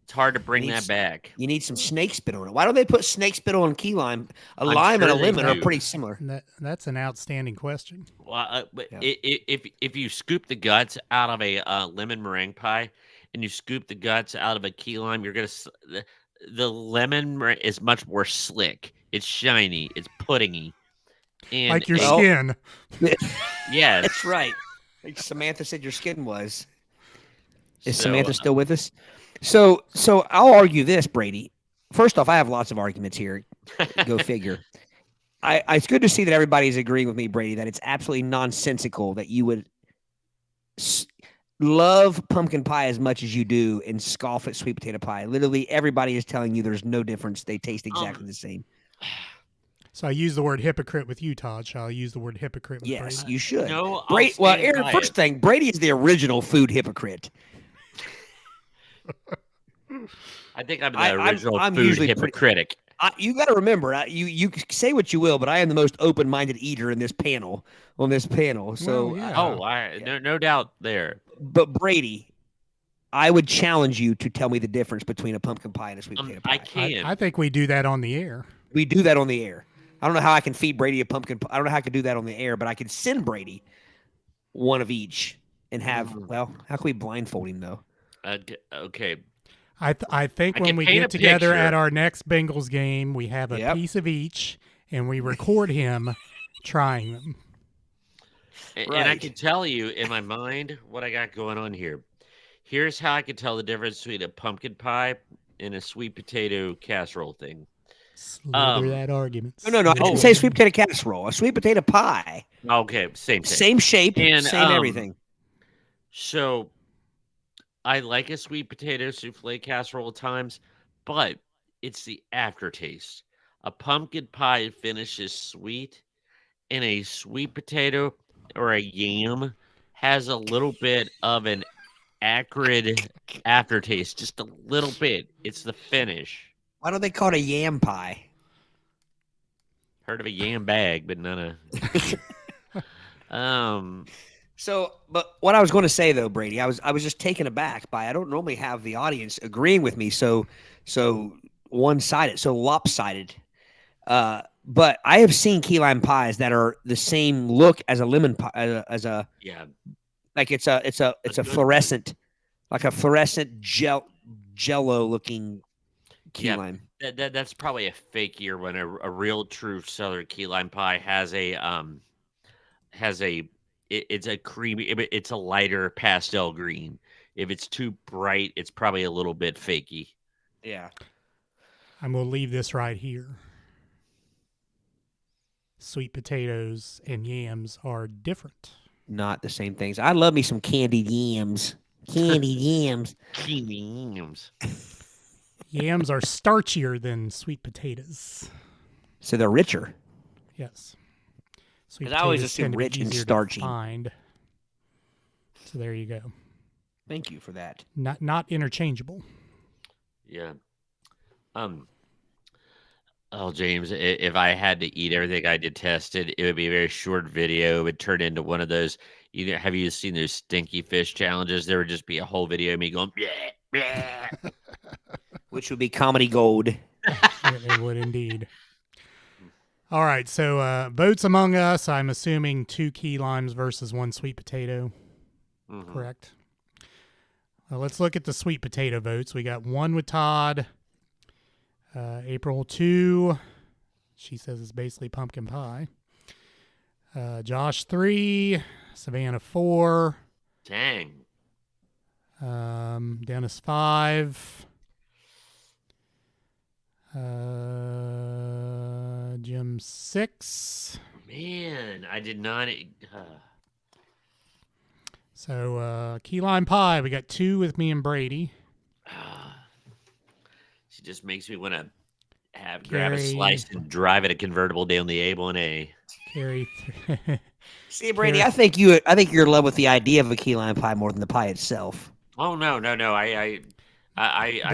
it's hard to bring that back. You need some snake spit on it. Why don't they put snake spit on key lime? A I'm lime sure and a they lemon are do. pretty similar. That's an outstanding question. Well, but Yeah. if you scoop the guts out of a lemon meringue pie and you scoop the guts out of a key lime, you're the lemon is much more slick. It's shiny. It's puddingy. And Like your Well- skin. yes, That's right. Like Samantha said your skin was. Is So, Samantha still with us? So I'll argue this, Brady. First off, I have lots of arguments here. Go figure. It's good to see that everybody's agreeing with me, Brady, that it's absolutely nonsensical that you would love pumpkin pie as much as you do and scoff at sweet potato pie. Literally, everybody is telling you there's no difference. They taste exactly the same. So I use the word hypocrite with you, Todd. Shall I use the word hypocrite with Yes, Brady? you should. No, Brady, well, Aaron, first thing, Brady is the original food hypocrite. I think I'm the original I'm food usually hypocritic. You got to remember, you say what you will, but I am the most open-minded eater in this panel. On this panel, so Well, yeah. No doubt there. But Brady, I would challenge you to tell me the difference between a pumpkin pie and a sweet potato pie. I can. I think we do that on the air. We do that on the air. I don't know how I can feed Brady a pumpkin pie. I don't know how I can do that on the air, but I could send Brady one of each and have. Well, how can we blindfold him though? Okay. I think when we get together at our next Bengals game, we have a piece of each, and we record him trying them. And I can tell you in my mind what I got going on here. Here's how I can tell the difference between a pumpkin pie and a sweet potato casserole thing. Slither that argument. No. I didn't say sweet potato casserole. A sweet potato pie. Okay, same thing. Same shape, and, same everything. So I like a sweet potato souffle casserole at times, but it's the aftertaste. A pumpkin pie finishes sweet, and a sweet potato or a yam has a little bit of an acrid aftertaste, just a little bit. It's the finish. Why don't they call it a yam pie? Heard of a yam bag, but none of. So, but what I was going to say though, Brady, I was just taken aback by I don't normally have the audience agreeing with me so one-sided, so lopsided. But I have seen key lime pies that are the same look as a lemon pie, like it's a fluorescent, like a fluorescent jello looking key lime. That's probably a fakier one. A real true Southern key lime pie has it's a creamy, it's a lighter pastel green. If it's too bright, it's probably a little bit fakey. Yeah. I'm going to leave this right here. Sweet potatoes and yams are different. Not the same things. I love me some candied yams. Candied yams. Candied yams. Yams are starchier than sweet potatoes. So they're richer. Yes. Sweet I always assume rich and starchy. So there you go. Thank you for that. Not interchangeable. Yeah. Oh, James, if I had to eat everything I detested, it would be a very short video. It would turn into one of those. Have you seen those stinky fish challenges? There would just be a whole video of me going, bleh, bleh. Which would be comedy gold. It would indeed. All right, so votes among us. I'm assuming 2 key limes versus 1 sweet potato. Mm-hmm. Correct. Well, let's look at the sweet potato votes. We got 1 with Todd. April 2, she says it's basically pumpkin pie. Josh 3, Savannah 4. Dang. Dennis 5. Jim 6. Man, I did not. So key lime pie, we got 2 with me and Brady. She just makes me want to grab a slice and drive it a convertible down the A1A. Carry. See, Brady, I think you're in love with the idea of a key lime pie more than the pie itself. Oh no! The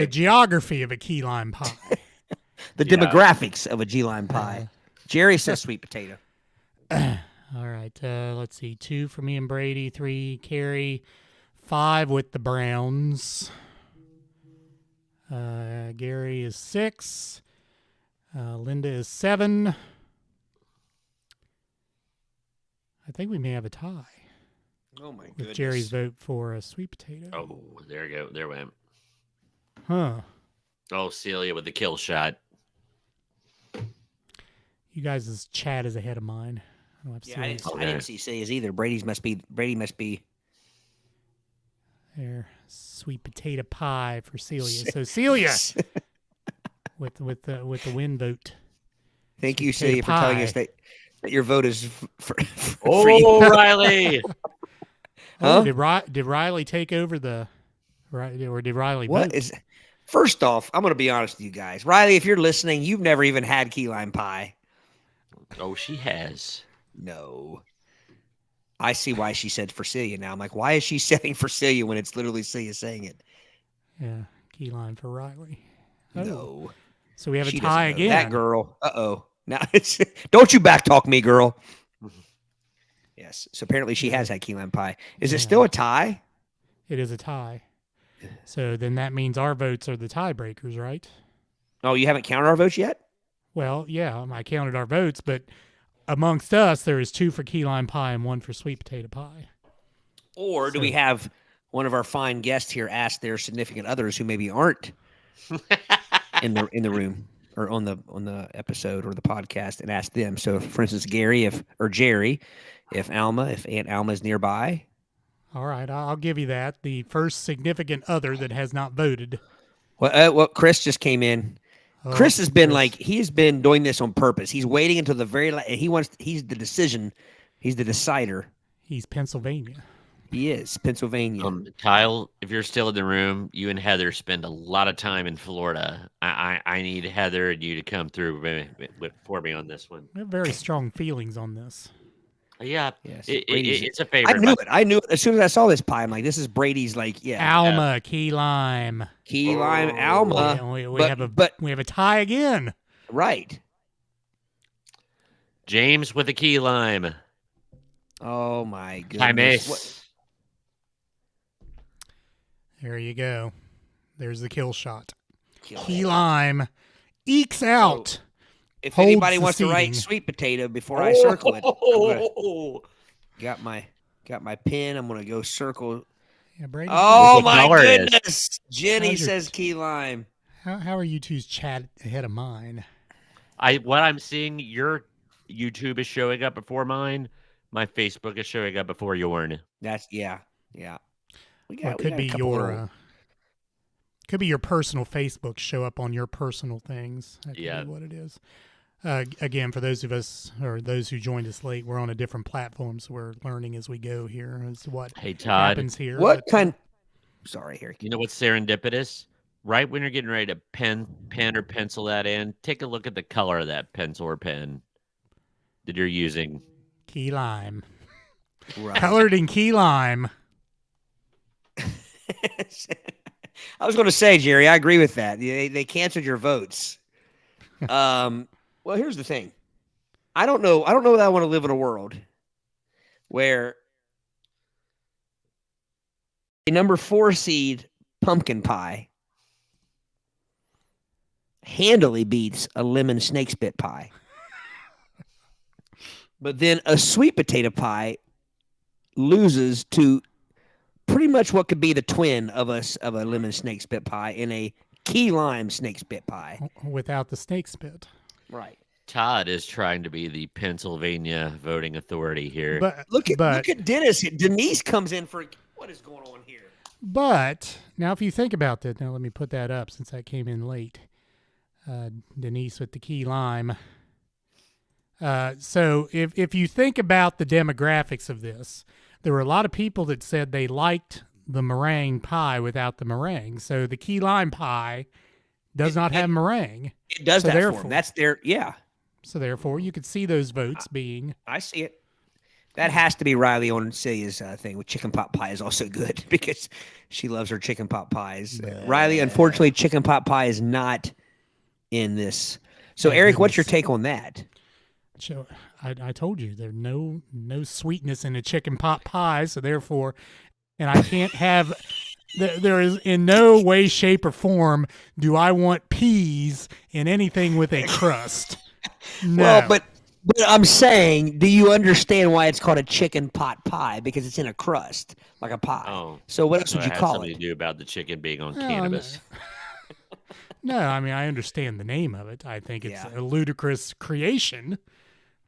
geography of a key lime pie. The demographics of a key lime pie. Jerry says sweet potato. All right. Let's see. 2 for me and Brady. 3 Carrie. 5 with the Browns. Gary is 6. Linda is 7. I think we may have a tie. Oh my goodness. With Jerry's vote for a sweet potato. Oh, there we go. There went. Huh. Oh, Celia with the kill shot. You guys' chat is ahead of mine. I didn't see Celia's either. Brady must be. There, sweet potato pie for Celia. So Celia, with the win vote. Thank you, Celia, for telling us that your vote is for oh, Riley. Huh? Did Riley take over the right, or did Riley What vote? is? First off, I'm going to be honest with you guys. Riley, if you're listening, you've never even had key lime pie. Oh, she has. No. I see why she said for Celia now. I'm like, why is she saying for Celia when it's literally Celia saying it? Yeah, key lime for Riley. Oh, No. so we have a She tie doesn't know again. that girl. Uh-oh. Now it's don't you backtalk me, girl. Yes. So apparently she has had key lime pie. Is it Yeah. still a tie? It is a tie. So then that means our votes are the tiebreakers, right? Oh, you haven't counted our votes yet? Well, yeah, I counted our votes, but amongst us, there is 2 for key lime pie and 1 for sweet potato pie. Or do we have one of our fine guests here ask their significant others who maybe aren't in the room or on the episode or the podcast and ask them? So, for instance, Jerry, if Aunt Alma is nearby. All right, I'll give you that. The first significant other that has not voted. Well, Chris just came in. Oh, Chris has been Chris. he's been doing this on purpose. He's waiting until the very last. He's the decision. He's the decider. He's Pennsylvania. He is Pennsylvania. Kyle, if you're still in the room, you and Heather spend a lot of time in Florida. I need Heather and you to come through for me on this one. We have very strong feelings on this. Yeah, Yes, it's a favorite. I knew it as soon as I saw this pie. I'm like, this is Brady's. Alma, key lime. Key lime Alma. We have a tie again. Right. James with a key lime. Oh my James. goodness. There you go. There's the kill shot. Key lime ekes out. If holds anybody the wants to write seating. sweet potato before I circle it, got my pen. I'm gonna go circle. Yeah, Brady. Oh What my color is? goodness! Jenny How's your- says key lime. How are you two's chat ahead of mine? What I'm seeing, your YouTube is showing up before mine. My Facebook is showing up before yours. That's yeah. Well, it could be your personal Facebook show up on your personal things. That could Yeah. be what it is. Again, for those of us or those who joined us late, we're on a different platform, so we're learning as we go here as to what Hey, Todd. happens here. What but- kind? Sorry, Eric. You know what's serendipitous? Right when you're getting ready to pen or pencil that in, take a look at the color of that pencil or pen that you're using. Key lime. Right. Colored in key lime. I was going to say, Jerry, I agree with that. They canceled your votes. Well, here's the thing. I don't know that I want to live in a world where a number 4 seed pumpkin pie handily beats a lemon snake spit pie. But then a sweet potato pie loses to pretty much what could be the twin of a lemon snake spit pie in a key lime snake spit pie. Without the snake spit. Right. Todd is trying to be the Pennsylvania voting authority here. But Look at Dennis. Denise comes in for what is going on here? But now, if you think about that, now let me put that up since I came in late. Denise with the key lime. So if you think about the demographics of this, there were a lot of people that said they liked the meringue pie without the meringue. So the key lime pie does not have meringue. It does So that for therefore- them. That's their So therefore, you could see those votes being. I see it. That has to be Riley on Celia's thing with chicken pot pie is also good because she loves her chicken pot pies. Riley, unfortunately, chicken pot pie is not in this. So, Thank Eric, what's your goodness. take on that? So I told you there's no sweetness in a chicken pot pie. So therefore, and I can't have. There is in no way, shape, or form do I want peas in anything with a crust. No. Well, but I'm saying, do you understand why it's called a chicken pot pie? Because it's in a crust, like a pie. Oh, So what else so would it you has call something it? to do about the chicken being on Oh, cannabis. No, I mean I understand the name of it. I think it's Yeah. a ludicrous creation,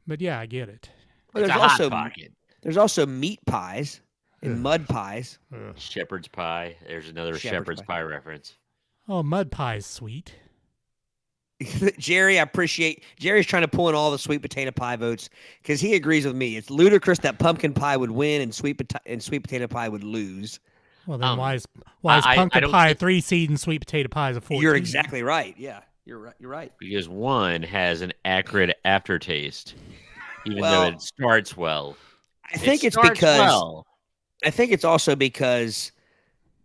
but yeah, I get it. Well, It's there's a hot also pocket. there's also meat pies and mud pies. Ugh. Shepherd's pie. There's another Shepherd's shepherd's pie reference. Oh, mud pie is sweet. Jerry, I appreciate Jerry's trying to pull in all the sweet potato pie votes because he agrees with me. It's ludicrous that pumpkin pie would win and sweet potato pie would lose. Well, then why is I pumpkin don't pie a think 3 seed and sweet potato pie is a 14? You're exactly right. Yeah, you're right. You're right. because one has an acrid aftertaste, even though Well, it starts well. I think it's starts because well. I think it's also because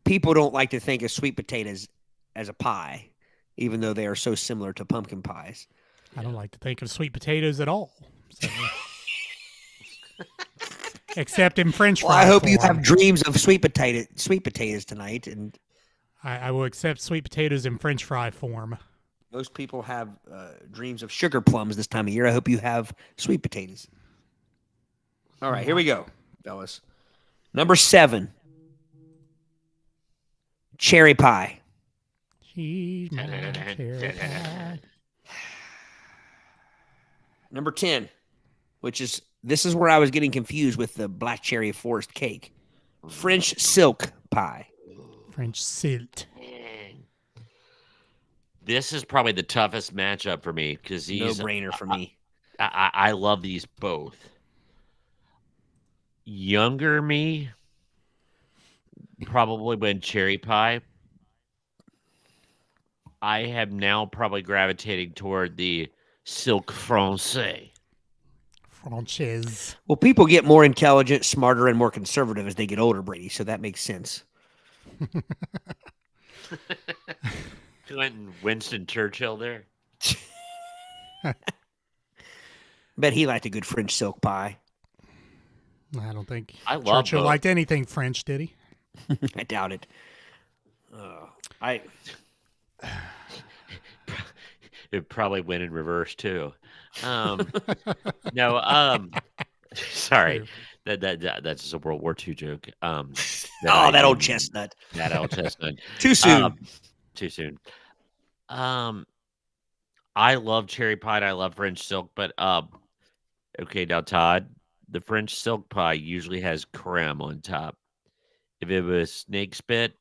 people don't like to think of sweet potatoes as a pie, even though they are so similar to pumpkin pies. I don't like to think of sweet potatoes at all. So. Except in French fry Well, I hope you form. have dreams of sweet potatoes tonight, and I will accept sweet potatoes in French fry form. most people have dreams of sugar plums this time of year. I hope you have sweet potatoes. All right, here we go, fellas. Number 7, cherry pie. She's my cherry pie. Number 10, this is where I was getting confused with the black cherry forest cake. French silk pie. French silt. This is probably the toughest matchup for me because No brainer for me. I love these both. Younger me probably went cherry pie. I have now probably gravitating toward the silk français. Frances. Well, people get more intelligent, smarter, and more conservative as they get older, Brady, so that makes sense. Winston Churchill there. Bet he liked a good French silk pie. I don't think I love Churchill both. liked anything French, did he? I doubt it. It probably went in reverse too. No, sorry. That's just a World War II joke. That old chestnut. That old chestnut. Too soon. Too soon. I love cherry pie and I love French silk, but okay, now Todd, the French silk pie usually has creme on top. If it was snake spit,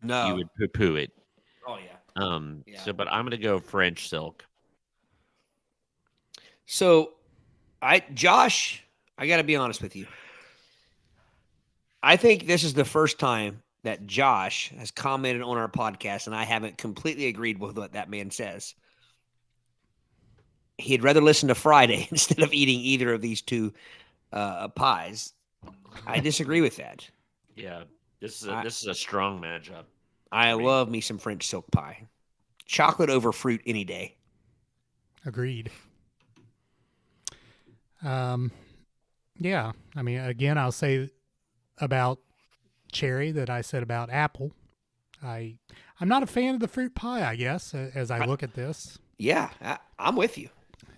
No. you would poo-poo it. Oh yeah. Yeah. So, but I'm gonna go French silk. So, Josh, I got to be honest with you. I think this is the first time that Josh has commented on our podcast, and I haven't completely agreed with what that man says. He'd rather listen to Friday instead of eating either of these two pies. I disagree with that. Yeah, this is a strong matchup. I love me some French silk pie. Chocolate over fruit any day. Agreed. Yeah. I mean, again, I'll say about cherry that I said about apple. I'm not a fan of the fruit pie, I guess, as I look at this. Yeah, I'm with you.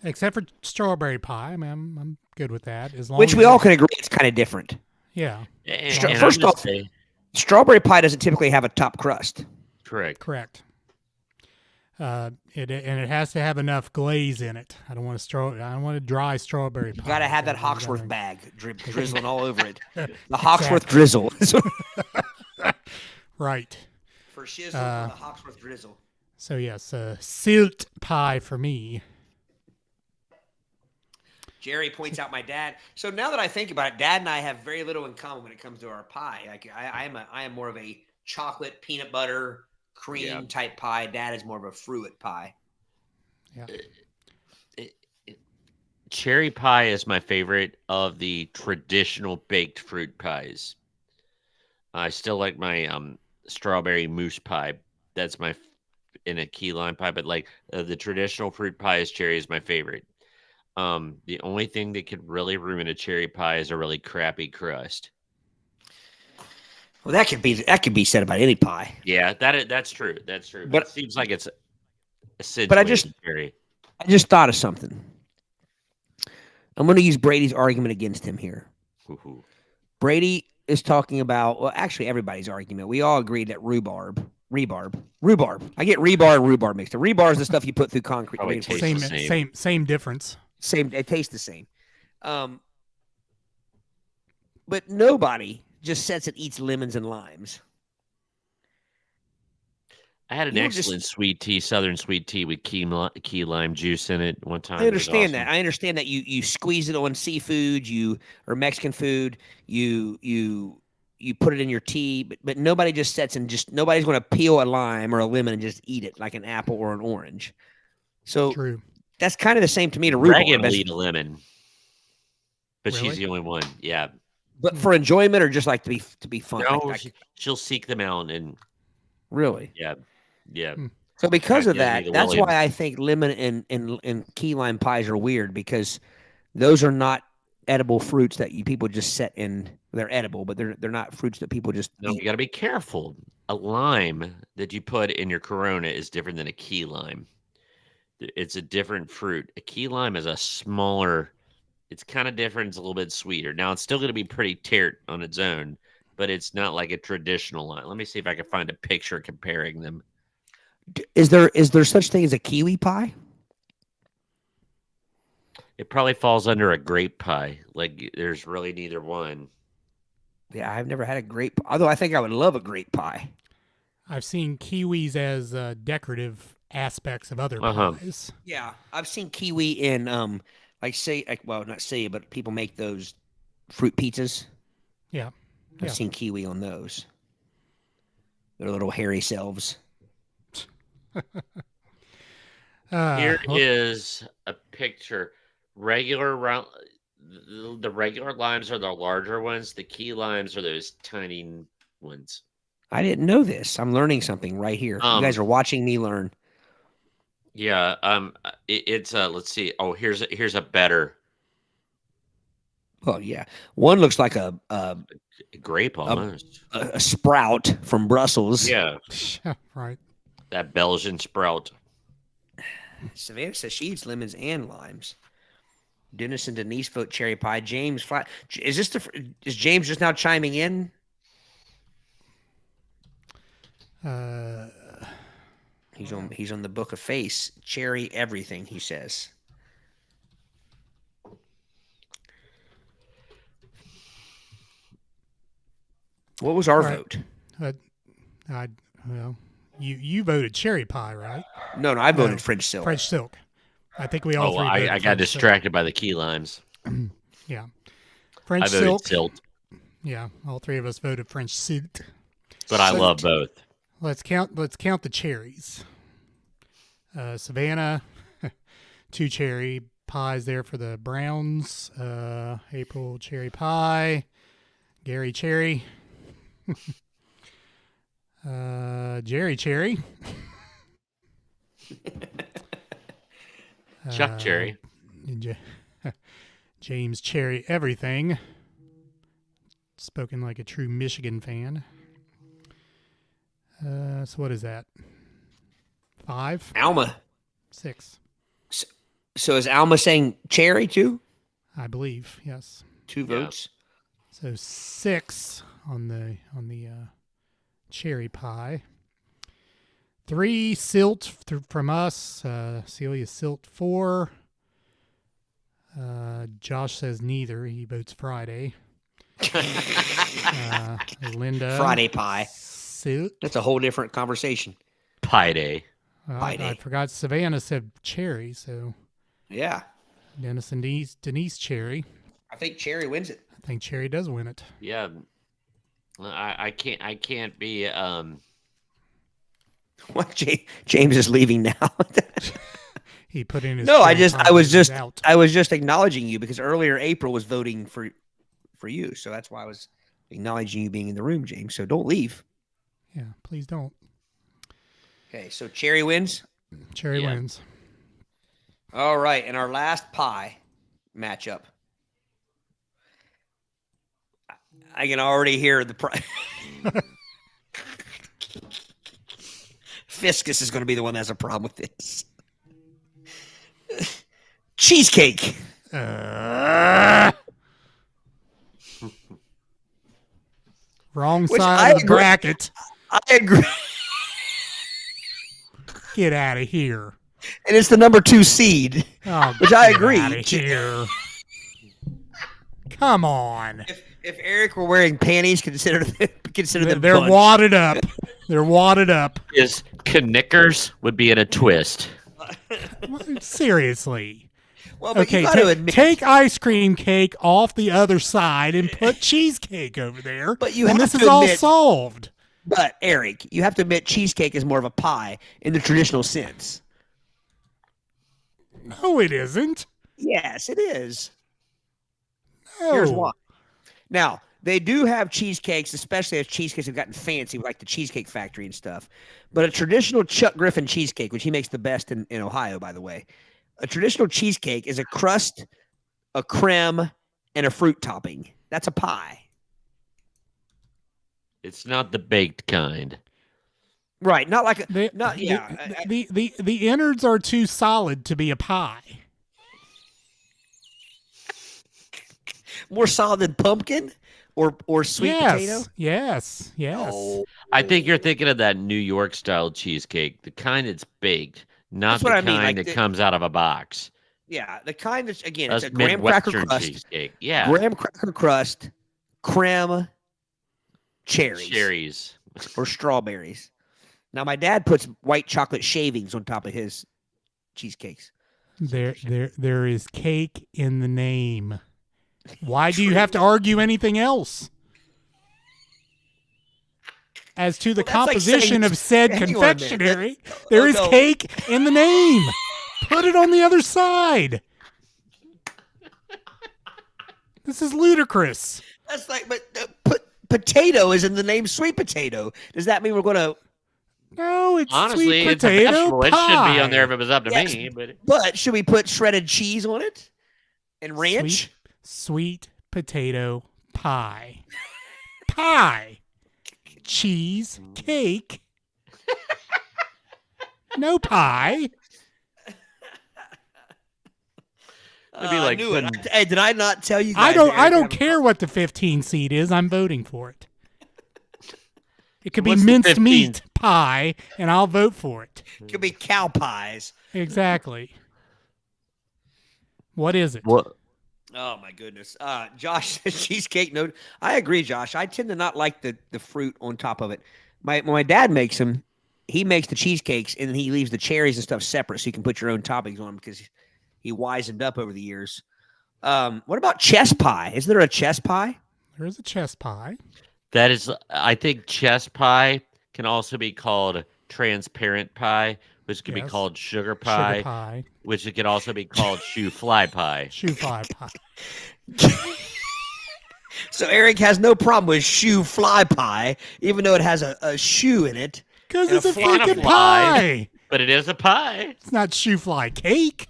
Except for strawberry pie. I mean, I'm good with that. Which we all can agree it's kind of different. Yeah. And First I'm off, strawberry pie doesn't typically have a top crust. Correct. It has to have enough glaze in it. I don't want a dry strawberry pie. You got to have that Hawksworth bag drizzling all over it. The Hawksworth drizzle. Right. For shizzle, the Hawksworth drizzle. So yes, silt pie for me. Jerry points out my dad. So now that I think about it, Dad and I have very little in common when it comes to our pie. Like I am more of a chocolate peanut butter cream type pie. Dad is more of a fruit pie. Yeah. Cherry pie is my favorite of the traditional baked fruit pies. I still like my strawberry mousse pie. That's in a key lime pie, but like the traditional fruit pie is cherry is my favorite. The only thing that could really ruin a cherry pie is a really crappy crust. Well, that could be said about any pie. Yeah, that's true. That's true. But it seems like it's But I just thought of something. I'm going to use Brady's argument against him here. Ooh. Brady is talking about, well, actually everybody's argument. We all agreed that rhubarb. I get rebar and rhubarb mixed up. Rebar is the stuff you put through concrete. Probably Same difference. It tastes the same. But nobody just sits and eats lemons and limes. I had an You don't excellent just- sweet tea, southern sweet tea with key lime juice in it one time. I It was understand that. awesome. I understand that you squeeze it on seafood, or Mexican food. You put it in your tea, but nobody just sets and just nobody's going to peel a lime or a lemon and just eat it like an apple or an orange. So True. that's kind of the same to me to rhubarb. Reagan will eat a lemon, but Really? she's the only one. Yeah. But for enjoyment or just like to be fun. No, she'll seek them out and really. yeah. So because Right, of gives me that, the that's Williams. why I think lemon and key lime pies are weird because those are not edible fruits that people just set in. They're edible, but they're not fruits that people just No, eat. you got to be careful. A lime that you put in your Corona is different than a key lime. It's a different fruit. A key lime is a smaller. It's kind of different. It's a little bit sweeter. Now it's still going to be pretty tart on its own, but it's not like a traditional lime. Let me see if I can find a picture comparing them. Is there such thing as a kiwi pie? It probably falls under a grape pie. Like there's really neither one. Yeah, I've never had a grape. Although I think I would love a grape pie. I've seen kiwis as decorative aspects of other Uh-huh. pies. Yeah, I've seen kiwi in not say, but people make those fruit pizzas. Yeah. I've Yeah. seen kiwi on those. Their little hairy selves. Here Well, is a picture. The regular limes are the larger ones. The key limes are those tiny ones. I didn't know this. I'm learning something right here. You guys are watching me learn. Yeah. It's let's see. Oh, here's a better Oh yeah, one looks like a grape almost. a sprout from Brussels. Yeah, right. that Belgian sprout. Savannah says she eats lemons and limes. Dennis and Denise vote cherry pie. James, is James just now chiming in? He's on the Book of Face. Cherry everything, he says. What was our Right. vote? Well, you voted cherry pie, right? No, I voted No, French silk. French silk. I think we all Oh, three. voted I got French distracted by the key limes. Silk. Yeah, I French voted silk. silt, Yeah, all three of us voted French silk. but I love Silt. both. Let's count the cherries. Savannah, 2 cherry pies there for the Browns. April cherry pie. Gary cherry. Jerry cherry. Chuck Cherry. Ja- James cherry everything. Spoken like a true Michigan fan. So what is that? 5? Alma. 6, So is Alma saying cherry too? I believe. Yes. 2 Yeah. votes. So 6 on the cherry pie. 3 silt from us. Celia silt 4. Josh says neither. He votes Friday. Linda Friday pie. silt. That's a whole different conversation. Pie Day. I Friday. forgot Savannah said cherry. So Yeah. Dennis and Denise cherry. I think cherry wins it. I think cherry does win it. Yeah. I can't be What? James is leaving now. He put in his No, I cherry pie was and he's just out. I was just acknowledging you because earlier April was voting for you, so that's why I was acknowledging you being in the room, James. So don't leave. Yeah, please don't. Okay, so cherry wins. Cherry Yeah. wins. All right, and our last pie matchup. I can already hear the Fiscus is going to be the one that has a problem with this. Cheesecake. Wrong Which side I of the agree. bracket. I agree. Get out of here. And it's the number 2 seed. Oh, Which I get agree. Out of here. Come on. If Aric were wearing panties, consider them They're bunch. wadded up. They're wadded up. is Knickers would be in a twist. Seriously. Well, but Okay, you got to admit, take ice cream cake off the other side and put cheesecake over there. But you and have this to is all admit- solved. but Aric, you have to admit cheesecake is more of a pie in the traditional sense. No, it isn't. Yes, it is. No. Here's why. Now, they do have cheesecakes, especially as cheesecakes have gotten fancy, like the Cheesecake Factory and stuff. But a traditional Chuck Griffin cheesecake, which he makes the best in Ohio, by the way, a traditional cheesecake is a crust, a creme, and a fruit topping. That's a pie. It's not the baked kind. Right. Not like a, The, not, the, yeah. the innards are too solid to be a pie. More solid than pumpkin or sweet potato? Yes. Oh, I think you're thinking of that New York style cheesecake, the kind that's baked, not That's the what I mean, kind like that comes out of a box. yeah. The kind that's, again, That's it's a graham cracker Midwestern crust. cheesecake. Yeah. Graham cracker crust, creme, Cherries. or strawberries. Now, my dad puts white chocolate shavings on top of his cheesecakes. There is cake in the name. Why do you have to argue anything else? As to the Well, that's like composition saying- of said hang on a minute. confectionery, there is no. cake in the name. Put it on the other side. This is ludicrous. That's like, but potato is in the name sweet potato. Does that mean we're going to? No, it's Honestly, sweet it's a potato vegetable. pie. It should be on there if it was up to Yes. me. But But should we put shredded cheese on it and ranch? Sweet potato pie. Pie. Cheese cake. No pie. it'd be like I knew it. putting- Hey, did I not tell you? I Guys don't that I Eric don't have a- care what the 15 seed is. I'm voting for it. It could be What's the minced 15? meat pie and I'll vote for it. It could be cow pies. Exactly. What is it? what? Oh my goodness. Josh says cheesecake. No, I agree, Josh. I tend to not like the fruit on top of it. When my dad makes them, he makes the cheesecakes and then he leaves the cherries and stuff separate so you can put your own toppings on them because he wisened up over the years. What about chess pie? Isn't there a chess pie? There is a chess pie. That is, I think chess pie can also be called transparent pie, which can be Yes. called sugar pie, Sugar pie. which it can also be called shoe fly pie. Shoe fly pie. So Aric has no problem with shoe fly pie, even though it has a shoe in it. Because And it's a a fly freaking fly. pie. But it is a pie. It's not shoe fly cake.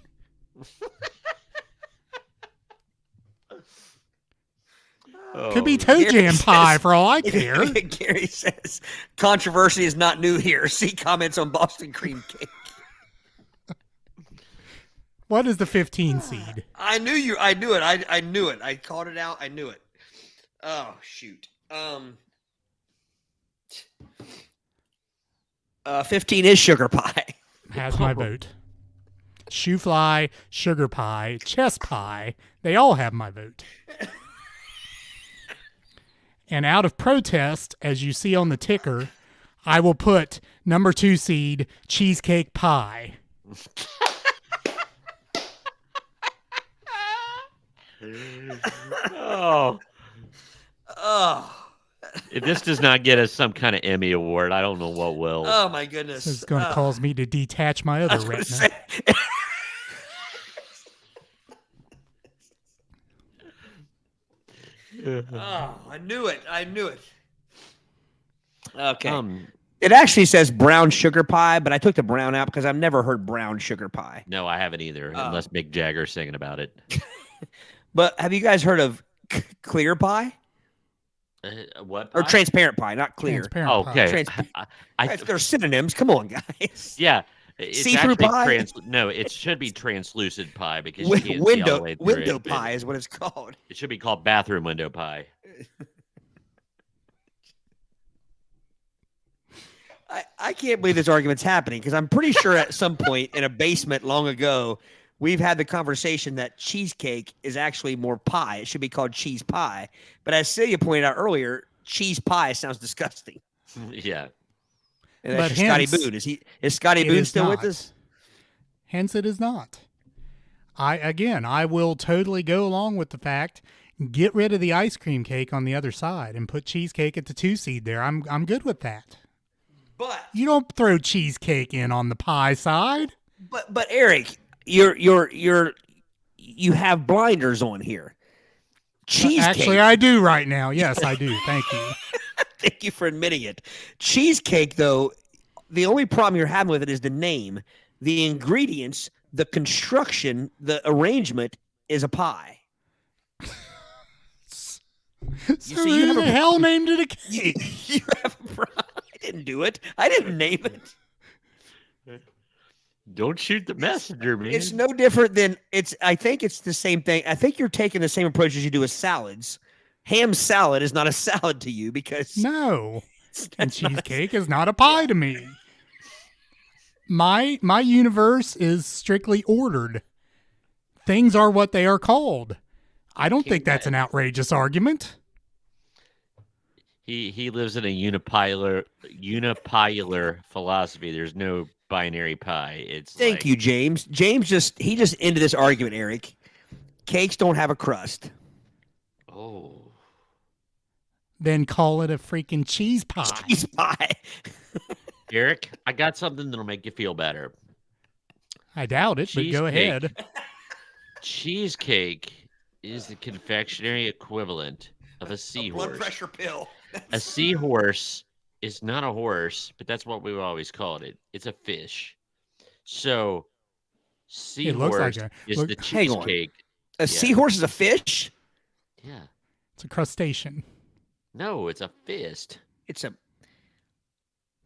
Could be toe Gary jam pie says- for all I care. Gary says, controversy is not new here. See comments on Boston cream cake. What is the 15 seed? I knew it. I knew it. I called it out. I knew it. Oh, shoot. 15 is sugar pie. Has my vote. Shoe fly, sugar pie, chess pie, they all have my vote. And out of protest, as you see on the ticker, I will put number 2 seed cheesecake pie. Oh, Oh. if this does not get us some kind of Emmy award, I don't know what will. Oh, my goodness. This is going to Oh. cause me to detach my I other was gonna retina. say- Oh, I knew it. Okay. It actually says brown sugar pie, but I took the brown out because I've never heard brown sugar pie. No, I haven't either, unless Mick Jagger's singing about it. But have you guys heard of clear pie What? or pie? transparent pie? Not clear. Transparent Oh, pie. okay. Trans- I, They're synonyms. Come on, guys. yeah. It's See-through actually pie? No, it should be translucent pie because you can't see all the Window way through window it, but pie is what it's called. It should be called bathroom window pie. I can't believe this argument's happening because I'm pretty sure at some point in a basement long ago, we've had the conversation that cheesecake is actually more pie. It should be called cheese pie. But as Celia pointed out earlier, cheese pie sounds disgusting. Yeah. And that's But your Scotty hence, Boone. Is Scotty it Boone is still with not. us? Hence, it is not. I will totally go along with the fact. Get rid of the ice cream cake on the other side and put cheesecake at the 2 seed there. I'm good with that. But You don't throw cheesecake in on the pie side. but Aric, you have blinders on here. Cheesecake. Actually, I do right now. Yes, I do. Thank you. Thank you for admitting it. Cheesecake, though, the only problem you're having with it is the name. The ingredients, the construction, the arrangement is a pie. So who the hell named it a cake? You have a problem. I didn't do it. I didn't name it. Don't shoot the messenger, man. It's no different than I think it's the same thing. I think you're taking the same approach as you do with salads. Ham salad is not a salad to you because No. And cheesecake is not a pie to me. My universe is strictly ordered. Things are what they are called. I don't think that's an outrageous argument. He lives in a unipolar philosophy. There's no binary pie. It's Thank you, James. James just ended this argument, Aric. Cakes don't have a crust. Oh. Then call it a freaking cheese pie. Cheese pie. Aric, I got something that'll make you feel better. I doubt it, but go ahead. Cheesecake is the confectionery equivalent of a seahorse. Blood pressure pill. A seahorse is not a horse, but that's what we've always called it. It's a fish. So, seahorse is the cheesecake. A seahorse is a fish? Yeah. It's a crustacean. No, it's a fist. It's a...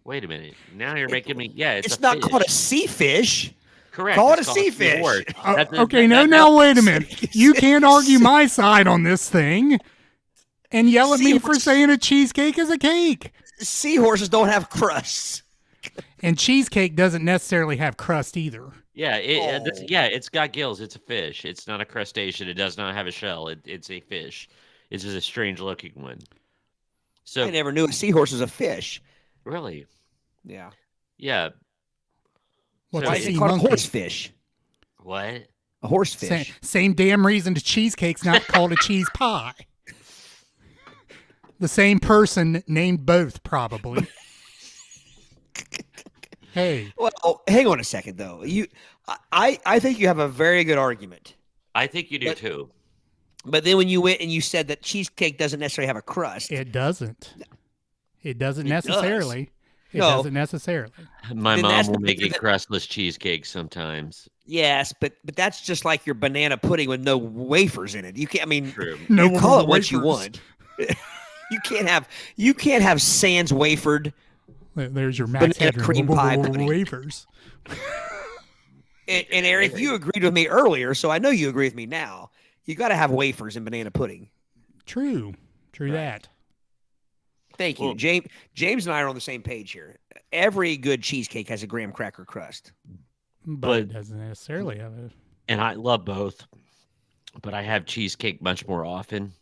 Wait a minute. Now you're making me... Yeah, it's not called a sea fish. Correct. Call it a sea fish. Okay, now wait a minute. You can't argue my side on this thing and yell at me for saying a cheesecake is a cake. Seahorses don't have crusts. And cheesecake doesn't necessarily have crust either. Yeah, it's got gills. It's a fish. It's not a crustacean. It does not have a shell. It's a fish. It's just a strange-looking one. So I never knew a seahorse was a fish. Really? Yeah. Yeah. What's Why a is sea it called a monkey? horsefish? What? A horsefish. Same damn reason the cheesecake's not called a cheese pie. The same person named both, probably. Hey. Well, hang on a second, though. I think you have a very good argument. I think you do, too. But then when you went and you said that cheesecake doesn't necessarily have a crust. It doesn't. It doesn't necessarily. It No. doesn't necessarily. My Then mom that's will the- make a crustless cheesecake sometimes. Yes, but that's just like your banana pudding with no wafers in it. You can't. I mean, True. No you call it what you wafers. want. You can't have sans wafered. There's your Max Banana Headroom cream pie pudding. wafers. And Aric, you agreed with me earlier, so I know you agree with me now. You got to have wafers in banana pudding. True that. Thank you, Well- James and I are on the same page here. Every good cheesecake has a graham cracker crust. But it doesn't necessarily have a... And I love both, but I have cheesecake much more often.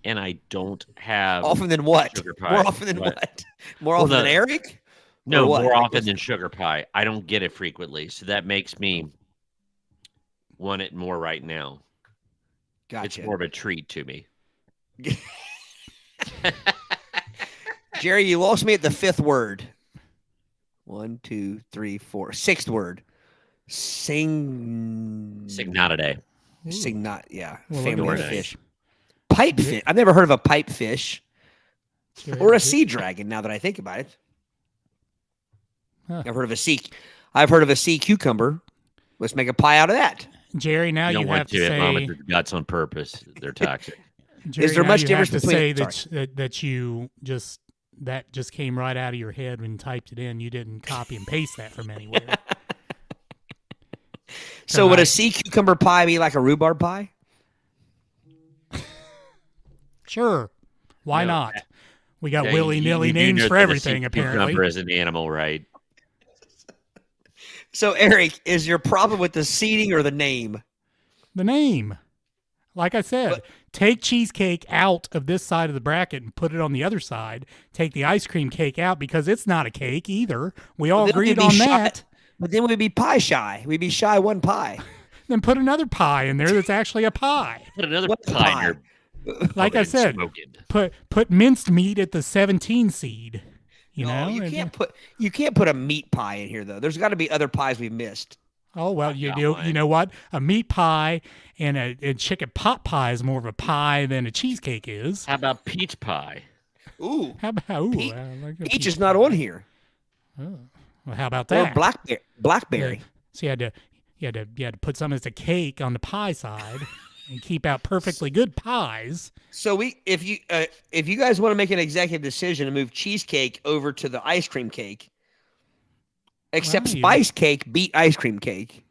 And I don't have Often than what? sugar pie. More often than what? More Well, often than Aric? No, Or what? more Like often this- than sugar pie. I don't get it frequently, so that makes me want it more right now. Gotcha. It's more of a treat to me. Jerry, you lost me at the fifth word. 1, 2, 3, 4. Sixth word. Signatidae. Signat. Yeah. Well, Family look of at fish. Pipe fish. I've never heard of a pipe fish Jerry, or a sea dragon. Now that I think about it, Huh. I've heard of a sea cucumber. Let's make a pie out of that. Jerry, now You you don't have want to to. Mom say... with the guts on purpose. They're toxic. Jerry, there now much you difference have to between- say that you just... That just came right out of your head when you typed it in. You didn't copy and paste that from anywhere. So would a sea cucumber pie be like a rhubarb pie? Sure. Why No, not? We got Yeah, willy-nilly you do names know for that a everything, sea apparently. cucumber is an animal, right? So Aric, is your problem with the seating or the name? The name. Like I said, take cheesecake out of this side of the bracket and put it on the other side. Take the ice cream cake out because it's not a cake either. We all Then we'd agreed be on shy- that. But then we'd be pie shy. We'd be shy one pie. Then put another pie in there that's actually a pie. Put another What pie in pie? your Like I oven and said, smoke it. put minced meat at the 17 seed. You No, know, you can't put a meat pie in here though. There's got to be other pies we've missed. Oh well, I you got do. one. You know what? A meat pie and a chicken pot pie is more of a pie than a cheesecake is. How about peach pie? Ooh, How about ooh, Peach- I like a peach is not on here. Well, how about Or that? blackberry. So you had to put something as a cake on the pie side and keep out perfectly good pies. So if you guys want to make an executive decision and move cheesecake over to the ice cream cake, except Well, spice cake beat ice cream cake.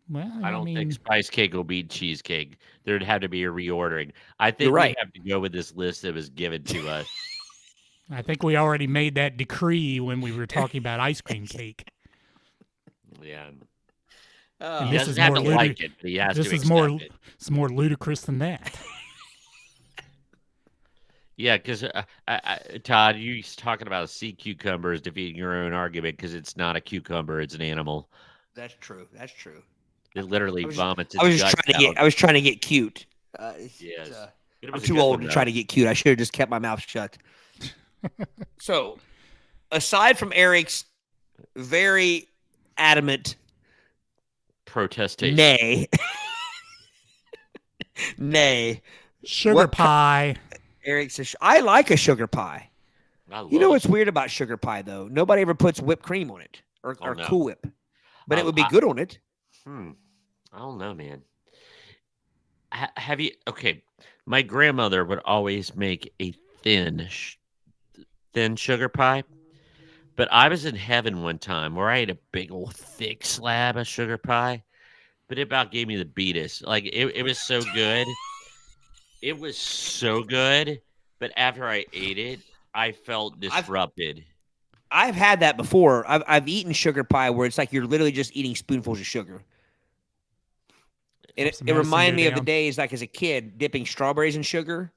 Well, I don't mean, think spice cake will beat cheesecake. There'd have to be a reordering. I think You're right. we have to go with this list that was given to us. I think we already made that decree when we were talking about ice cream cake. Yeah. And He this doesn't is have more to like it, but he has This to is more. accept it. It's more ludicrous than that. Yeah, because Todd, you talking about sea cucumbers defeating your own argument because it's not a cucumber; it's an animal. That's true. That's true. It literally vomits its I was guts out. I was trying to get cute. Yes. But it I'm was a too good old one, to try though. to get cute. I should have just kept my mouth shut. So, aside from Eric's very adamant Protestation. nay, nay, Sugar What pie. Eric says, I like a sugar pie. I love You know it. what's weird about sugar pie, though? Nobody ever puts whipped cream on it or Oh, no. Cool Whip. But it would be I- good on it. I don't know, man. Have you? Okay, my grandmother would always make a thin sugar pie. But I was in heaven one time where I ate a big old thick slab of sugar pie, but it about gave me the beatus. Like it was so good. It was so good, but after I ate it, I felt disrupted. I've had that before. I've eaten sugar pie where it's like you're literally just eating spoonfuls of sugar. And Some it medicine reminded go me of the down. days like as a kid dipping strawberries in sugar.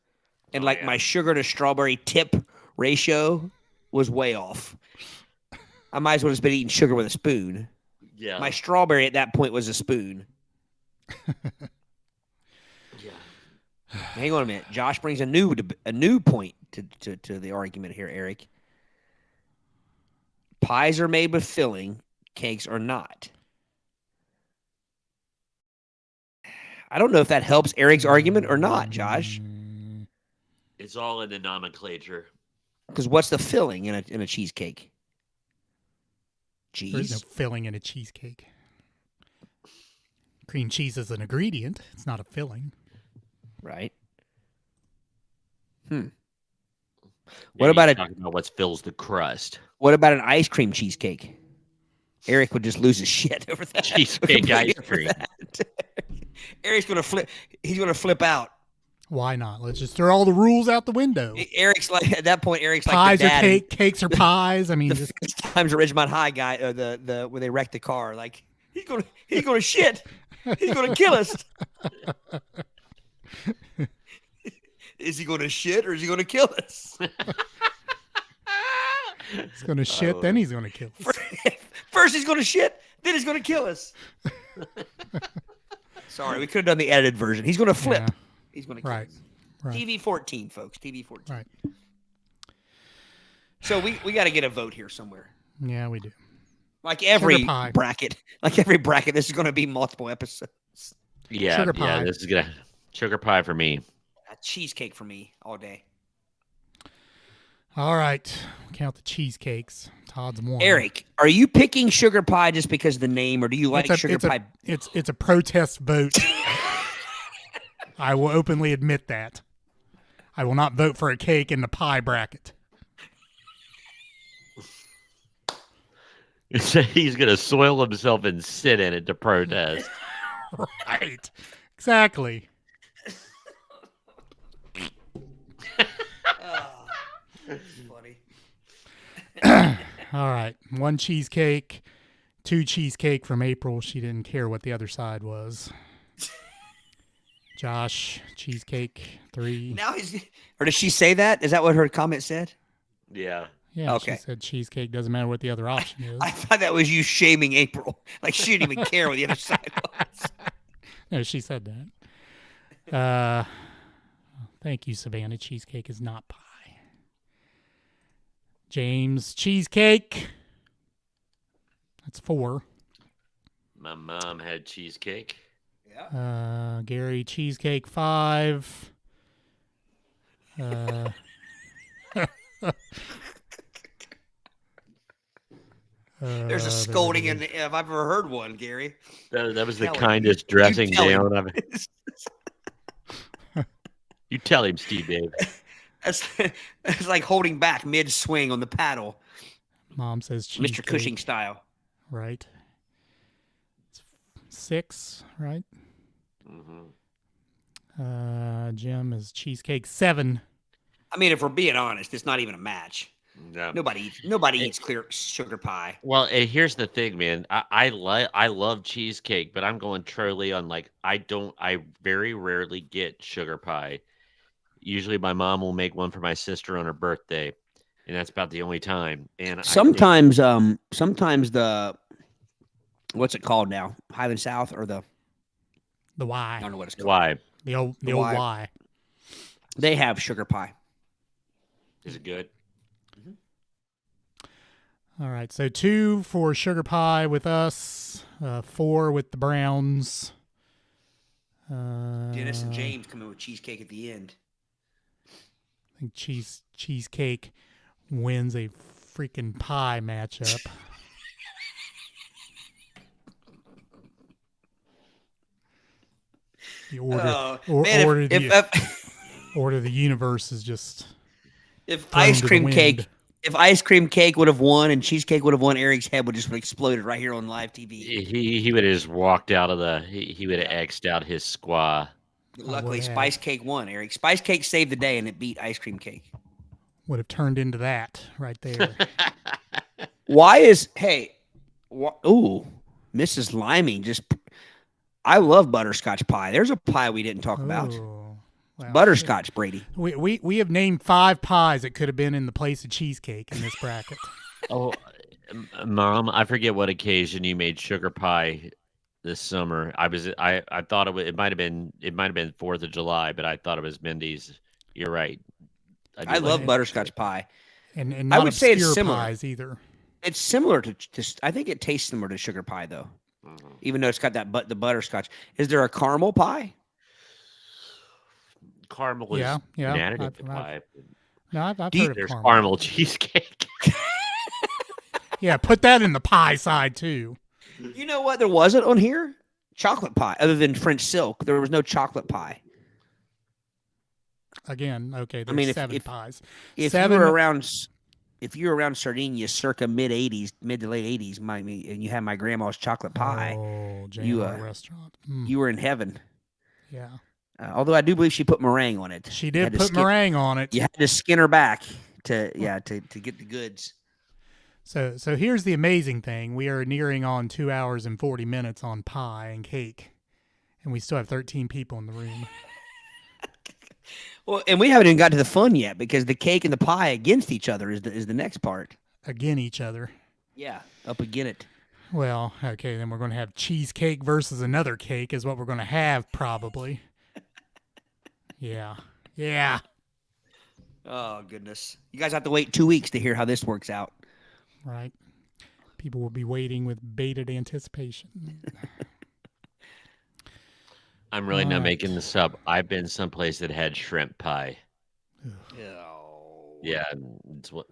And Oh, like yeah. my sugar to strawberry tip ratio was way off. I might as well have been eating sugar with a spoon. Yeah. My strawberry at that point was a spoon. Yeah. Hang on a minute. Josh brings a new point to the argument here, Eric. Pies are made with filling, cakes are not. I don't know if that helps Eric's argument or not, Josh. It's all in the nomenclature. Because what's the filling in a cheesecake? There's no Cheese. filling in a cheesecake. Cream cheese is an ingredient. It's not a filling. Right. Maybe What about he's a- talking about what fills the crust? What about an ice cream cheesecake? Eric would just lose his shit over that. Cheesecake Completely ice over cream. that. Eric's gonna flip. He's gonna flip out. Why not? Let's just throw all the rules out the window. Eric's like at that point. Eric's like Pies the are dad cake, cakes are pies. I mean, the just, first times the Ridgemont High guy, the when they wrecked the car. Like he's gonna shit. He's gonna kill us. Is he gonna shit or is he gonna kill us? he's going to shit, then he's going to kill us. First he's gonna shit, then he's gonna kill us. Sorry, we could have done the edited version. He's gonna flip. Yeah. He's gonna kill Right. us. Right. TV 14, folks. TV 14. Right. So we got to get a vote here somewhere. Yeah, we do. Like every Sugar pie. bracket, this is going to be multiple episodes. Yeah. Sugar Yeah. pie. This is gonna sugar pie for me. A cheesecake for me all day. All right. Count the cheesecakes. Todd's one. Eric, are you picking sugar pie just because of the name, or do you like sugar pie? It's a protest vote. I will openly admit that. I will not vote for a cake in the pie bracket. He's gonna soil himself and sit in it to protest. Right. Exactly. That's funny. All right. One cheesecake, two cheesecake from April. She didn't care what the other side was. Josh, cheesecake 3. Now or did she say that? Is that what her comment said? Yeah. Yeah, Okay. she said cheesecake doesn't matter what the other option is. I thought that was you shaming April. Like she didn't even care what the other side was. No, she said that. Thank you, Savannah. Cheesecake is not pie. James, cheesecake. That's 4. My mom had cheesecake. Yeah. Gary, cheesecake 5. There's a scolding if I've ever heard one, Gary. That was the Tell him. kindest You dressing tell him. down I've. You tell him, Steve Dave. That's like holding back mid swing on the paddle, Mom says cheesecake. Mr. Cushing style. Right. It's 6, right? Mm-hmm. Jim is cheesecake 7. I mean, if we're being honest, it's not even a match. No. Nobody eats clear sugar pie. Well, here's the thing, man. I love cheesecake, but I'm going truly on like I very rarely get sugar pie. Usually my mom will make one for my sister on her birthday, and that's about the only time. And sometimes the what's it called now? Highland South or the Y. I don't know what it's called. Why? The old Y. Y. They have sugar pie. Is it good? All right, so 2 for sugar pie with us, 4 with the Browns. Dennis and James come in with cheesecake at the end. I think cheesecake wins a freaking pie matchup. The order of the universe is just if thrown ice to the cream wind. cake. If ice cream cake would have won and cheesecake would have won, Eric's head would just have exploded right here on live TV. He would have just walked out of the. He would have X'd out his squaw. Luckily, Spice Cake won, Eric. Spice Cake saved the day, and it beat ice cream cake. Would have turned into that right there. Ooh, Mrs. Liming just. I love butterscotch pie. There's a pie we didn't talk about. Well, Butterscotch, Brady. We have named 5 pies that could have been in the place of cheesecake in this bracket. Oh, Mom, I forget what occasion you made sugar pie this summer. I thought it might have been 4th of July, but I thought it was Mindy's. You're right. I love butterscotch pie. And not I would say it's obscure similar. pies either. It's similar to I think it tastes similar to sugar pie though. Mm-hmm. Even though it's got the butterscotch. Is there a caramel pie? Caramel is an additive to pie. No, I've heard of There's caramel. caramel cheesecake. Yeah, put that in the pie side too. You know what? There wasn't on here chocolate pie other than French silk. There was no chocolate pie. Again, okay. There's 7 pies. If you were around Sardinia circa mid to late 80s, and you had my grandma's chocolate pie, restaurant. You were in heaven. Yeah. Although I do believe she put meringue on it. She did put meringue on it. You had to skin her back to get the goods. So here's the amazing thing. We are nearing on 2 hours and 40 minutes on pie and cake, and we still have 13 people in the room. Well, and we haven't even got to the fun yet because the cake and the pie against each other is the next part. Again each other. Yeah, up again it. Well, okay, then we're going to have cheesecake versus another cake is what we're going to have probably. Yeah. Oh, goodness. You guys have to wait 2 weeks to hear how this works out. Right. People will be waiting with bated anticipation. I'm really not making this up. I've been someplace that had shrimp pie. Oh. Yeah, it's what.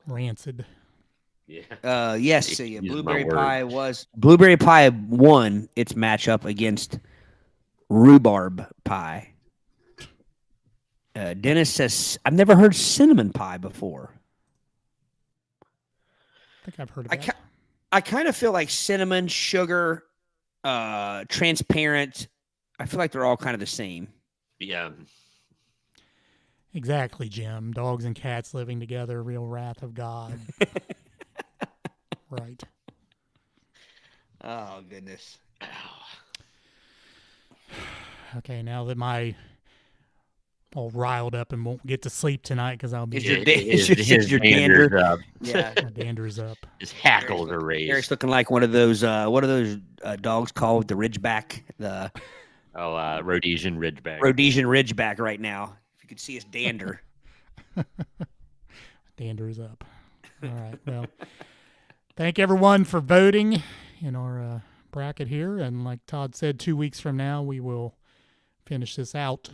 Rancid. Yeah. Yes. So blueberry pie won its matchup against rhubarb pie. Dennis says, "I've never heard cinnamon pie before." I think I've heard of that. I kind of feel like cinnamon, sugar, transparent. I feel like they're all kind of the same. Yeah. Exactly, Jim. Dogs and cats living together, real wrath of God. Right. Oh, goodness. Okay, now that my all riled up and won't get to sleep tonight because I'll be Is your dander up. Yeah, my dander's up. His hackles are raised. Eric's looking like one of those. What are those dogs called? The Ridgeback, the Rhodesian Ridgeback. Rhodesian Ridgeback. Right now, if you could see his dander. Dander's up. All right. Well, thank everyone for voting in our bracket here, and like Todd said, 2 weeks from now we will finish this out.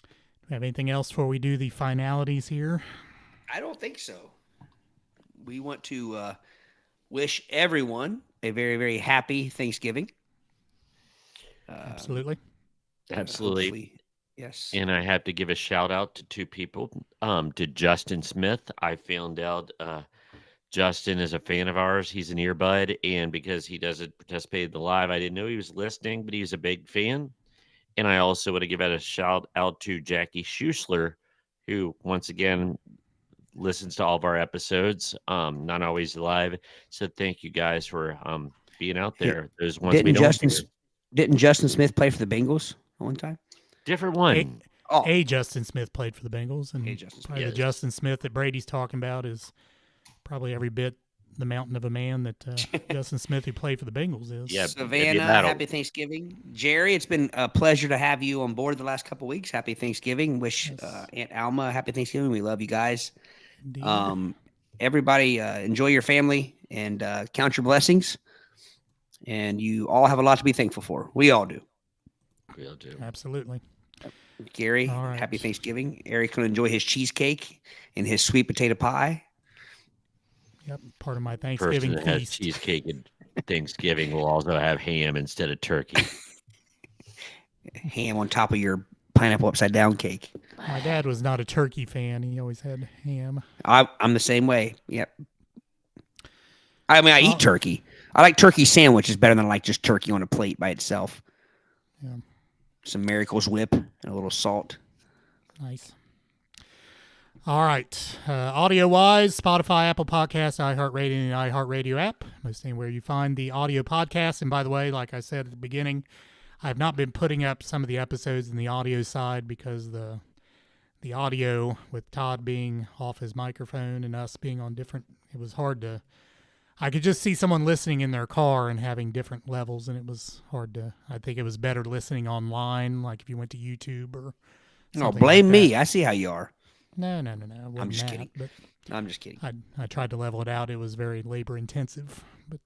Do we have anything else before we do the finalities here? I don't think so. We want to wish everyone a very, very happy Thanksgiving. Absolutely. Absolutely. Hopefully, yes. And I have to give a shout out to two people. To Justin Smith. I found out Justin is a fan of ours. He's an earbud, and because he doesn't participate in the live, I didn't know he was listening, but he's a big fan. And I also want to give out a shout out to Jackie Schusler, who once again listens to all of our episodes, not always live. So thank you guys for being out there. Those ones Didn't Justin Smith play for the Bengals one time? Different one. Justin Smith played for the Bengals, and probably the Justin Smith that Brady's talking about is probably every bit the mountain of a man that Justin Smith, who played for the Bengals, is. Yeah, Savannah, happy Thanksgiving. Jerry, it's been a pleasure to have you on board the last couple of weeks. Happy Thanksgiving. Wish Aunt Alma happy Thanksgiving. We love you guys. Indeed. Everybody, enjoy your family and count your blessings. And you all have a lot to be thankful for. We all do. We all do. Absolutely. Gary, right. Happy Thanksgiving. Eric's going to enjoy his cheesecake and his sweet potato pie. Yep, part of my Thanksgiving Person that has feast. cheesecake and Thanksgiving will also have ham instead of turkey. Ham on top of your pineapple upside down cake. My dad was not a turkey fan. He always had ham. I'm the same way. Yep. I mean, I eat turkey. I like turkey sandwiches better than I like just turkey on a plate by itself. Yeah. Some Miracles Whip and a little salt. Nice. All right. Audio-wise, Spotify, Apple Podcasts, iHeartRadio, and the iHeartRadio app. Most anywhere you find the audio podcast. And by the way, like I said at the beginning, I have not been putting up some of the episodes in the audio side because the audio, with Todd being off his microphone and us being on different, it was hard to, I could just see someone listening in their car and having different levels, and it was hard to, I think it was better listening online, like if you went to YouTube or something. Blame like me. that. I see how you are. No. I'm just kidding. But I'm just kidding. I tried to level it out. It was very labor intensive. But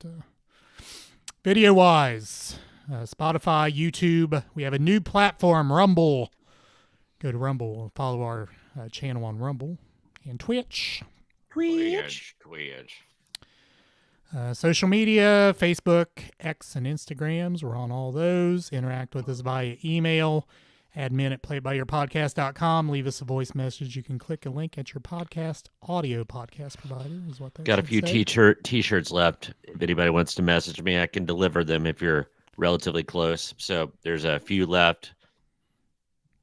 video-wise, Spotify, YouTube. We have a new platform, Rumble. Go to Rumble. Follow our channel on Rumble and Twitch. Twitch. Social media, Facebook, X, and Instagrams. We're on all those. Interact with us via email. admin@playitbyyourpodcast.com. Leave us a voice message. You can click a link at your audio podcast provider is what that Got a few t-shirts left. If anybody wants to message me, I can deliver them if you're relatively close. So there's a few left.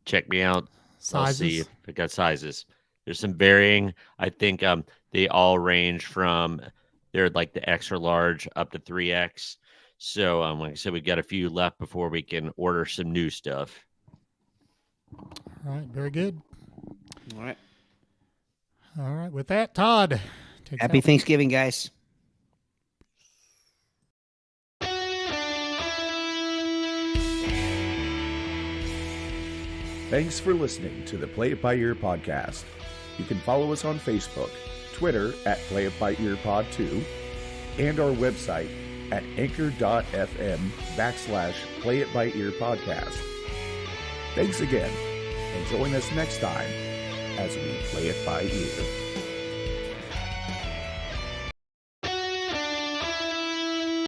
Check me out. I'll see if I got sizes. There's some varying. I think they all range from, they're like the extra large up to 3X. So like I said, we got a few left before we can order some new stuff. All right, very good. All right. With that, Todd. Happy Thanksgiving, guys. Thanks for listening to the Play It By Ear podcast. You can follow us on Facebook, Twitter @Play It By Ear Pod 2, and our website at anchor.fm/Play It By Ear podcast. Thanks again, and join us next time as we play it by ear.